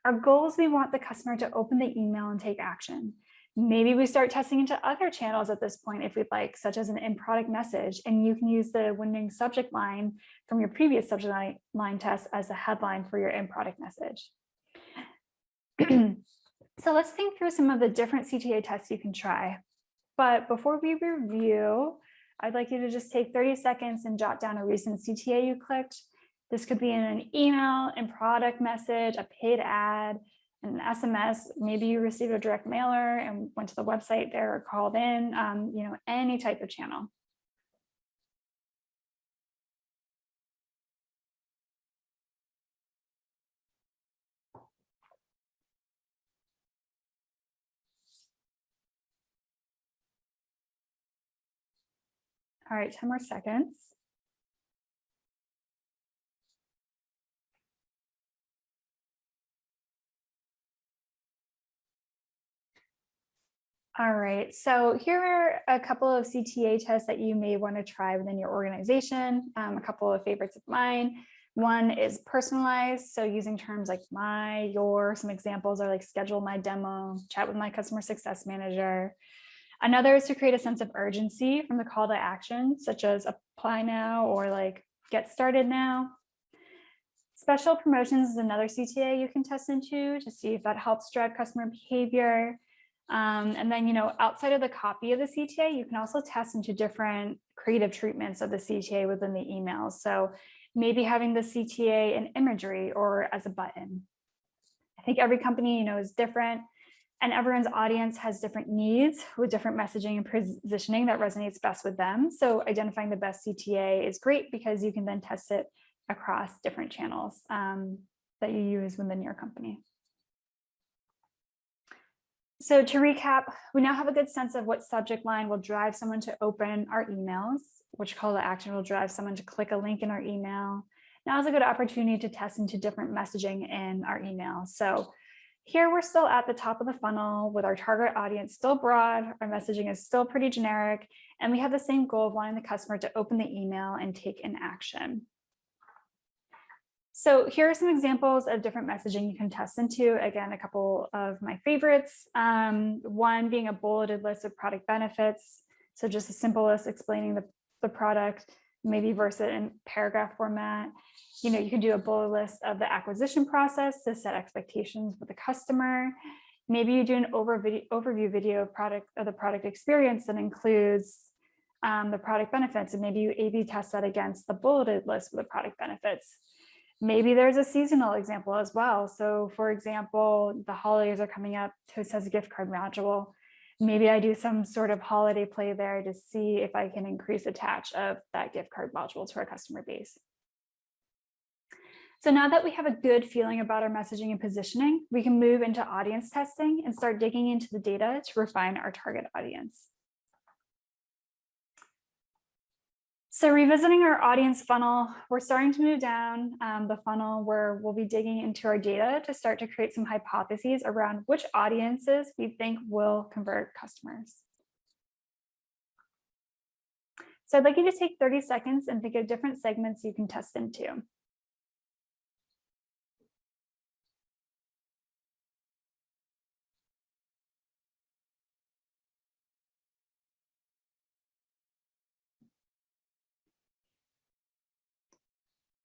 Our goal is we want the customer to open the email and take action. Maybe we start testing into other channels at this point if we'd like, such as an in-product message, and you can use the winning subject line from your previous subject line test as a headline for your in-product message. So let's think through some of the different CTA tests you can try. But before we review, I'd like you to just take 30 seconds and jot down a recent CTA you clicked. This could be in an email, in-product message, a paid ad, an SMS, maybe you received a direct mailer and went to the website there or called in, any type of channel. All right, 10 more seconds. All right, so here are a couple of CTA tests that you may want to try within your organization. A couple of favorites of mine. One is personalized, so using terms like my, your. Some examples are like schedule my demo, chat with my customer success manager. Another is to create a sense of urgency from the call to action, such as apply now or like get started now. Special promotions is another CTA you can test into to see if that helps drive customer behavior. And then, outside of the copy of the CTA, you can also test into different creative treatments of the CTA within the emails. So maybe having the CTA in imagery or as a button. I think every company, is different, and everyone's audience has different needs with different messaging and positioning that resonates best with them. So identifying the best CTA is great because you can then test it across different channels that you use within your company. So to recap, we now have a good sense of what subject line will drive someone to open our emails, which call to action will drive someone to click a link in our email. Now is a good opportunity to test into different messaging in our email. So here we're still at the top of the funnel with our target audience still broad, our messaging is still pretty generic, and we have the same goal of wanting the customer to open the email and take an action. So here are some examples of different messaging you can test into. Again, a couple of my favorites. One being a bulleted list of product benefits. So just a simple list explaining the product, maybe verse it in paragraph format. You can do a bullet list of the acquisition process to set expectations with the customer. Maybe you do an overview video of the product experience that includes the product benefits, and maybe you A/B test that against the bulleted list of the product benefits. Maybe there's a seasonal example as well. So for example, the holidays are coming up, Toast has a gift card module. Maybe I do some sort of holiday play there to see if I can increase attach of that gift card module to our customer base. So now that we have a good feeling about our messaging and positioning, we can move into audience testing and start digging into the data to refine our target audience. So revisiting our audience funnel, we're starting to move down the funnel where we'll be digging into our data to start to create some hypotheses around which audiences we think will convert customers. So I'd like you to take 30 seconds and think of different segments you can test into.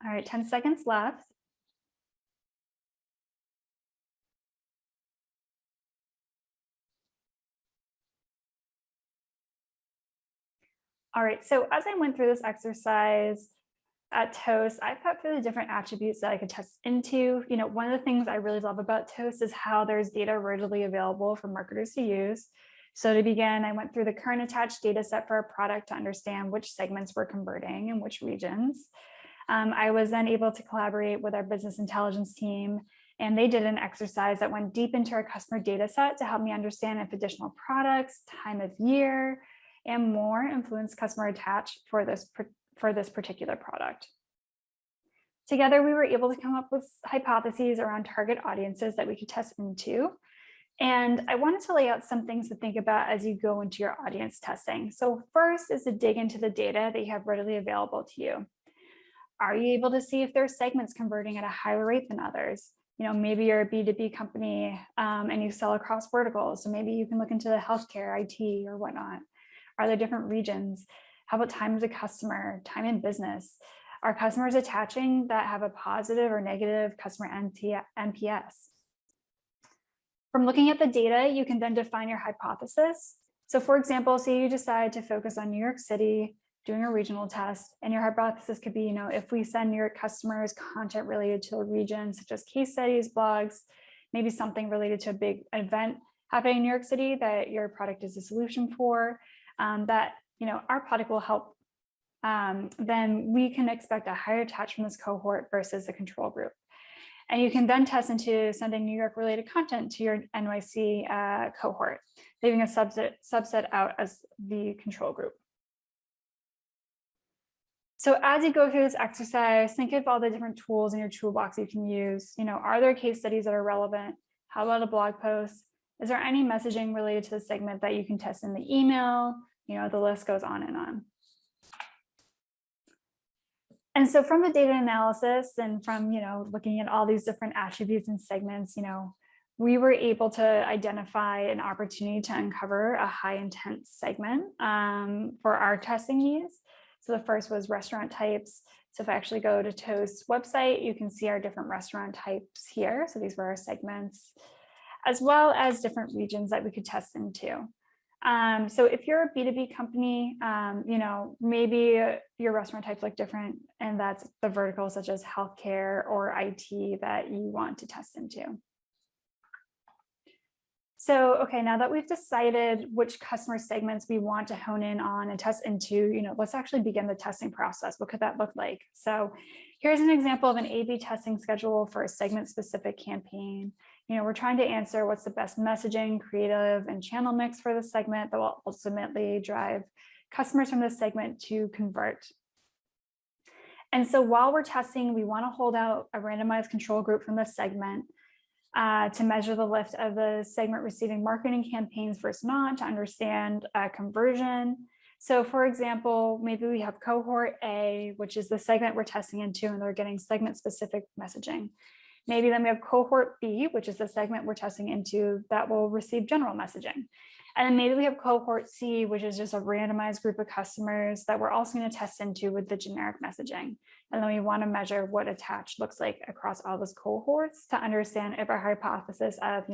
All right, 10 seconds left. All right, so as I went through this exercise at Toast, I thought through the different attributes that I could test into. One of the things I really love about Toast is how there's data readily available for marketers to use. So to begin, I went through the current attached data set for our product to understand which segments we're converting and which regions. I was then able to collaborate with our business intelligence team, and they did an exercise that went deep into our customer data set to help me understand if additional products, time of year, and more influence customer attach for for this particular product. Together, we were able to come up with hypotheses around target audiences that we could test into. And I wanted to lay out some things to think about as you go into your audience testing. So first is to dig into the data that you have readily available to you. Are you able to see if there are segments converting at a higher rate than others? Maybe you're a B2B company and you sell across verticals. So maybe you can look into healthcare, IT, or whatnot. Are there different regions? How about time as a customer, time in business? Are customers attaching that have a positive or negative customer NPS? From looking at the data, you can then define your hypothesis. So for example, say you decide to focus on New York City, doing a regional test, and your hypothesis could be, if we send New York customers content related to a region, such as case studies, blogs, maybe something related to a big event happening in New York City that your product is a solution for, that our product will help, then we can expect a higher attach from this cohort versus the control group. And you can then test into sending New York related content to your NYC cohort, leaving a subset out as the control group. So as you go through this exercise, think of all the different tools in your toolbox you can use. Are there case studies that are relevant? How about a blog post? Is there any messaging related to the segment that you can test in the email? The list goes on and on. And so from the data analysis and from, looking at all these different attributes and segments, we were able to identify an opportunity to uncover a high intent segment for our testing needs. So the first was restaurant types. So if I actually go to Toast's website, you can see our different restaurant types here. So these were our segments, as well as different regions that we could test into. So if you're a B2B company, maybe your restaurant types look different, and that's the verticals such as healthcare or IT that you want to test into. So, okay, now that we've decided which customer segments we want to hone in on and test into, let's actually begin the testing process. What could that look like? So here's an example of an A/B testing schedule for a segment-specific campaign. We're trying to answer what's the best messaging, creative, and channel mix for the segment that will ultimately drive customers from this segment to convert. And so while we're testing, we want to hold out a randomized control group from this segment to measure the lift of the segment receiving marketing campaigns versus not, to understand conversion. So for example, maybe we have cohort A, which is the segment we're testing into, and they're getting segment-specific messaging. Maybe then we have cohort B, which is the segment we're testing into that will receive general messaging. And then maybe we have cohort C, which is just a randomized group of customers that we're also going to test into with the generic messaging. And then we want to measure what attach looks like across all those cohorts to understand if our hypothesis of,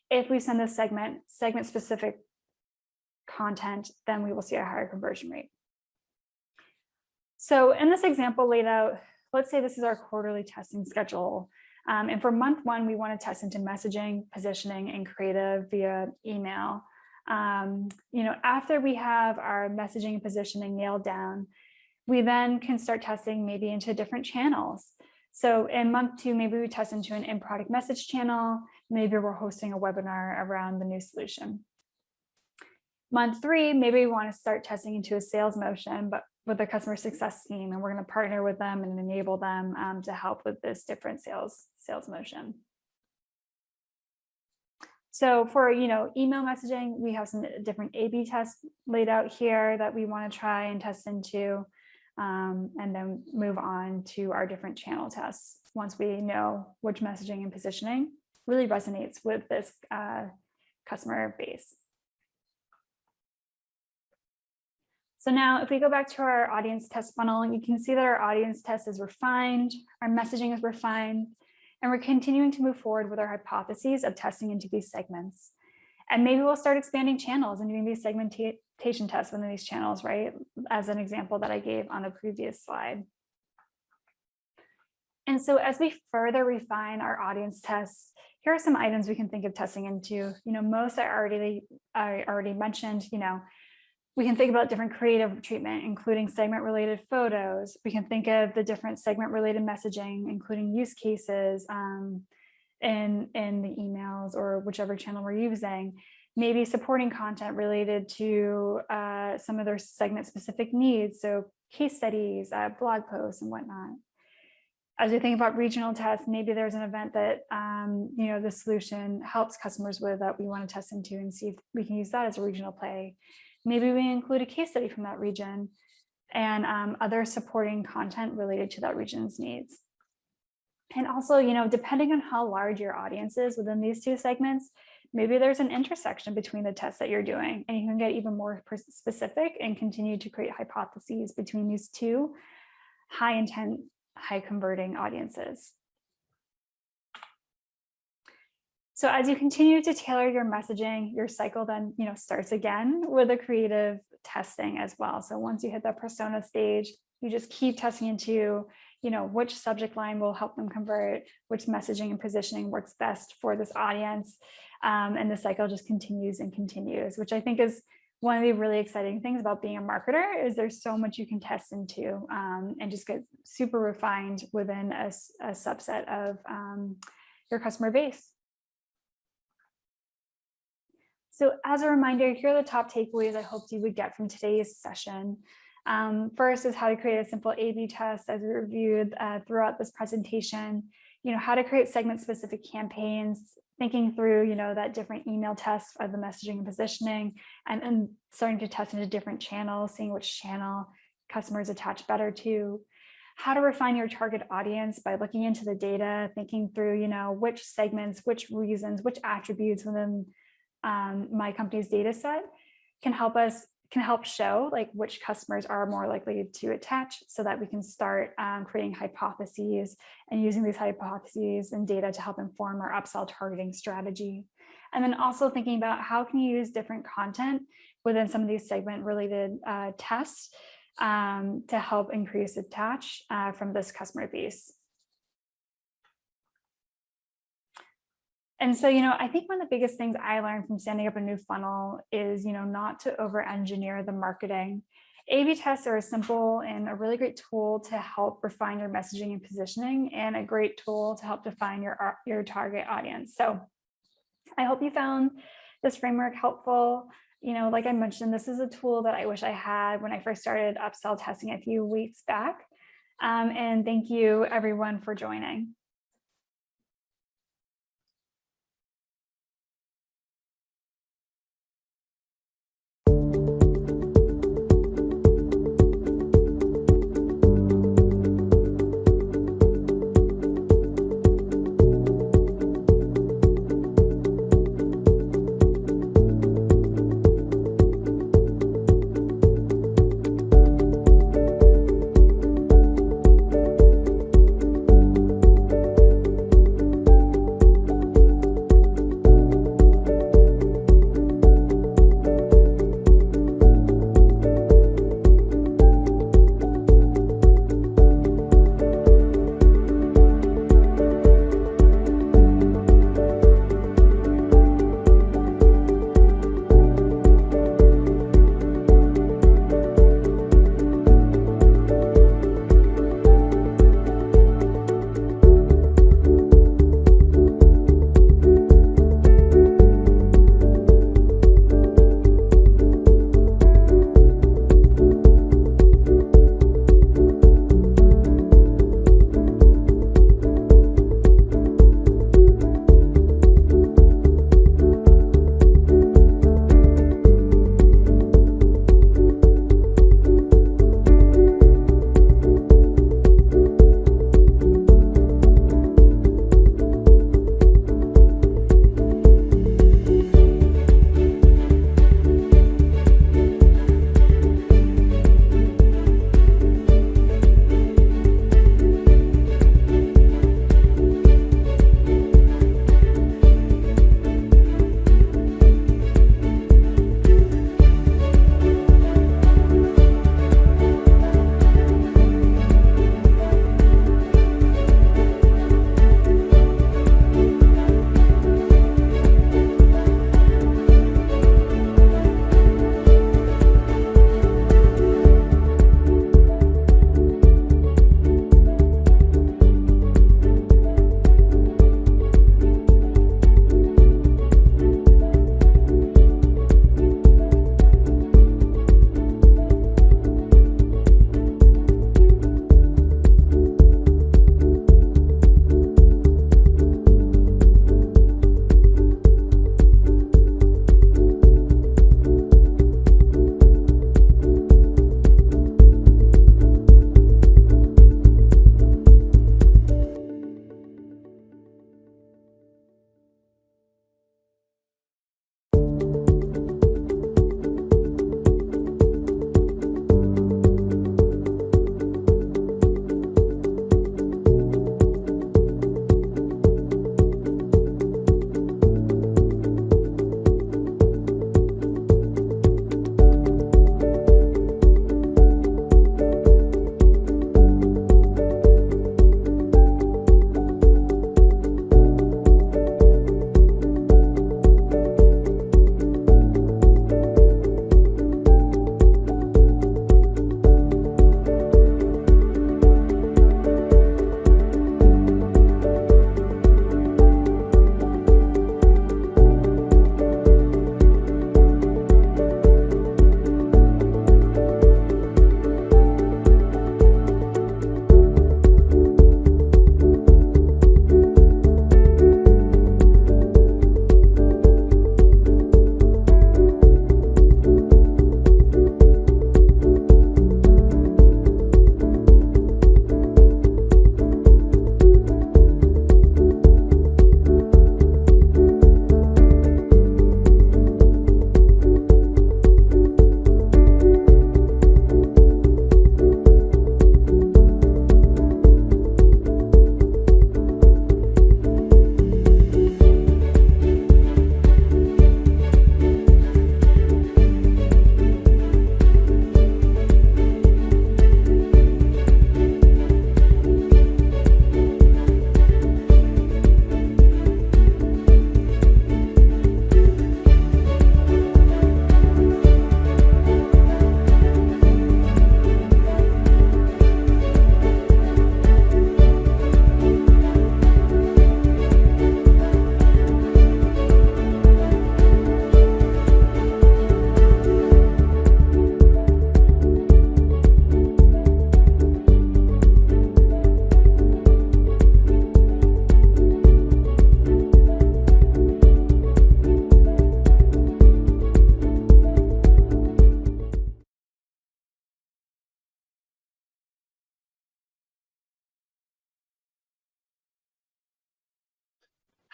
if we send this segment-specific content, then we will see a higher conversion rate. So in this example laid out, let's say this is our quarterly testing schedule. And for month one, we want to test into messaging, positioning, and creative via email. After we have our messaging and positioning nailed down, we then can start testing maybe into different channels. So in month two, maybe we test into an in-product message channel. Maybe we're hosting a webinar around the new solution. Month three, maybe we want to start testing into a sales motion, but with the customer success team, and we're going to partner with them and enable them to help with this different sales motion. So for email messaging, we have some different A/B tests laid out here that we want to try and test into, and then move on to our different channel tests once we know which messaging and positioning really resonates with this customer base. So now if we go back to our audience test funnel, you can see that our audience test is refined, our messaging is refined, and we're continuing to move forward with our hypotheses of testing into these segments. And maybe we'll start expanding channels and doing these segmentation tests within these channels, right? As an example that I gave on the previous slide. And so as we further refine our audience tests, here are some items we can think of testing into. Most I already mentioned, we can think about different creative treatment, including segment-related photos. We can think of the different segment-related messaging, including use cases in the emails or whichever channel we're using. Maybe supporting content related to some of their segment-specific needs. So case studies, blog posts, and whatnot. As we think about regional tests, maybe there's an event that the solution helps customers with that we want to test into and see if we can use that as a regional play. Maybe we include a case study from that region and other supporting content related to that region's needs. And also, depending on how large your audience is within these two segments, maybe there's an intersection between the tests that you're doing, and you can get even more specific and continue to create hypotheses between these two high intent, high converting audiences. So as you continue to tailor your messaging, your cycle then starts again with a creative testing as well. So once you hit that persona stage, you just keep testing into which subject line will help them convert, which messaging and positioning works best for this audience. And the cycle just continues and continues, which I think is one of the really exciting things about being a marketer is there's so much you can test into and just get super refined within a subset of your customer base. So as a reminder, here are the top takeaways I hoped you would get from today's session. First is how to create a simple A/B test, as we reviewed throughout this presentation, how to create segment-specific campaigns, thinking through, that different email tests of the messaging and positioning, and starting to test into different channels, seeing which channel customers attach better to, how to refine your target audience by looking into the data, thinking through, which segments, which reasons, which attributes within my company's data set can help show which customers are more likely to attach, so that we can start creating hypotheses and using these hypotheses and data to help inform our upsell targeting strategy. And then also thinking about how can you use different content within some of these segment related tests to help increase attach from this customer base. And so, I think one of the biggest things I learned from standing up a new funnel is, not to over-engineer the marketing. A/B tests are a simple and a really great tool to help refine your messaging and positioning, and a great tool to help define your target audience. So I hope you found this framework helpful. Like I mentioned, this is a tool that I wish I had when I first started upsell testing a few weeks back. And thank you everyone for joining.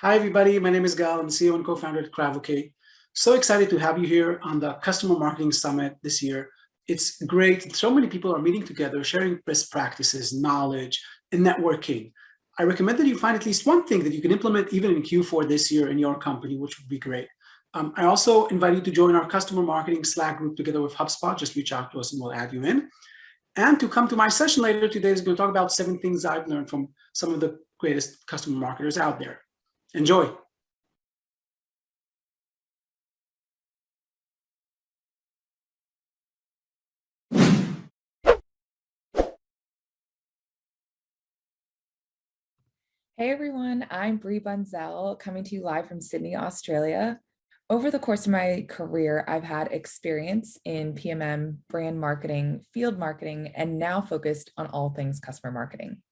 Hi, everybody. My name is Gal. I'm CEO and co-founder at Cravocate. So excited to have you here on the Customer Marketing Summit this year. It's great. So many people are meeting together, sharing best practices, knowledge, and networking. I recommend that you find at least one thing that you can implement even in Q4 this year in your company, which would be great. I also invite you to join our customer marketing Slack group together with HubSpot. Just reach out to us and we'll add you in. And to come to my session later today is going to talk about 7 things I've learned from some of the greatest customer marketers out there. Enjoy. Hey everyone, I'm Brie Bunzel, coming to you live from Sydney, Australia. Over the course of my career, I've had experience in PMM, brand marketing, field marketing, and now focused on all things customer marketing.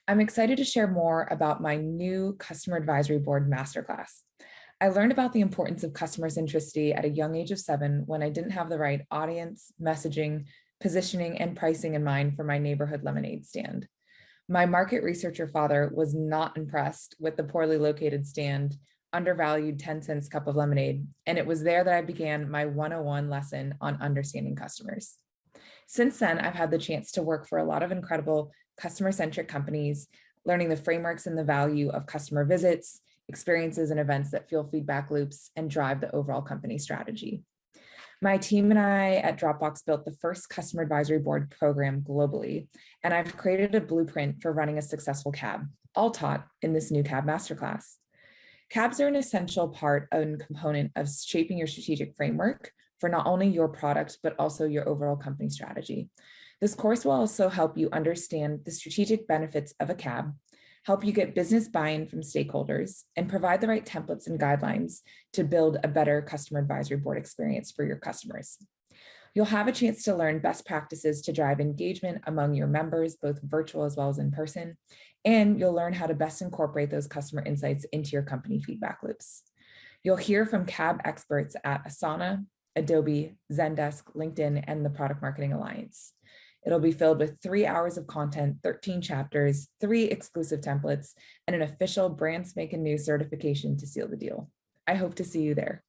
I'm excited to share more about my new Customer Advisory Board Masterclass. I learned about the importance of customer centricity at a young age of 7 when I didn't have the right audience, messaging, positioning, and pricing in mind for my neighborhood lemonade stand. My market researcher father was not impressed with the poorly located stand, undervalued 10 cents cup of lemonade, and it was there that I began my 101 lesson on understanding customers. Since then, I've had the chance to work for a lot of incredible customer-centric companies, learning the frameworks and the value of customer visits, experiences and events that fuel feedback loops and drive the overall company strategy. My team and I at Dropbox built the first customer advisory board program globally, and I've created a blueprint for running a successful CAB, all taught in this new CAB masterclass. CABs are an essential part and component of shaping your strategic framework for not only your product, but also your overall company strategy. This course will also help you understand the strategic benefits of a CAB, help you get business buy-in from stakeholders, and provide the right templates and guidelines to build a better customer advisory board experience for your customers. You'll have a chance to learn best practices to drive engagement among your members, both virtual as well as in person, and you'll learn how to best incorporate those customer insights into your company feedback loops. You'll hear from CAB experts at Asana, Adobe, Zendesk, LinkedIn, and the Product Marketing Alliance. It'll be filled with 3 hours of content, 13 chapters, 3 exclusive templates, and an official Brand Spanking New certification to seal the deal. I hope to see you there.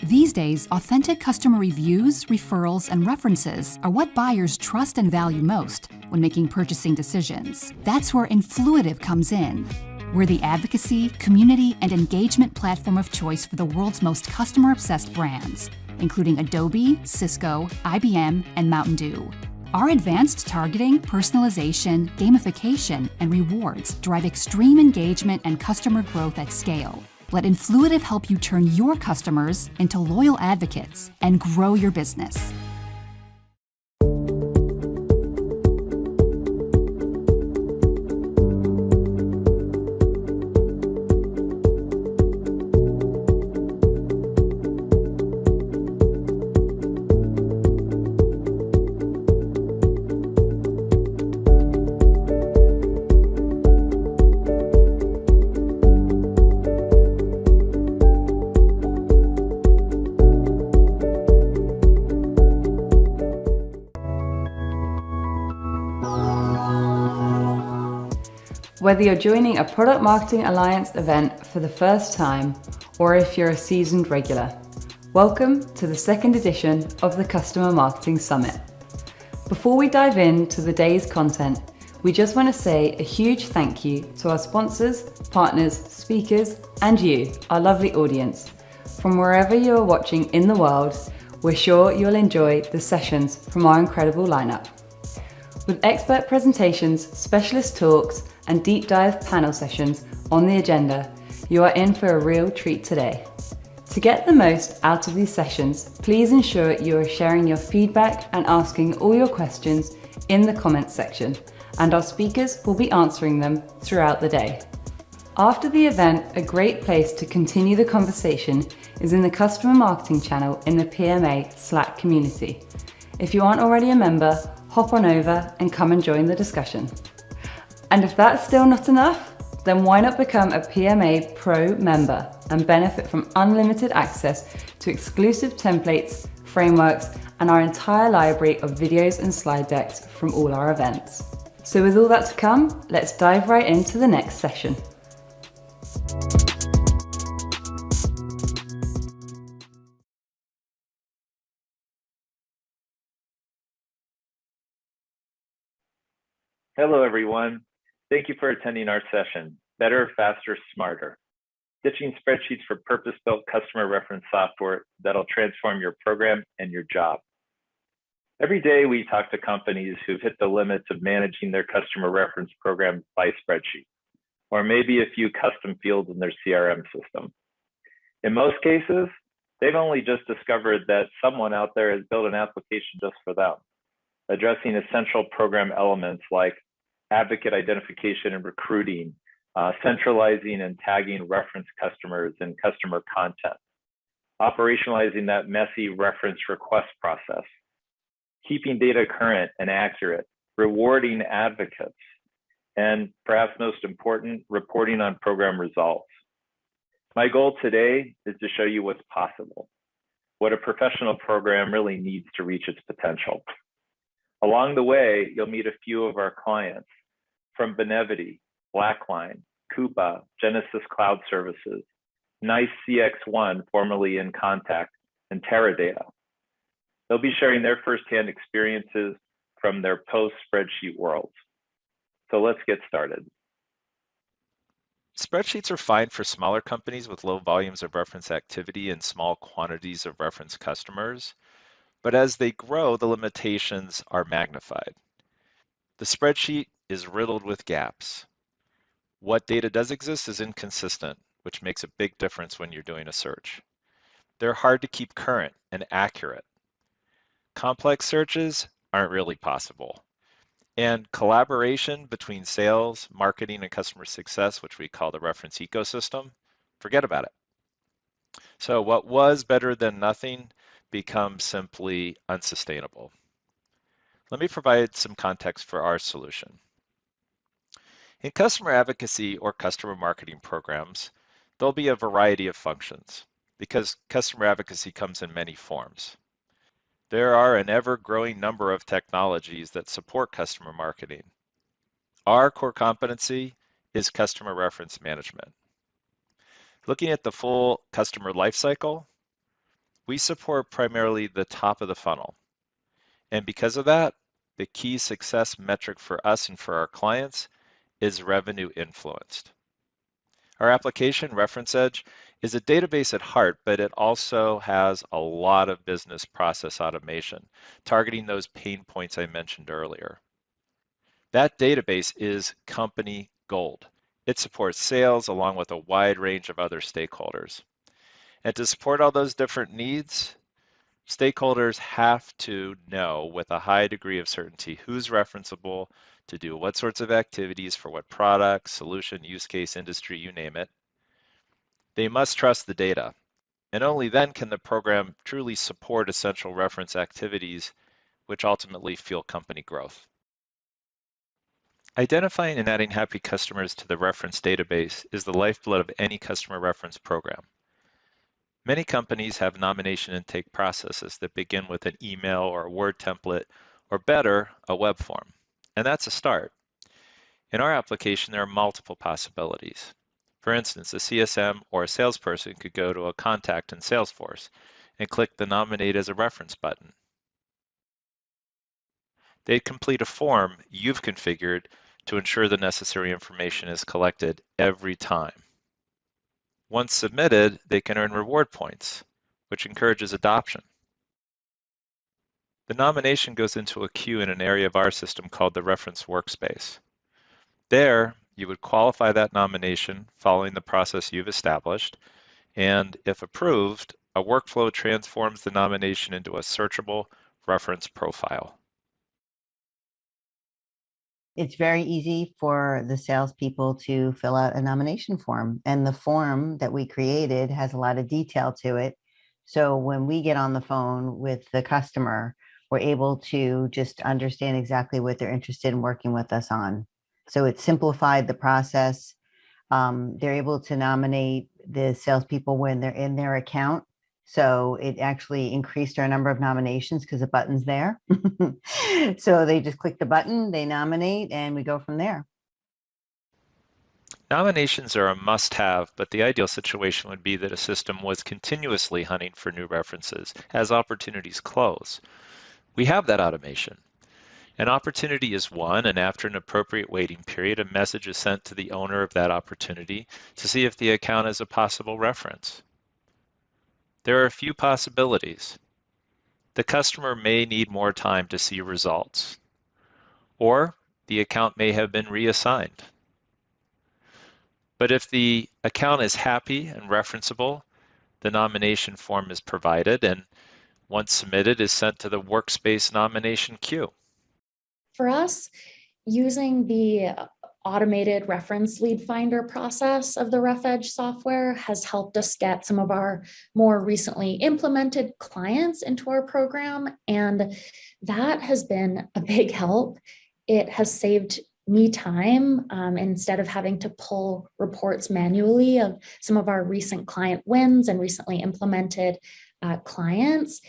These days, authentic customer reviews, referrals, and references are what buyers trust and value most when making purchasing decisions. That's where Influitive comes in. We're the advocacy, community, and engagement platform of choice for the world's most customer-obsessed brands, including Adobe, Cisco, IBM, and Mountain Dew. Our advanced targeting, personalization, gamification, and rewards drive extreme engagement and customer growth at scale. Let Influitive help you turn your customers into loyal advocates and grow your business. Whether you're joining a Product Marketing Alliance event for the first time, or if you're a seasoned regular, welcome to the second edition of the Customer Marketing Summit. Before we dive into the day's content, we just want to say a huge thank you to our sponsors, partners, speakers, and you, our lovely audience. From wherever you are watching in the world, we're sure you'll enjoy the sessions from our incredible lineup. With expert presentations, specialist talks, and deep dive panel sessions on the agenda, you are in for a real treat today. To get the most out of these sessions, please ensure you are sharing your feedback and asking all your questions in the comments section, and our speakers will be answering them throughout the day. After the event, a great place to continue the conversation is in the customer marketing channel in the PMA Slack community. If you aren't already a member, hop on over and come and join the discussion. And if that's still not enough, Then why not become a PMA Pro member and benefit from unlimited access to exclusive templates, frameworks, and our entire library of videos and slide decks from all our events. So with all that to come, let's dive right into the next session. Hello, everyone. Thank you for attending our session, Better, Faster, Smarter, Ditching Spreadsheets for Purpose-Built Customer Reference Software that'll transform your program and your job. Every day, we talk to companies who've hit the limits of managing their customer reference program by spreadsheet, or maybe a few custom fields in their CRM system. In most cases, they've only just discovered that someone out there has built an application just for them, addressing essential program elements like advocate identification and recruiting, centralizing and tagging reference customers and customer content, operationalizing that messy reference request process, keeping data current and accurate, rewarding advocates, and perhaps most important, reporting on program results. My goal today is to show you what's possible, what a professional program really needs to reach its potential. Along the way, you'll meet a few of our clients from Benevity, Blackline, Coupa, Genesis Cloud Services, NICE CX1, formerly InContact, and Teradata. They'll be sharing their firsthand experiences from their post-spreadsheet worlds. So let's get started. Spreadsheets are fine for smaller companies with low volumes of reference activity and small quantities of reference customers. But as they grow, the limitations are magnified. The spreadsheet is riddled with gaps. What data does exist is inconsistent, which makes a big difference when you're doing a search. They're hard to keep current and accurate. Complex searches aren't really possible. And collaboration between sales, marketing, and customer success, which we call the reference ecosystem, forget about it. So what was better than nothing becomes simply unsustainable. Let me provide some context for our solution. In customer advocacy or customer marketing programs, there'll be a variety of functions because customer advocacy comes in many forms. There are an ever-growing number of technologies that support customer marketing. Our core competency is customer reference management. Looking at the full customer lifecycle, we support primarily the top of the funnel. And because of that, the key success metric for us and for our clients is revenue influenced. Our application, ReferenceEdge, is a database at heart, but it also has a lot of business process automation, targeting those pain points I mentioned earlier. That database is company gold. It supports sales along with a wide range of other stakeholders. And to support all those different needs, stakeholders have to know with a high degree of certainty who's referenceable to do what sorts of activities for what product, solution, use case, industry, you name it. They must trust the data, and only then can the program truly support essential reference activities, which ultimately fuel company growth. Identifying and adding happy customers to the reference database is the lifeblood of any customer reference program. Many companies have nomination intake processes that begin with an email or a Word template, or better, a web form. And that's a start. In our application, there are multiple possibilities. For instance, a CSM or a salesperson could go to a contact in Salesforce and click the Nominate as a Reference button. They'd complete a form you've configured to ensure the necessary information is collected every time. Once submitted, they can earn reward points, which encourages adoption. The nomination goes into a queue in an area of our system called the reference workspace. There, you would qualify that nomination following the process you've established, and if approved, a workflow transforms the nomination into a searchable reference profile. It's very easy for the salespeople to fill out a nomination form, and the form that we created has a lot of detail to it. So when we get on the phone with the customer, we're able to just understand exactly what they're interested in working with us on. So it simplified the process. They're able to nominate the salespeople when they're in their account. So it actually increased our number of nominations because the button's there. So they just click the button, they nominate, and we go from there. Nominations are a must-have, but the ideal situation would be that a system was continuously hunting for new references as opportunities close. We have that automation. An opportunity is won, and after an appropriate waiting period, a message is sent to the owner of that opportunity to see if the account is a possible reference. There are a few possibilities. The customer may need more time to see results, or the account may have been reassigned. But if the account is happy and referenceable, the nomination form is provided and once submitted is sent to the workspace nomination queue. For us, using the automated reference lead finder process of the RefEdge software has helped us get some of our more recently implemented clients into our program, and that has been a big help. It has saved me time instead of having to pull reports manually of some of our recent client wins and recently implemented clients.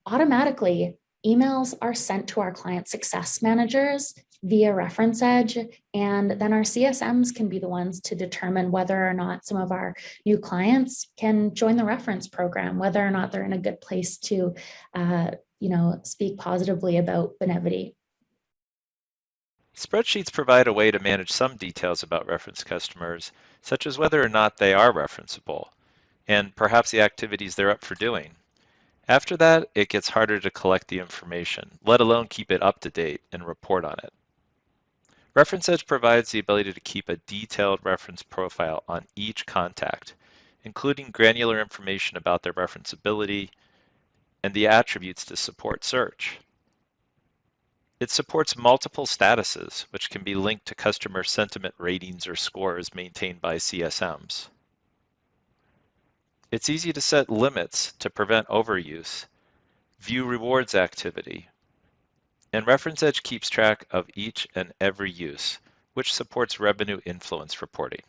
Automatically, emails are sent to our client success managers via Referenceedge, and then our CSMs can be the ones to determine whether or not some of our new clients can join the reference program, whether or not they're in a good place to speak positively about Benevity. Spreadsheets provide a way to manage some details about reference customers, such as whether or not they are referenceable, and perhaps the activities they're up for doing. After that, it gets harder to collect the information, let alone keep it up to date and report on it. Referenceedge provides the ability to keep a detailed reference profile on each contact, including granular information about their referenceability and the attributes to support search. It supports multiple statuses, which can be linked to customer sentiment ratings or scores maintained by CSMs. It's easy to set limits to prevent overuse, view rewards activity, and Referenceedge keeps track of each and every use, which supports revenue influence reporting.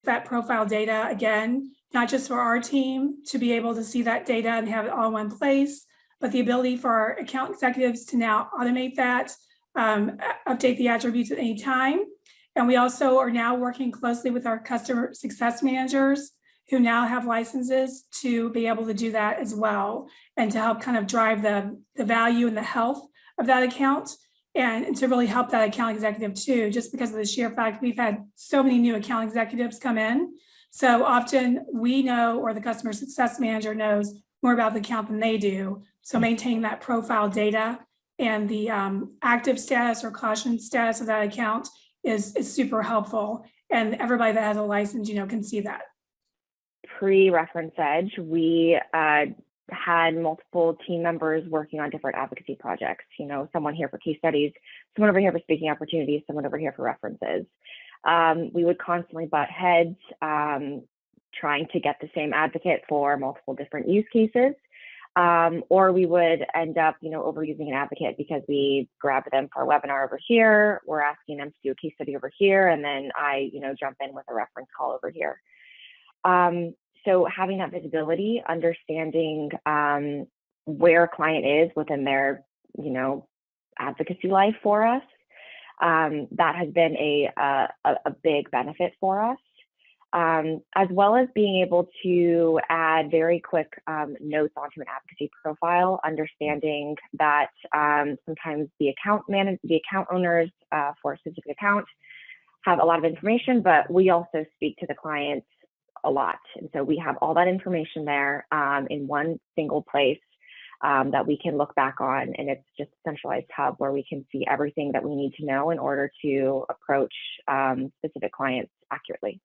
That profile data, again, not just for our team to be able to see that data and have it all in one place, but the ability for our account executives to now automate that, update the attributes at any time. And we also are now working closely with our customer success managers who now have licenses to be able to do that as well, and to help kind of drive the value and the health of that account, and to really help that account executive too, just because of the sheer fact we've had so many new account executives come in. So often we know, or the customer success manager knows more about the account than they do. So maintaining that profile data and the active status or caution status of that account is super helpful. And everybody that has a license, can see that. Pre-Referenceedge, we had multiple team members working on different advocacy projects. Someone here for case studies, someone over here for speaking opportunities, someone over here for references. We would constantly butt heads, trying to get the same advocate for multiple different use cases. Or we would end up, overusing an advocate because we grab them for a webinar over here, we're asking them to do a case study over here, and then I, jump in with a reference call over here. So having that visibility, understanding where a client is within their, advocacy life for us, that has been a big benefit for us. As well as being able to add very quick notes onto an advocacy profile, understanding that sometimes the account owners for a specific account have a lot of information, but we also speak to the clients a lot. And so we have all that information there in one single place that we can look back on, and it's just a centralized hub where we can see everything that we need to know in order to approach specific clients accurately.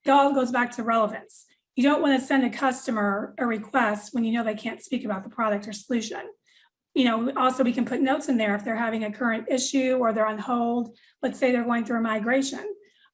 It all goes back to relevance. You don't want to send a customer a request when they can't speak about the product or solution. Also we can put notes in there if they're having a current issue or they're on hold. Let's say they're going through a migration.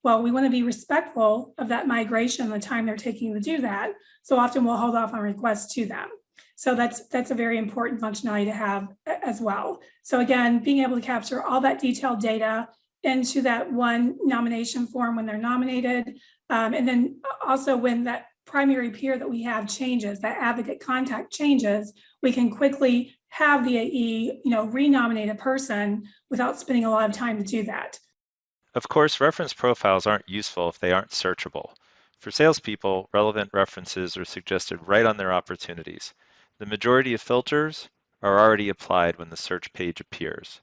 Well, we want to be respectful of that migration, the time they're taking to do that. So often we'll hold off on requests to them. So that's a very important functionality to have as well. So again, being able to capture all that detailed data into that one nomination form when they're nominated. And then also when that primary peer that we have changes, that advocate contact changes, we can quickly have the AE, renominate a person without spending a lot of time to do that. Of course, reference profiles aren't useful if they aren't searchable. For salespeople, relevant references are suggested right on their opportunities. The majority of filters are already applied when the search page appears.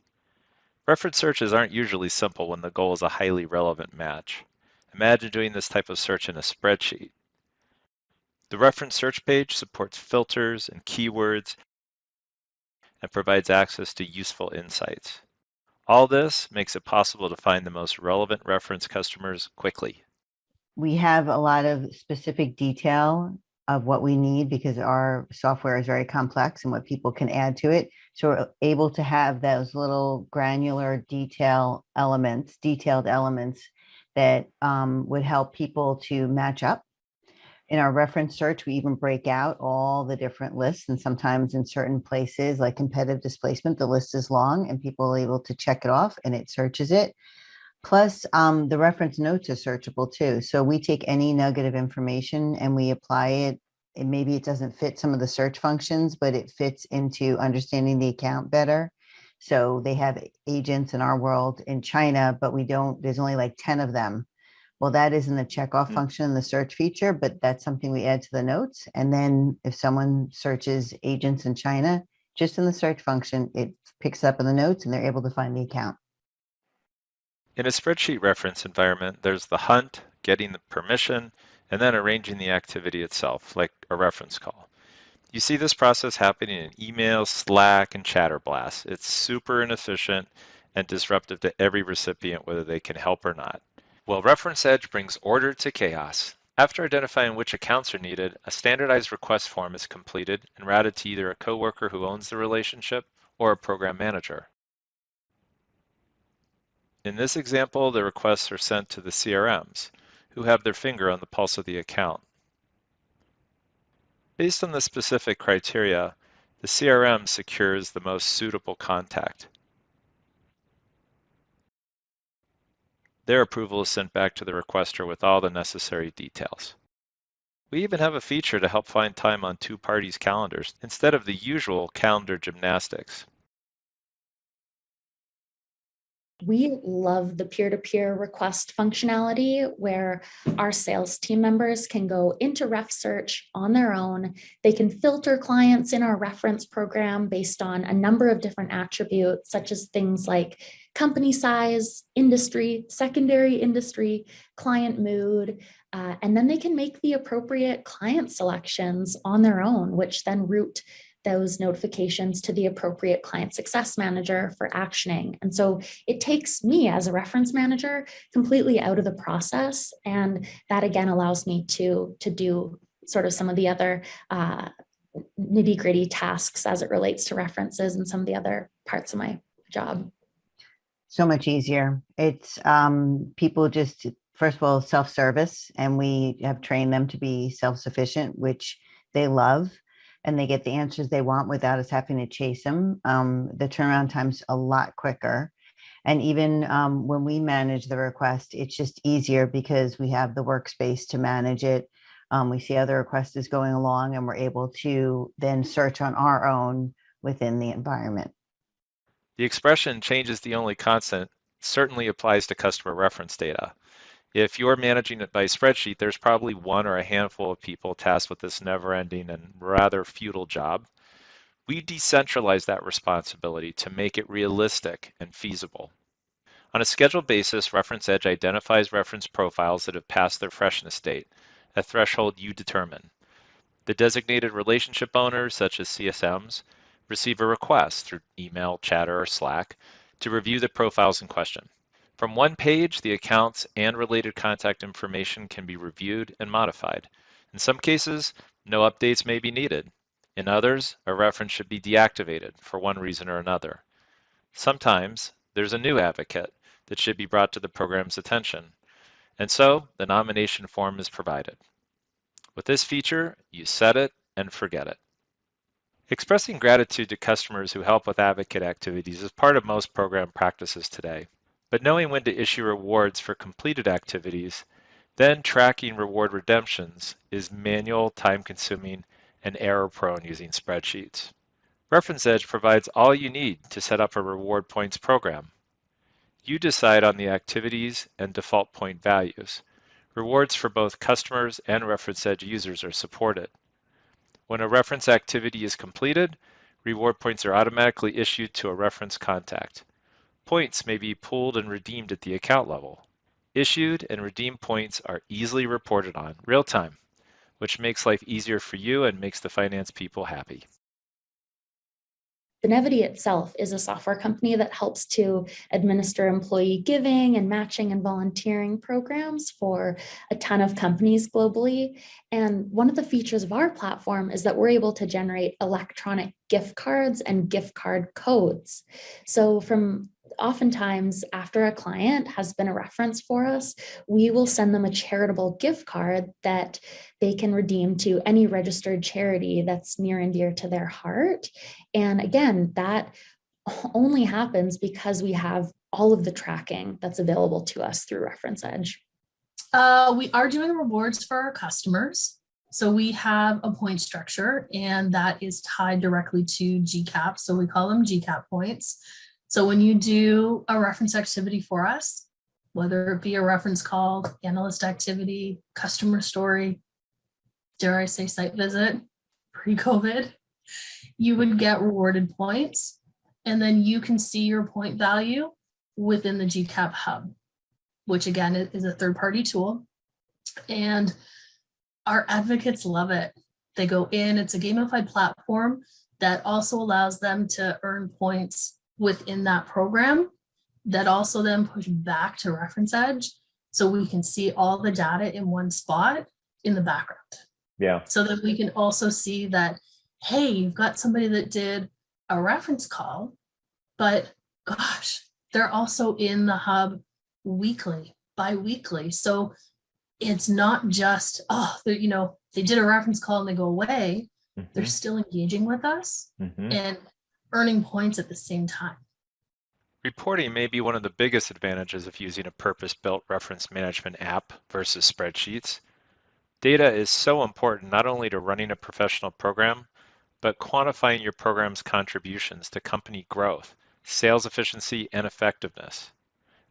Reference searches aren't usually simple when the goal is a highly relevant match. Imagine doing this type of search in a spreadsheet. The reference search page supports filters and keywords and provides access to useful insights. All this makes it possible to find the most relevant reference customers quickly. We have a lot of specific detail of what we need because our software is very complex and what people can add to it. So we're able to have those little granular detailed elements that would help people to match up. In our reference search, we even break out all the different lists, and sometimes in certain places like competitive displacement, the list is long and people are able to check it off and it searches it. Plus, the reference notes are searchable too. So we take any nugget of information and we apply it. And maybe it doesn't fit some of the search functions, but it fits into understanding the account better. So they have agents in our world in China, but there's only like 10 of them. Well, that isn't a checkoff function in the search feature, but that's something we add to the notes. And then if someone searches agents in China, just in the search function, it picks up in the notes and they're able to find the account. In a spreadsheet reference environment, there's the hunt, getting the permission, and then arranging the activity itself, like a reference call. You see this process happening in email, Slack, and Chatterblast. It's super inefficient and disruptive to every recipient, whether they can help or not. Well, Reference Edge brings order to chaos. After identifying which accounts are needed, a standardized request form is completed and routed to either a coworker who owns the relationship or a program manager. In this example, the requests are sent to the CRMs, who have their finger on the pulse of the account. Based on the specific criteria, the CRM secures the most suitable contact. Their approval is sent back to the requester with all the necessary details. We even have a feature to help find time on two parties' calendars instead of the usual calendar gymnastics. We love the peer-to-peer request functionality where our sales team members can go into Ref Search on their own. They can filter clients in our reference program based on a number of different attributes, such as things like company size, industry, secondary industry, client mood, and then they can make the appropriate client selections on their own, which then route those notifications to the appropriate client success manager for actioning. And so it takes me as a reference manager completely out of the process. And that again allows me to do sort of some of the other nitty gritty tasks as it relates to references and some of the other parts of my job. So much easier. It's people just, first of all, self-service, and we have trained them to be self-sufficient, which they love. And they get the answers they want without us having to chase them. The turnaround time's a lot quicker. And even when we manage the request, it's just easier because we have the workspace to manage it. We see other requests is going along and we're able to then search on our own within the environment. The expression change is the only constant certainly applies to customer reference data. If you're managing it by spreadsheet, there's probably one or a handful of people tasked with this never-ending and rather futile job. We decentralize that responsibility to make it realistic and feasible. On a scheduled basis, Reference Edge identifies reference profiles that have passed their freshness date, a threshold you determine. The designated relationship owners, such as CSMs, receive a request through email, chatter, or Slack to review the profiles in question. From one page, the accounts and related contact information can be reviewed and modified. In some cases, no updates may be needed. In others, a reference should be deactivated for one reason or another. Sometimes, there's a new advocate that should be brought to the program's attention, and so the nomination form is provided. With this feature, you set it and forget it. Expressing gratitude to customers who help with advocate activities is part of most program practices today. but knowing when to issue rewards for completed activities, then tracking reward redemptions is manual, time-consuming, and error-prone using spreadsheets. Reference Edge provides all you need to set up a reward points program. You decide on the activities and default point values. Rewards for both customers and Reference Edge users are supported. When a reference activity is completed, reward points are automatically issued to a reference contact. Points may be pooled and redeemed at the account level. Issued and redeemed points are easily reported on real time, which makes life easier for you and makes the finance people happy. Benevity itself is a software company that helps to administer employee giving and matching and volunteering programs for a ton of companies globally. And one of the features of our platform is that we're able to generate electronic gift cards and gift card codes. So oftentimes after a client has been a reference for us, we will send them a charitable gift card that they can redeem to any registered charity that's near and dear to their heart. And again, that only happens because we have all of the tracking that's available to us through Reference Edge. We are doing rewards for our customers. So we have a point structure, and that is tied directly to GCAP. So we call them GCAP points. So when you do a reference activity for us, whether it be a reference call, analyst activity, customer story, dare I say site visit, pre-COVID, you would get rewarded points, and then you can see your point value within the GCAP hub, which again is a third-party tool. And our advocates love it. They go in, it's a gamified platform that also allows them to earn points within that program that also then push back to Reference Edge so we can see all the data in one spot in the background. Yeah. So that we can also see that, hey, you've got somebody that did a reference call, but gosh, they're also in the hub weekly, bi-weekly. So it's not just, they did a reference call and they go away. Mm-hmm. They're still engaging with us and earning points at the same time. Reporting may be one of the biggest advantages of using a purpose-built reference management app versus spreadsheets. Data is so important not only to running a professional program, but quantifying your program's contributions to company growth, sales efficiency, and effectiveness.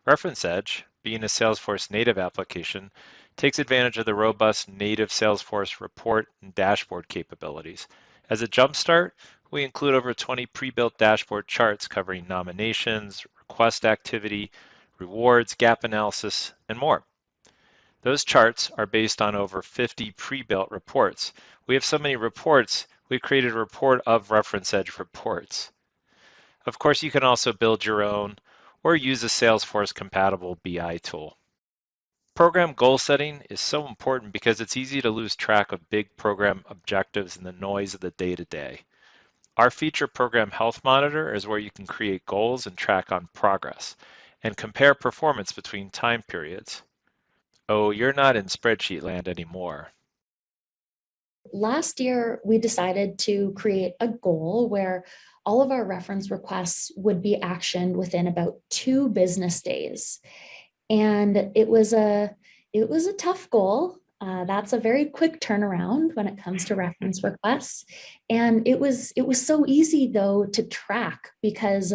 Reference Edge, being a Salesforce native application, takes advantage of the robust native Salesforce report and dashboard capabilities. As a jumpstart, we include over 20 pre-built dashboard charts covering nominations, request activity, rewards, gap analysis, and more. Those charts are based on over 50 pre-built reports. We have so many reports, we've created a report of Reference Edge reports. Of course, you can also build your own or use a Salesforce compatible BI tool. Program goal setting is so important because it's easy to lose track of big program objectives in the noise of the day-to-day. Our feature Program Health Monitor is where you can create goals and track on progress and compare performance between time periods. Oh, you're not in spreadsheet land anymore. Last year, we decided to create a goal where all of our reference requests would be actioned within about 2 business days. And it was a tough goal. That's a very quick turnaround when it comes to reference requests. And it was so easy though to track because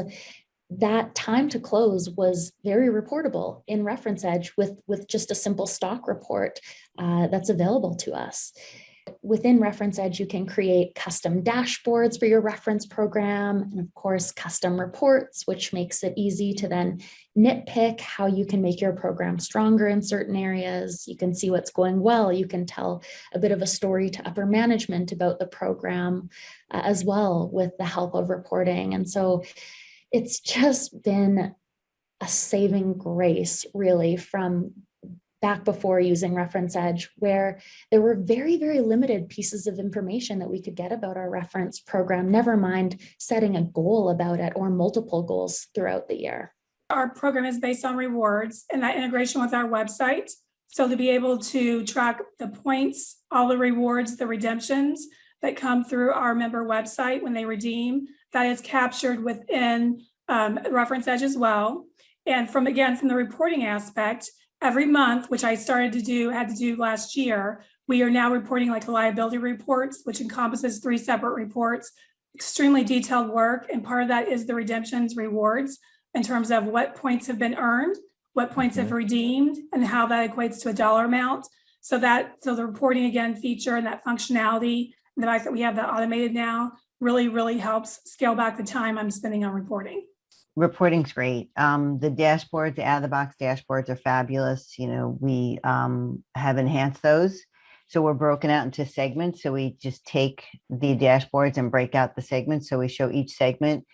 that time to close was very reportable in Reference Edge with just a simple stock report that's available to us. Within Reference Edge, you can create custom dashboards for your reference program, and of course, custom reports, which makes it easy to then nitpick how you can make your program stronger in certain areas. You can see what's going well. You can tell a bit of a story to upper management about the program as well with the help of reporting. And so it's just been a saving grace, really, from back before using Reference Edge, where there were very, very limited pieces of information that we could get about our reference program, never mind setting a goal about it or multiple goals throughout the year. Our program is based on rewards and that integration with our website. So to be able to track the points, all the rewards, the redemptions that come through our member website when they redeem, that is captured within Reference Edge as well. And from the reporting aspect, every month, which I had to do last year, we are now reporting like liability reports, which encompasses 3 separate reports, extremely detailed work. And part of that is the redemptions rewards in terms of what points have been earned, what points have redeemed, and how that equates to a dollar amount. So the reporting again feature and that functionality, and the fact that we have that automated now really, really helps scale back the time I'm spending on reporting. Reporting's great. The dashboards, the out-of-the-box dashboards are fabulous. We have enhanced those. So we're broken out into segments. So we just take the dashboards and break out the segments. So we show each segment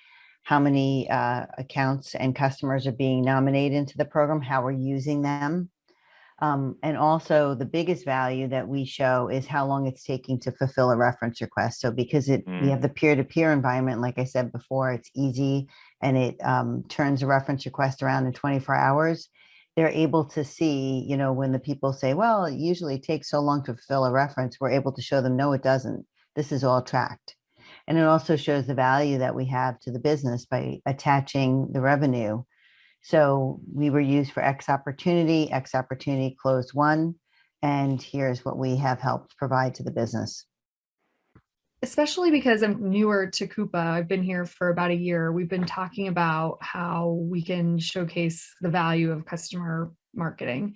how many accounts and customers are being nominated into the program, how we're using them. And also the biggest value that we show is how long it's taking to fulfill a reference request. So because we have the peer-to-peer environment, like I said before, it's easy and it turns a reference request around in 24 hours. They're able to see, when the people say, well, it usually takes so long to fulfill a reference, we're able to show them, no, it doesn't. This is all tracked. And it also shows the value that we have to the business by attaching the revenue. So we were used for X opportunity closed 1, and here's what we have helped provide to the business. Especially because I'm newer to Coupa, I've been here for about a year. We've been talking about how we can showcase the value of customer marketing.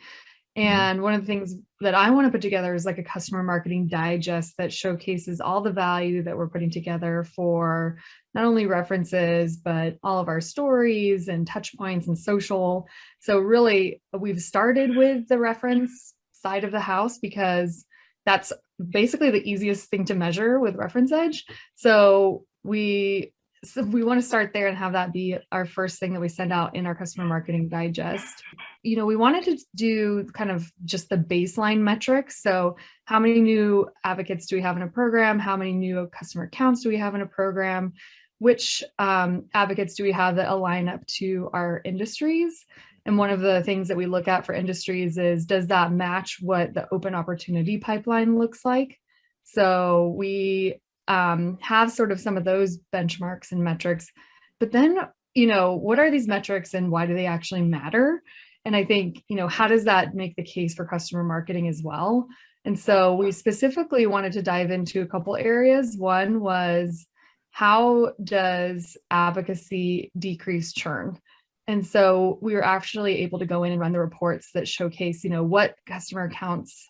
And one of the things that I want to put together is like a customer marketing digest that showcases all the value that we're putting together for not only references, but all of our stories and touch points and social. So really, we've started with the reference side of the house because that's basically the easiest thing to measure with Reference Edge. So we want to start there and have that be our first thing that we send out in our customer marketing digest. We wanted to do kind of just the baseline metrics. So how many new advocates do we have in a program? How many new customer accounts do we have in a program? Which advocates do we have that align up to our industries? And one of the things that we look at for industries is, does that match what the open opportunity pipeline looks like? So we have sort of some of those benchmarks and metrics, but then, what are these metrics and why do they actually matter? And I think, how does that make the case for customer marketing as well? And so we specifically wanted to dive into a couple areas. One was, how does advocacy decrease churn? And so we were actually able to go in and run the reports that showcase, what customer accounts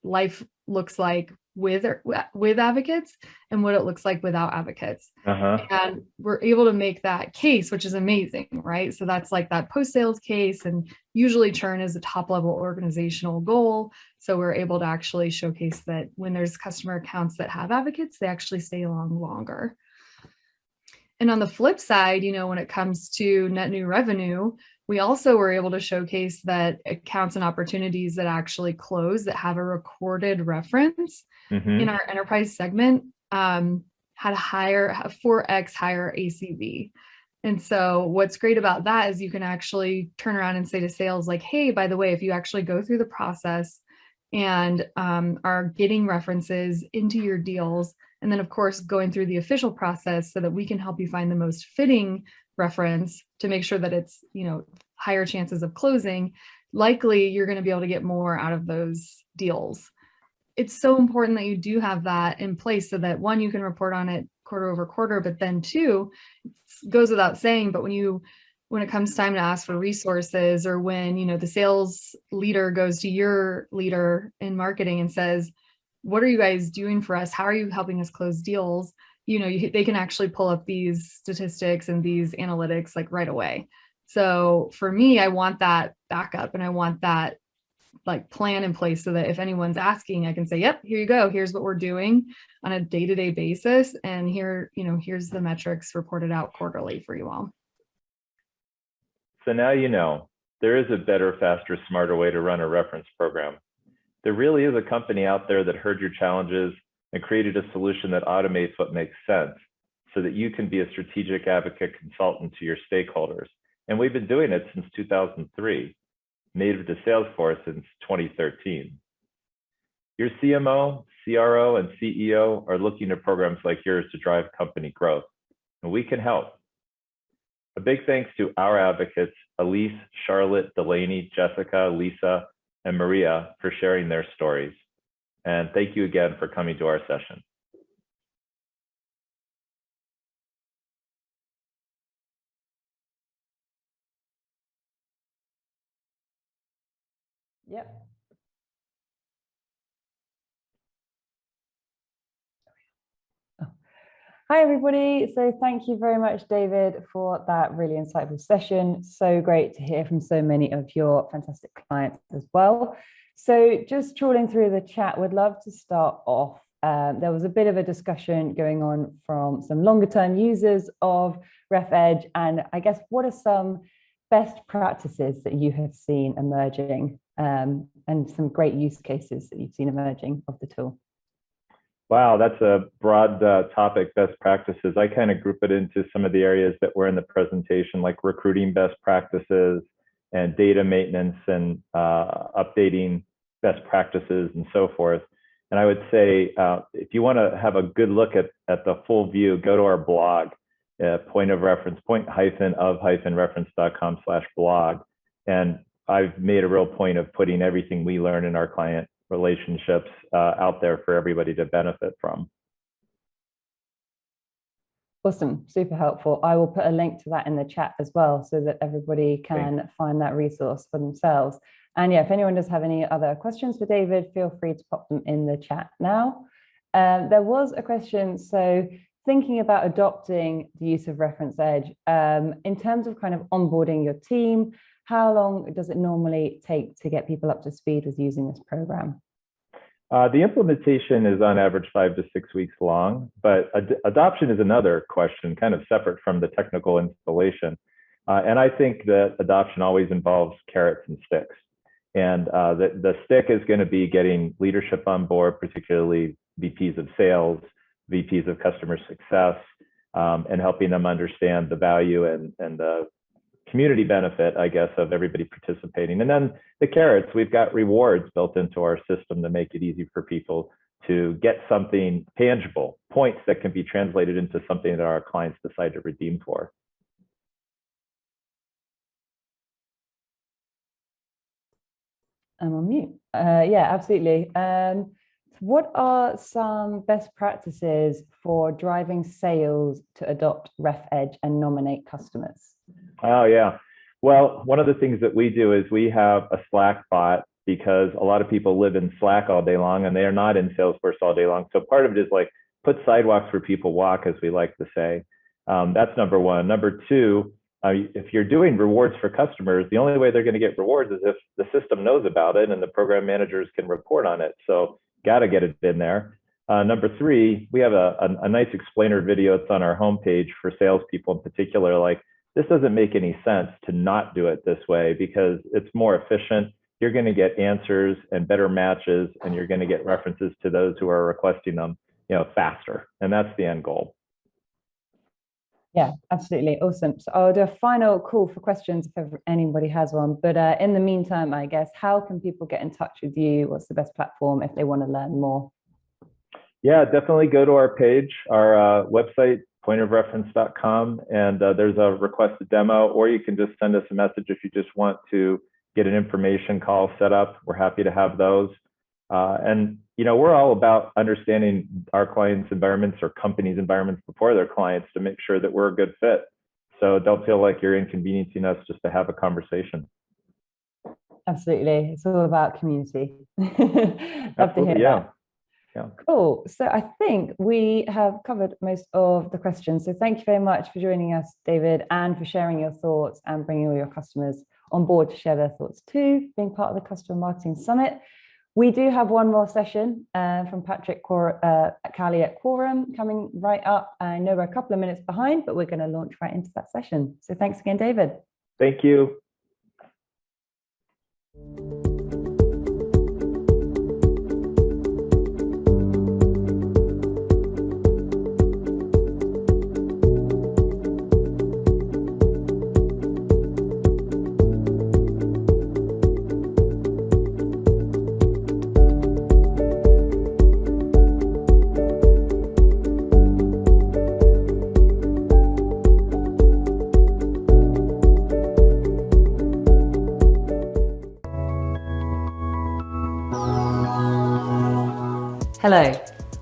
life looks like with advocates and what it looks like without advocates. And we're able to make that case, which is amazing, right? So that's like that post-sales case, and usually churn is a top-level organizational goal. So we're able to actually showcase that when there's customer accounts that have advocates, they actually stay along longer. And on the flip side, when it comes to net new revenue, we also were able to showcase that accounts and opportunities that actually close that have a recorded reference in our enterprise segment had a 4x higher ACV. And so what's great about that is you can actually turn around and say to sales like, hey, by the way, if you actually go through the process and are getting references into your deals, and then of course going through the official process so that we can help you find the most fitting reference to make sure that it's, higher chances of closing, likely you're going to be able to get more out of those deals. It's so important that you do have that in place so that one, you can report on it quarter over quarter, but then two, it goes without saying, but when it comes time to ask for resources, or when, the sales leader goes to your leader in marketing and says, what are you guys doing for us? How are you helping us close deals? They can actually pull up these statistics and these analytics like right away. So for me, I want that backup and I want that like plan in place so that if anyone's asking, I can say, yep, here you go. Here's what we're doing on a day-to-day basis. And here's the metrics reported out quarterly for you all. So now there is a better, faster, smarter way to run a reference program. There really is a company out there that heard your challenges and created a solution that automates what makes sense so that you can be a strategic advocate consultant to your stakeholders. And we've been doing it since 2003, native to Salesforce since 2013. Your CMO, CRO, and CEO are looking at programs like yours to drive company growth, and we can help. A big thanks to our advocates, Elise, Charlotte, Delaney, Jessica, Lisa, and Maria for sharing their stories. And thank you again for coming to our session. Yep. Hi, everybody. So thank you very much, David, for that really insightful session. So great to hear from so many of your fantastic clients as well. So just trawling through the chat, would love to start off. There was a bit of a discussion going on from some longer term users of RefEdge. And I guess, what are some best practices that you have seen emerging and some great use cases that you've seen emerging of the tool? Wow, that's a broad topic, best practices. I kind of group it into some of the areas that were in the presentation, like recruiting best practices and data maintenance and updating best practices and so forth. And I would say, if you want to have a good look at the full view, go to our blog, point-of-reference.com/blog. And I've made a real point of putting everything we learn in our client relationships out there for everybody to benefit from. Awesome, super helpful. I will put a link to that in the chat as well so that everybody can find that resource for themselves. And yeah, if anyone does have any other questions for David, feel free to pop them in the chat now. There was a question, so thinking about adopting the use of ReferenceEdge, in terms of kind of onboarding your team, how long does it normally take to get people up to speed with using this program? The implementation is on average 5 to 6 weeks long, but adoption is another question, kind of separate from the technical installation. And I think that adoption always involves carrots and sticks. And the stick is going to be getting leadership on board, particularly VPs of sales, VPs of customer success, and helping them understand the value and the community benefit, I guess, of everybody participating. And then the carrots, we've got rewards built into our system to make it easy for people to get something tangible, points that can be translated into something that our clients decide to redeem for. I'm on mute. Yeah, absolutely. What are some best practices for driving sales to adopt RefEdge and nominate customers? Oh, yeah. Well, one of the things that we do is we have a Slack bot, because a lot of people live in Slack all day long and they are not in Salesforce all day long. So part of it is like put sidewalks where people walk, as we like to say. That's number one. Number two, if you're doing rewards for customers, the only way they're going to get rewards is if the system knows about it and the program managers can report on it. So got to get it in there. Number three, we have a nice explainer video. It's on our homepage for salespeople in particular. Like, this doesn't make any sense to not do it this way because it's more efficient. You're going to get answers and better matches, and you're going to get references to those who are requesting them, faster. And that's the end goal. Yeah, absolutely. Awesome. So I'll do a final call for questions if anybody has one. But in the meantime, I guess, how can people get in touch with you? What's the best platform if they want to learn more? Yeah, definitely go to our page, our website, point-of-reference.com, and there's a request a demo, or you can just send us a message if you just want to get an information call set up. We're happy to have those. And we're all about understanding our clients' environments or companies' environments before their clients to make sure that we're a good fit. So don't feel like you're inconveniencing us just to have a conversation. Absolutely. It's all about community. Love to hear that. Yeah. Cool. So I think we have covered most of the questions. So thank you very much for joining us, David, and for sharing your thoughts and bringing all your customers on board to share their thoughts too, being part of the Customer Marketing Summit. We do have one more session from Patrick Cali at Quorum coming right up. I know we're a couple of minutes behind, but we're going to launch right into that session. So thanks again, David. Thank you. Hello.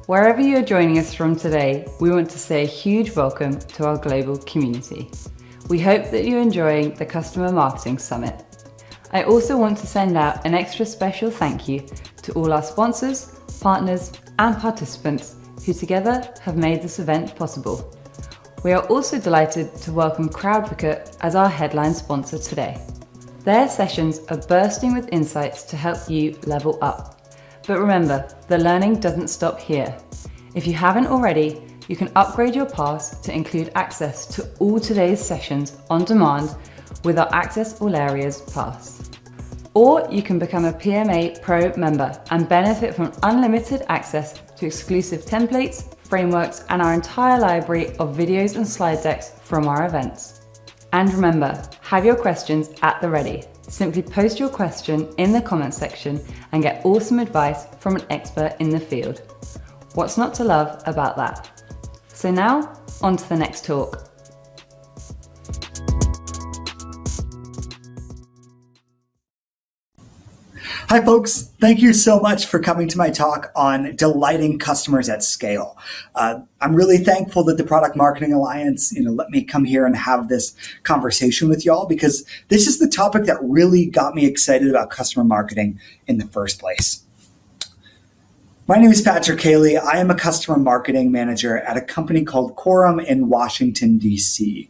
Wherever you're joining us from today, we want to say a huge welcome to our global community. We hope that you're enjoying the Customer Marketing Summit. I also want to send out an extra special thank you to all our sponsors, partners, and participants who together have made this event possible. We are also delighted to welcome Cravocate as our headline sponsor today. Their sessions are bursting with insights to help you level up. But remember, the learning doesn't stop here. If you haven't already, you can upgrade your pass to include access to all today's sessions on demand with our Access All Areas pass. Or you can become a PMA Pro member and benefit from unlimited access to exclusive templates, frameworks, and our entire library of videos and slide decks from our events. And remember, have your questions at the ready. Simply post your question in the comments section and get awesome advice from an expert in the field. What's not to love about that? So now, on to the next talk. Hi folks, thank you so much for coming to my talk on delighting customers at scale. I'm really thankful that the Product Marketing Alliance, let me come here and have this conversation with y'all, because this is the topic that really got me excited about customer marketing in the first place. My name is Patrick Cayley. I am a customer marketing manager at a company called Quorum in Washington, D.C.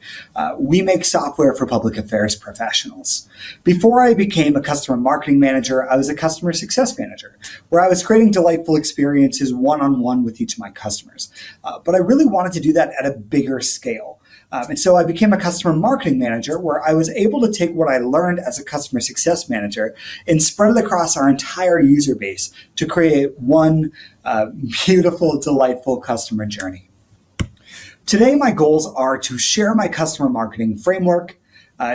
We make software for public affairs professionals. Before I became a customer marketing manager, I was a customer success manager, where I was creating delightful experiences one-on-one with each of my customers. But I really wanted to do that at a bigger scale. And so I became a customer marketing manager, where I was able to take what I learned as a customer success manager and spread it across our entire user base to create one beautiful, delightful customer journey. Today, my goals are to share my customer marketing framework,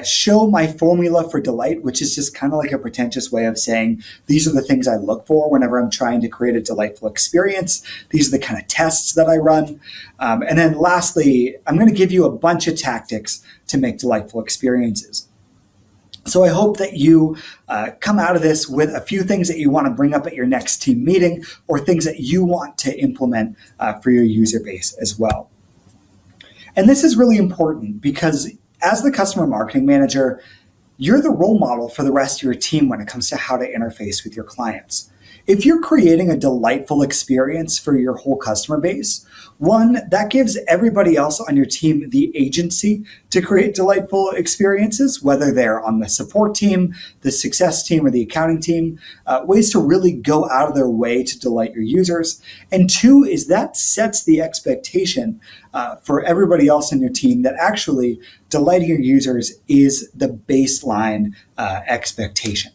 show my formula for delight, which is just kind of like a pretentious way of saying these are the things I look for whenever I'm trying to create a delightful experience. These are the kind of tests that I run. And then lastly, I'm going to give you a bunch of tactics to make delightful experiences. So I hope that you come out of this with a few things that you want to bring up at your next team meeting, or things that you want to implement for your user base as well. And this is really important because as the customer marketing manager, you're the role model for the rest of your team when it comes to how to interface with your clients. If you're creating a delightful experience for your whole customer base, one, that gives everybody else on your team the agency to create delightful experiences, whether they're on the support team, the success team, or the accounting team, ways to really go out of their way to delight your users. And two is that sets the expectation for everybody else in your team that actually delighting your users is the baseline expectation.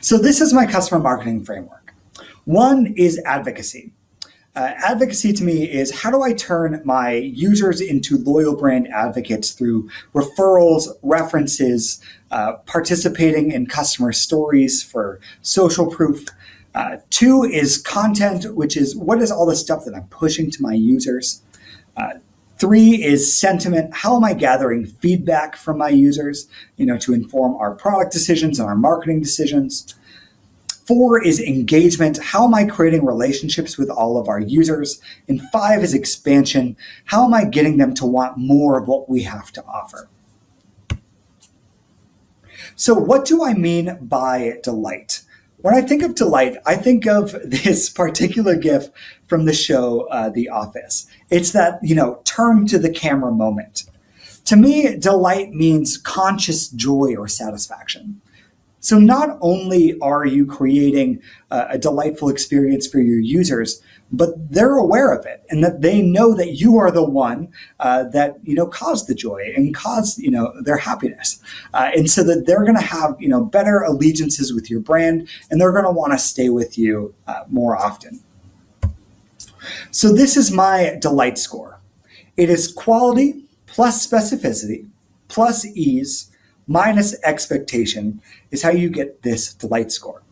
So this is my customer marketing framework. One is advocacy. Advocacy to me is, how do I turn my users into loyal brand advocates through referrals, references, participating in customer stories for social proof. Two is content, which is what is all the stuff that I'm pushing to my users. Three is sentiment. How am I gathering feedback from my users, to inform our product decisions and our marketing decisions? Four is engagement. How am I creating relationships with all of our users? And five is expansion. How am I getting them to want more of what we have to offer? So what do I mean by delight? When I think of delight, I think of this particular GIF from the show, The Office. It's that, turn to the camera moment. To me, delight means conscious joy or satisfaction. So not only are you creating a delightful experience for your users, but they're aware of it and that they know that you are the one that caused the joy and caused their happiness, and so that they're going to have better allegiances with your brand, and they're going to want to stay with you more often. So this is my delight score. It is quality plus specificity plus ease minus expectation is how you get this delight score.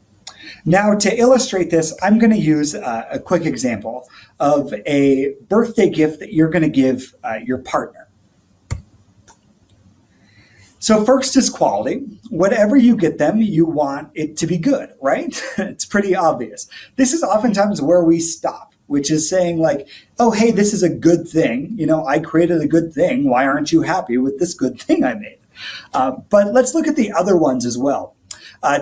Now, to illustrate this, I'm going to use a quick example of a birthday gift that you're going to give your partner. So first is quality. Whatever you get them, you want it to be good, right? It's pretty obvious. This is oftentimes where we stop, which is saying like, oh, hey, this is a good thing. I created a good thing. Why aren't you happy with this good thing I made? But let's look at the other ones as well.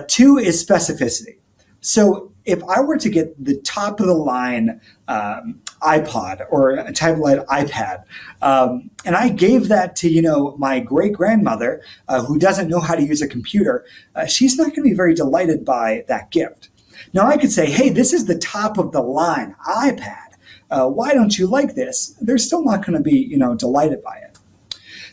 2 is specificity. So if I were to get the top of the line iPod or a tablet iPad, and I gave that to, my great grandmother who doesn't know how to use a computer, she's not going to be very delighted by that gift. Now I could say, hey, this is the top of the line iPad. Why don't you like this? They're still not going to be, delighted by it.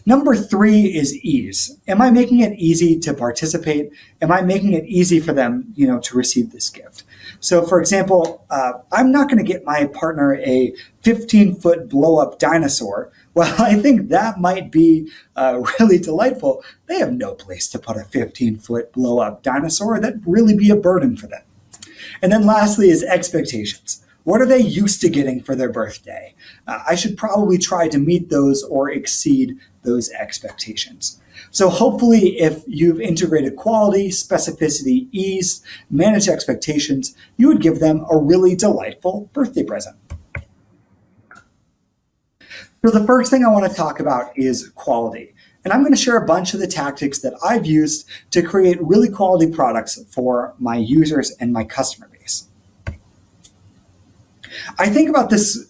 Number 3 is ease. Am I making it easy to participate? Am I making it easy for them, to receive this gift? So for example, I'm not going to get my partner a 15-foot blow-up dinosaur. Well, I think that might be really delightful. They have no place to put a 15-foot blow-up dinosaur. That'd really be a burden for them. And then lastly is expectations. What are they used to getting for their birthday? I should probably try to meet those or exceed those expectations. So hopefully if you've integrated quality, specificity, ease, managed expectations, you would give them a really delightful birthday present. So the first thing I want to talk about is quality. And I'm going to share a bunch of the tactics that I've used to create really quality products for my users and my customer base. I think about this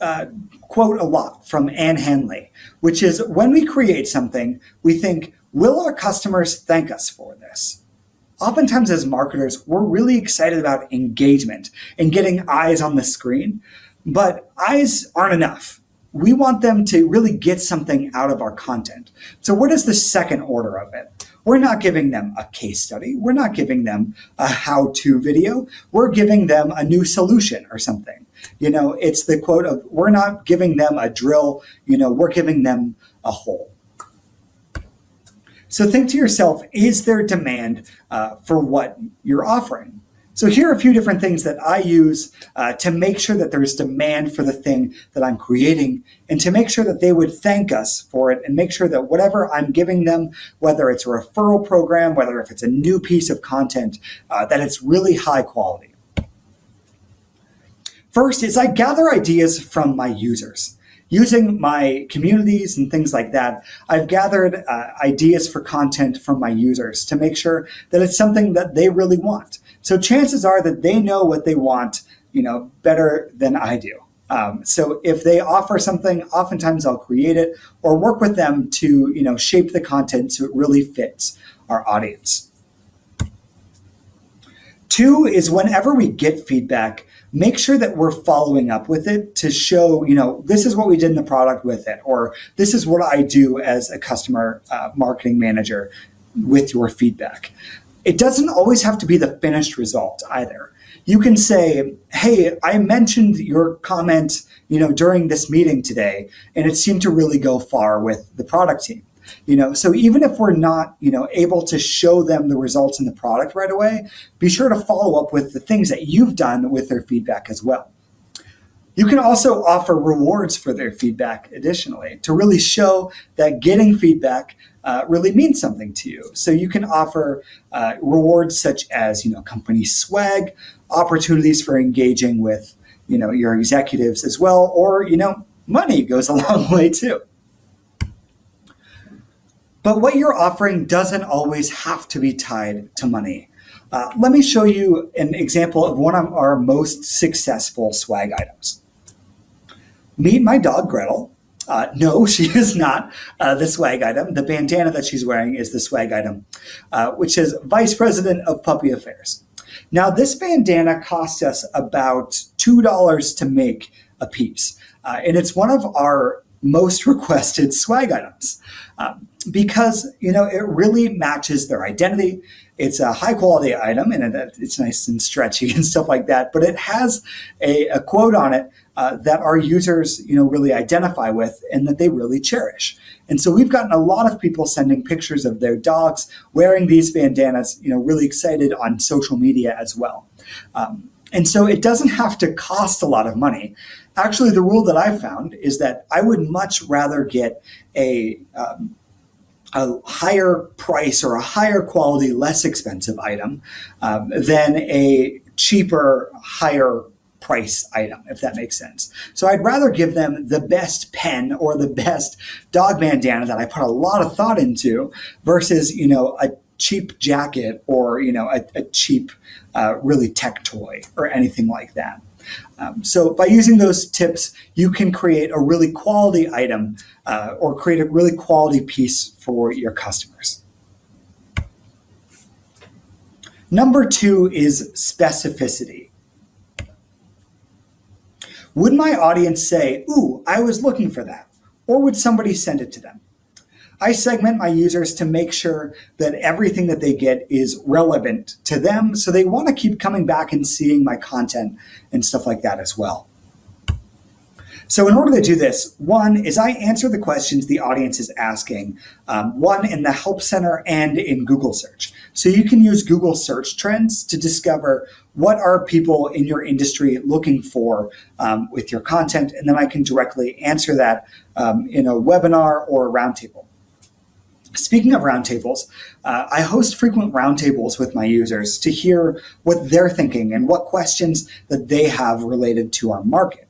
quote a lot from Anne Hanley, which is when we create something, we think, will our customers thank us for this? Oftentimes as marketers, we're really excited about engagement and getting eyes on the screen, but eyes aren't enough. We want them to really get something out of our content. So what is the second order of it? We're not giving them a case study. We're not giving them a how-to video. We're giving them a new solution or something. It's the quote of, we're not giving them a drill, we're giving them a hole. So think to yourself, is there demand for what you're offering? So here are a few different things that I use to make sure that there's demand for the thing that I'm creating and to make sure that they would thank us for it and make sure that whatever I'm giving them, whether it's a referral program, whether if it's a new piece of content, that it's really high quality. First is I gather ideas from my users. Using my communities and things like that, I've gathered ideas for content from my users to make sure that it's something that they really want. So chances are that they know what they want, better than I do. So if they offer something, oftentimes I'll create it or work with them to, shape the content so it really fits our audience. 2 is whenever we get feedback, make sure that we're following up with it to show, this is what we did in the product with it, or this is what I do as a customer marketing manager with your feedback. It doesn't always have to be the finished result either. You can say, hey, I mentioned your comment, during this meeting today, and it seemed to really go far with the product team. So even if we're not, able to show them the results in the product right away, be sure to follow up with the things that you've done with their feedback as well. You can also offer rewards for their feedback additionally to really show that getting feedback really means something to you. So you can offer rewards such as, company swag, opportunities for engaging with, your executives as well, or, money goes a long way too. But what you're offering doesn't always have to be tied to money. Let me show you an example of one of our most successful swag items. Meet my dog, Gretel. No, she is not the swag item. The bandana that she's wearing is the swag item, which says Vice President of Puppy Affairs. Now, this bandana cost us about $2 to make a piece, and it's one of our most requested swag items because, it really matches their identity. It's a high quality item and it's nice and stretchy and stuff like that, but it has a quote on it that our users, really identify with and that they really cherish. And so we've gotten a lot of people sending pictures of their dogs wearing these bandanas, really excited on social media as well. And so it doesn't have to cost a lot of money. Actually, the rule that I found is that I would much rather get a a higher price or a higher quality, less expensive item than a cheaper, higher price item, if that makes sense. So I'd rather give them the best pen or the best dog bandana that I put a lot of thought into versus, a cheap jacket or, a cheap, really tech toy or anything like that. So by using those tips, you can create a really quality item or create a really quality piece for your customers. Number 2 is specificity. Would my audience say, "Ooh, I was looking for that," or would somebody send it to them? I segment my users to make sure that everything that they get is relevant to them, so they want to keep coming back and seeing my content and stuff like that as well. So in order to do this, one is I answer the questions the audience is asking, one in the Help Center and in Google Search. So you can use Google Search Trends to discover what are people in your industry looking for with your content, and then I can directly answer that in a webinar or a roundtable. Speaking of roundtables, I host frequent roundtables with my users to hear what they're thinking and what questions that they have related to our market.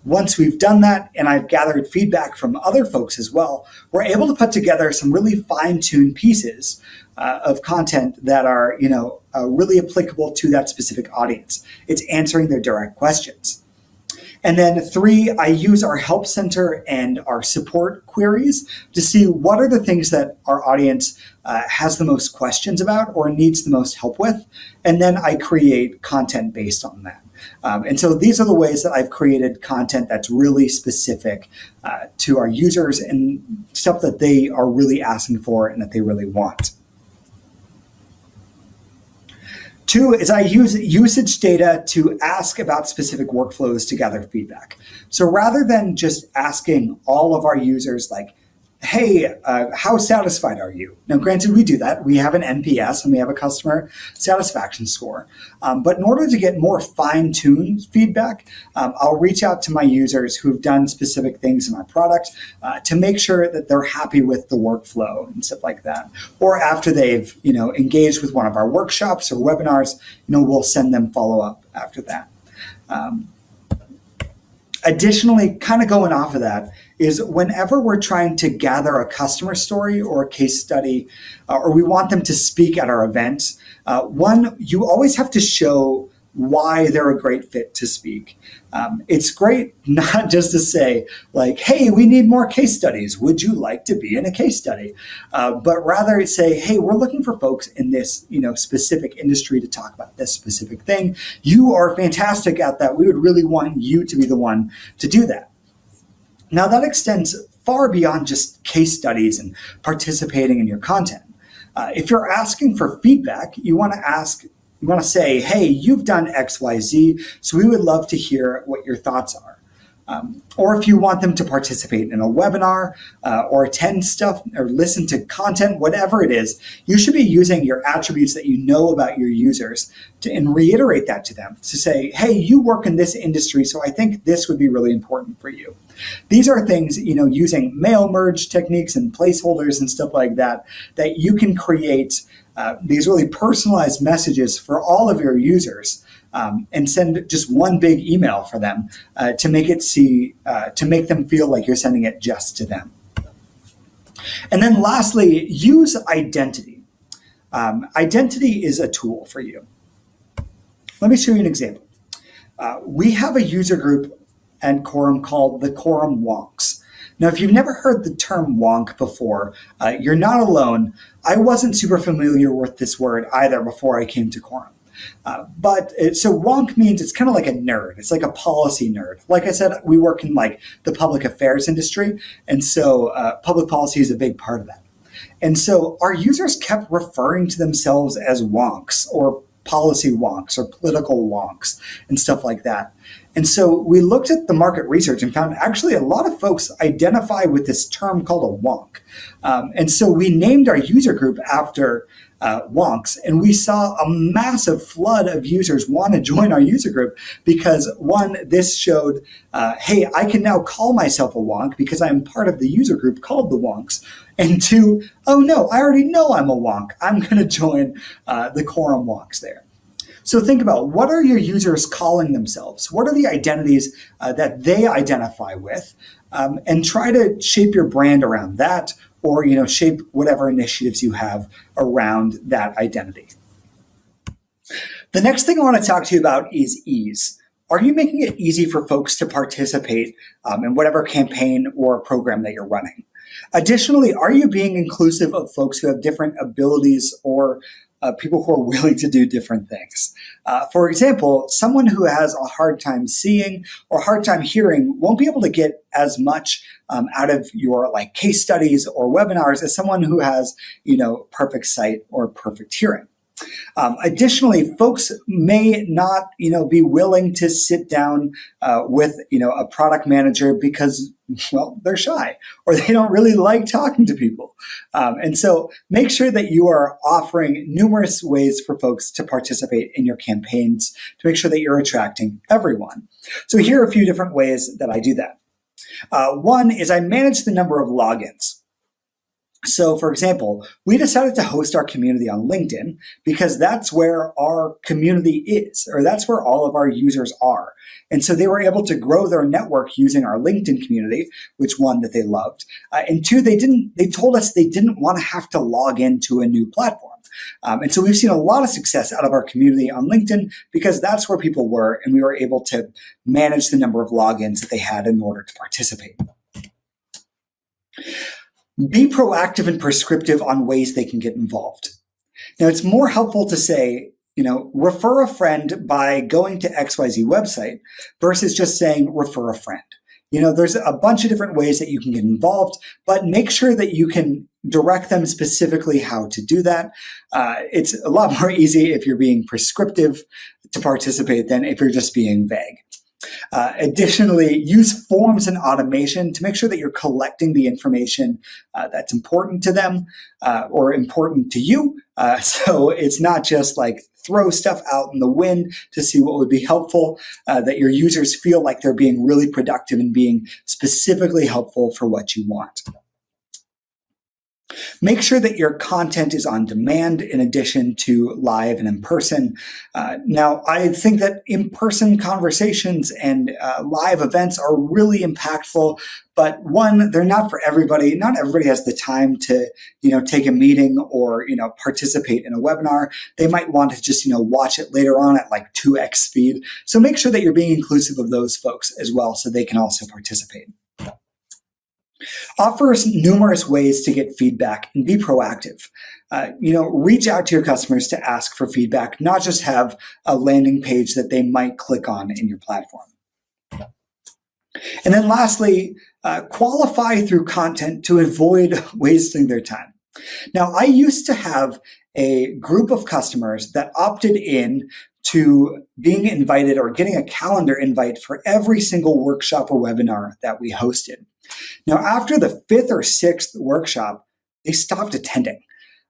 Once we've done that and I've gathered feedback from other folks as well, we're able to put together some really fine-tuned pieces of content that are, really applicable to that specific audience. It's answering their direct questions. And then 3, I use our Help Center and our support queries to see what are the things that our audience has the most questions about or needs the most help with. And then I create content based on that. And so these are the ways that I've created content that's really specific to our users and stuff that they are really asking for and that they really want. 2 is I use usage data to ask about specific workflows to gather feedback. So rather than just asking all of our users like, "Hey, how satisfied are you?" Now, granted, we do that. We have an NPS and we have a customer satisfaction score. But in order to get more fine-tuned feedback, I'll reach out to my users who've done specific things in our product to make sure that they're happy with the workflow and stuff like that. Or after they've, engaged with one of our workshops or webinars, we'll send them follow-up after that. Additionally, kind of going off of that, is whenever we're trying to gather a customer story or a case study, or we want them to speak at our events, one, you always have to show why they're a great fit to speak. It's great not just to say like, "Hey, we need more case studies. Would you like to be in a case study?" But rather say, "Hey, we're looking for folks in this, specific industry to talk about this specific thing. You are fantastic at that. We would really want you to be the one to do that." Now that extends far beyond just case studies and participating in your content. If you're asking for feedback, you want to say, "Hey, you've done XYZ, so we would love to hear what your thoughts are." Or if you want them to participate in a webinar or attend stuff or listen to content, whatever it is, you should be using your attributes that you know about your users and reiterate that to them to say, "Hey, you work in this industry, so I think this would be really important for you." These are things, using mail merge techniques and placeholders and stuff like that, that you can create these really personalized messages for all of your users and send just one big email for them to make them feel like you're sending it just to them. And then lastly, use identity. Identity is a tool for you. Let me show you an example. We have a user group and Quorum called the Quorum Wonks. Now, if you've never heard the term wonk before, you're not alone. I wasn't super familiar with this word either before I came to Quorum. So wonk means it's kind of like a nerd. It's like a policy nerd. Like I said, we work in like the public affairs industry. And so public policy is a big part of that. And so our users kept referring to themselves as wonks or policy wonks or political wonks and stuff like that. And so we looked at the market research and found actually a lot of folks identify with this term called a wonk. And so we named our user group after wonks, and we saw a massive flood of users want to join our user group because, one, this showed, hey, I can now call myself a wonk because I'm part of the user group called the wonks. And two, oh no, I already know I'm a wonk. I'm going to join the quorum wonks there. So think about, what are your users calling themselves? What are the identities that they identify with? And try to shape your brand around that, or shape whatever initiatives you have around that identity. The next thing I want to talk to you about is ease. Are you making it easy for folks to participate in whatever campaign or program that you're running? Additionally, are you being inclusive of folks who have different abilities or people who are willing to do different things? For example, someone who has a hard time seeing or hard time hearing won't be able to get as much out of your case studies or webinars as someone who has, perfect sight or perfect hearing. Additionally, folks may not, be willing to sit down with, a product manager because, well, they're shy or they don't really like talking to people. And so make sure that you are offering numerous ways for folks to participate in your campaigns to make sure that you're attracting everyone. So here are a few different ways that I do that. One is I manage the number of logins. So, for example, we decided to host our community on LinkedIn because that's where our community is, or that's where all of our users are. And so they were able to grow their network using our LinkedIn community, which, one, that they loved, and two, they told us they didn't want to have to log into a new platform. And so we've seen a lot of success out of our community on LinkedIn because that's where people were, and we were able to manage the number of logins that they had in order to participate. Be proactive and prescriptive on ways they can get involved. Now, it's more helpful to say, refer a friend by going to XYZ website versus just saying refer a friend. There's a bunch of different ways that you can get involved, but make sure that you can direct them specifically how to do that. It's a lot more easy if you're being prescriptive to participate than if you're just being vague. Additionally, use forms and automation to make sure that you're collecting the information that's important to them or important to you. So it's not just throw stuff out in the wind to see what would be helpful, that your users feel like they're being really productive and being specifically helpful for what you want. Make sure that your content is on demand in addition to live and in person. Now, I think that in-person conversations and live events are really impactful, but one, they're not for everybody. Not everybody has the time to, take a meeting or, participate in a webinar. They might want to just, watch it later on at 2x speed. So make sure that you're being inclusive of those folks as well so they can also participate. Offer numerous ways to get feedback and be proactive. Reach out to your customers to ask for feedback, not just have a landing page that they might click on in your platform. And then lastly, qualify through content to avoid wasting their time. Now, I used to have a group of customers that opted in to being invited or getting a calendar invite for every single workshop or webinar that we hosted. Now, after the 5th or 6th workshop, they stopped attending.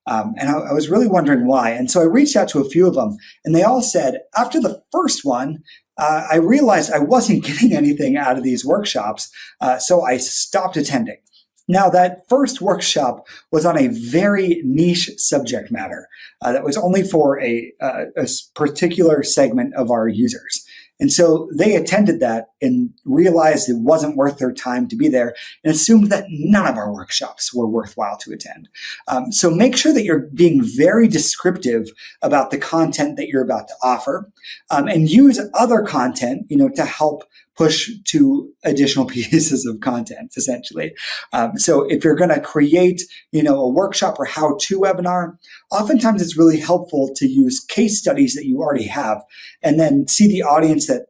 And I was really wondering why. And so I reached out to a few of them, and they all said, after the first one, I realized I wasn't getting anything out of these workshops, so I stopped attending. Now, that first workshop was on a very niche subject matter that was only for a particular segment of our users. And so they attended that and realized it wasn't worth their time to be there and assumed that none of our workshops were worthwhile to attend. So make sure that you're being very descriptive about the content that you're about to offer, and use other content, to help push to additional pieces of content, essentially. So if you're going to create, a workshop or how-to webinar, oftentimes it's really helpful to use case studies that you already have and then see the audience that,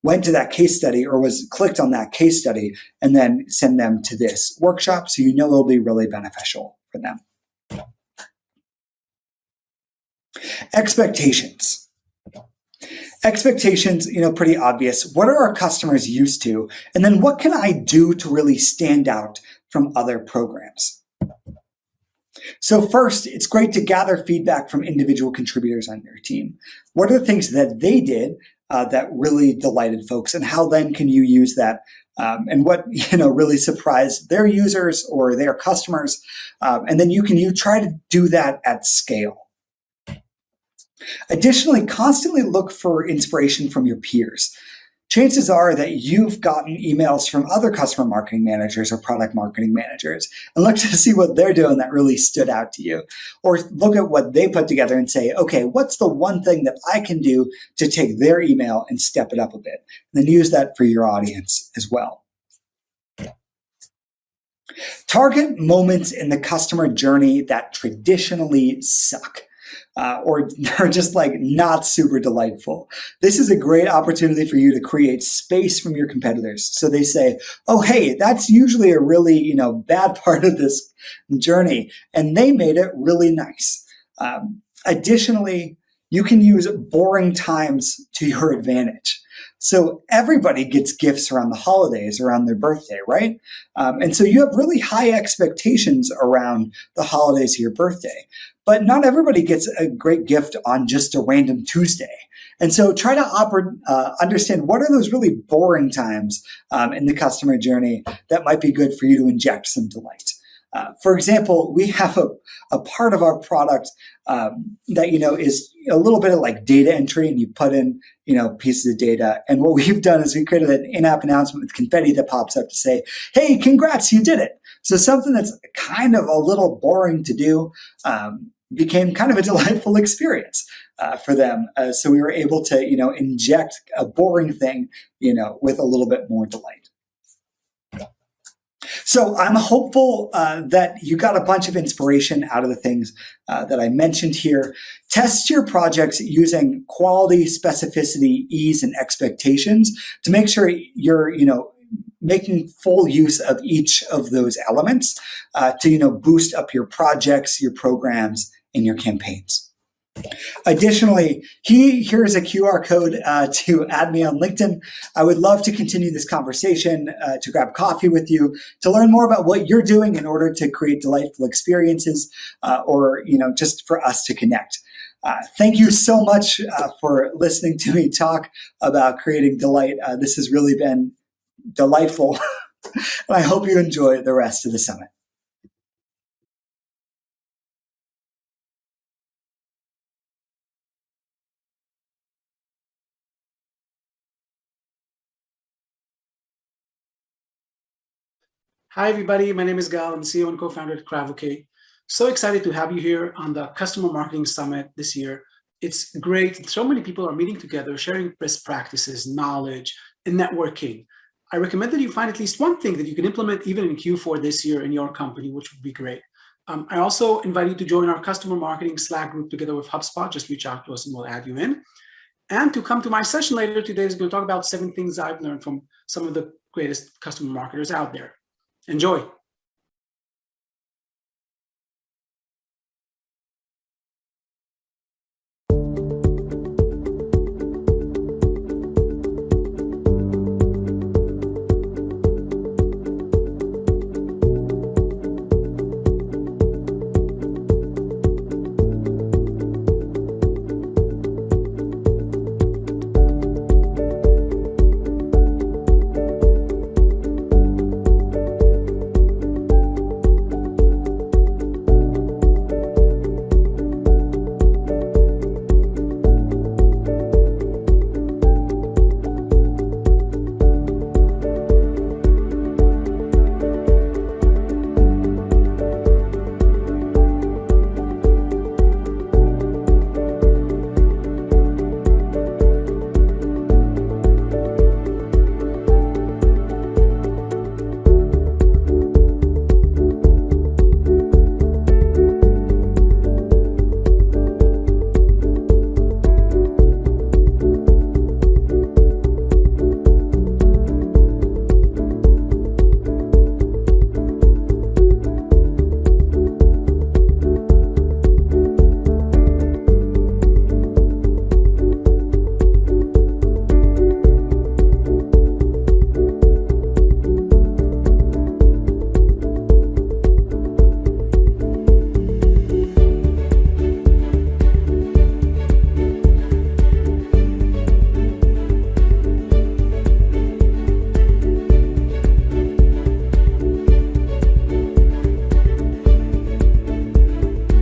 went to that case study or was clicked on that case study and then send them to this workshop so it'll be really beneficial for them. Expectations. Expectations, pretty obvious. What are our customers used to? And then what can I do to really stand out from other programs? So first, it's great to gather feedback from individual contributors on your team. What are the things that they did that really delighted folks, and how then can you use that? And what really surprised their users or their customers, and then you try to do that at scale. Additionally, constantly look for inspiration from your peers. Chances are that you've gotten emails from other customer marketing managers or product marketing managers, and look to see what they're doing that really stood out to you. Or look at what they put together and say, okay, what's the one thing that I can do to take their email and step it up a bit? And then use that for your audience as well. Target moments in the customer journey that traditionally suck. Or are just not super delightful. This is a great opportunity for you to create space from your competitors. So they say, oh, hey, that's usually a really, bad part of this journey. And they made it really nice. Additionally, you can use boring times to your advantage. So everybody gets gifts around the holidays, around their birthday, right? And so you have really high expectations around the holidays of your birthday. But not everybody gets a great gift on just a random Tuesday. And so try to understand what are those really boring times in the customer journey that might be good for you to inject some delight. For example, we have a part of our product that is a little bit of data entry, and you put in pieces of data. And what we've done is we created an in-app announcement with confetti that pops up to say, "Hey, congrats, you did it!" So something that's kind of a little boring to do became kind of a delightful experience for them. So we were able to inject a boring thing with a little bit more delight. So I'm hopeful that you got a bunch of inspiration out of the things that I mentioned here. Test your projects using quality, specificity, ease, and expectations to make sure you're, making full use of each of those elements to, boost up your projects, your programs, and your campaigns. Additionally, here's a QR code to add me on LinkedIn. I would love to continue this conversation, to grab coffee with you, to learn more about what you're doing in order to create delightful experiences, or just for us to connect. Thank you so much for listening to me talk about creating delight. This has really been delightful, and I hope you enjoy the rest of the summit. Hi, everybody. My name is Gal. I'm CEO and co-founder at Cravocate. So excited to have you here on the Customer Marketing Summit this year. It's great. So many people are meeting together, sharing best practices, knowledge, and networking. I recommend that you find at least one thing that you can implement even in Q4 this year in your company, which would be great. I also invite you to join our customer marketing Slack group together with HubSpot. Just reach out to us and we'll add you in. And to come to my session later today is going to talk about 7 things I've learned from some of the greatest customer marketers out there. Enjoy.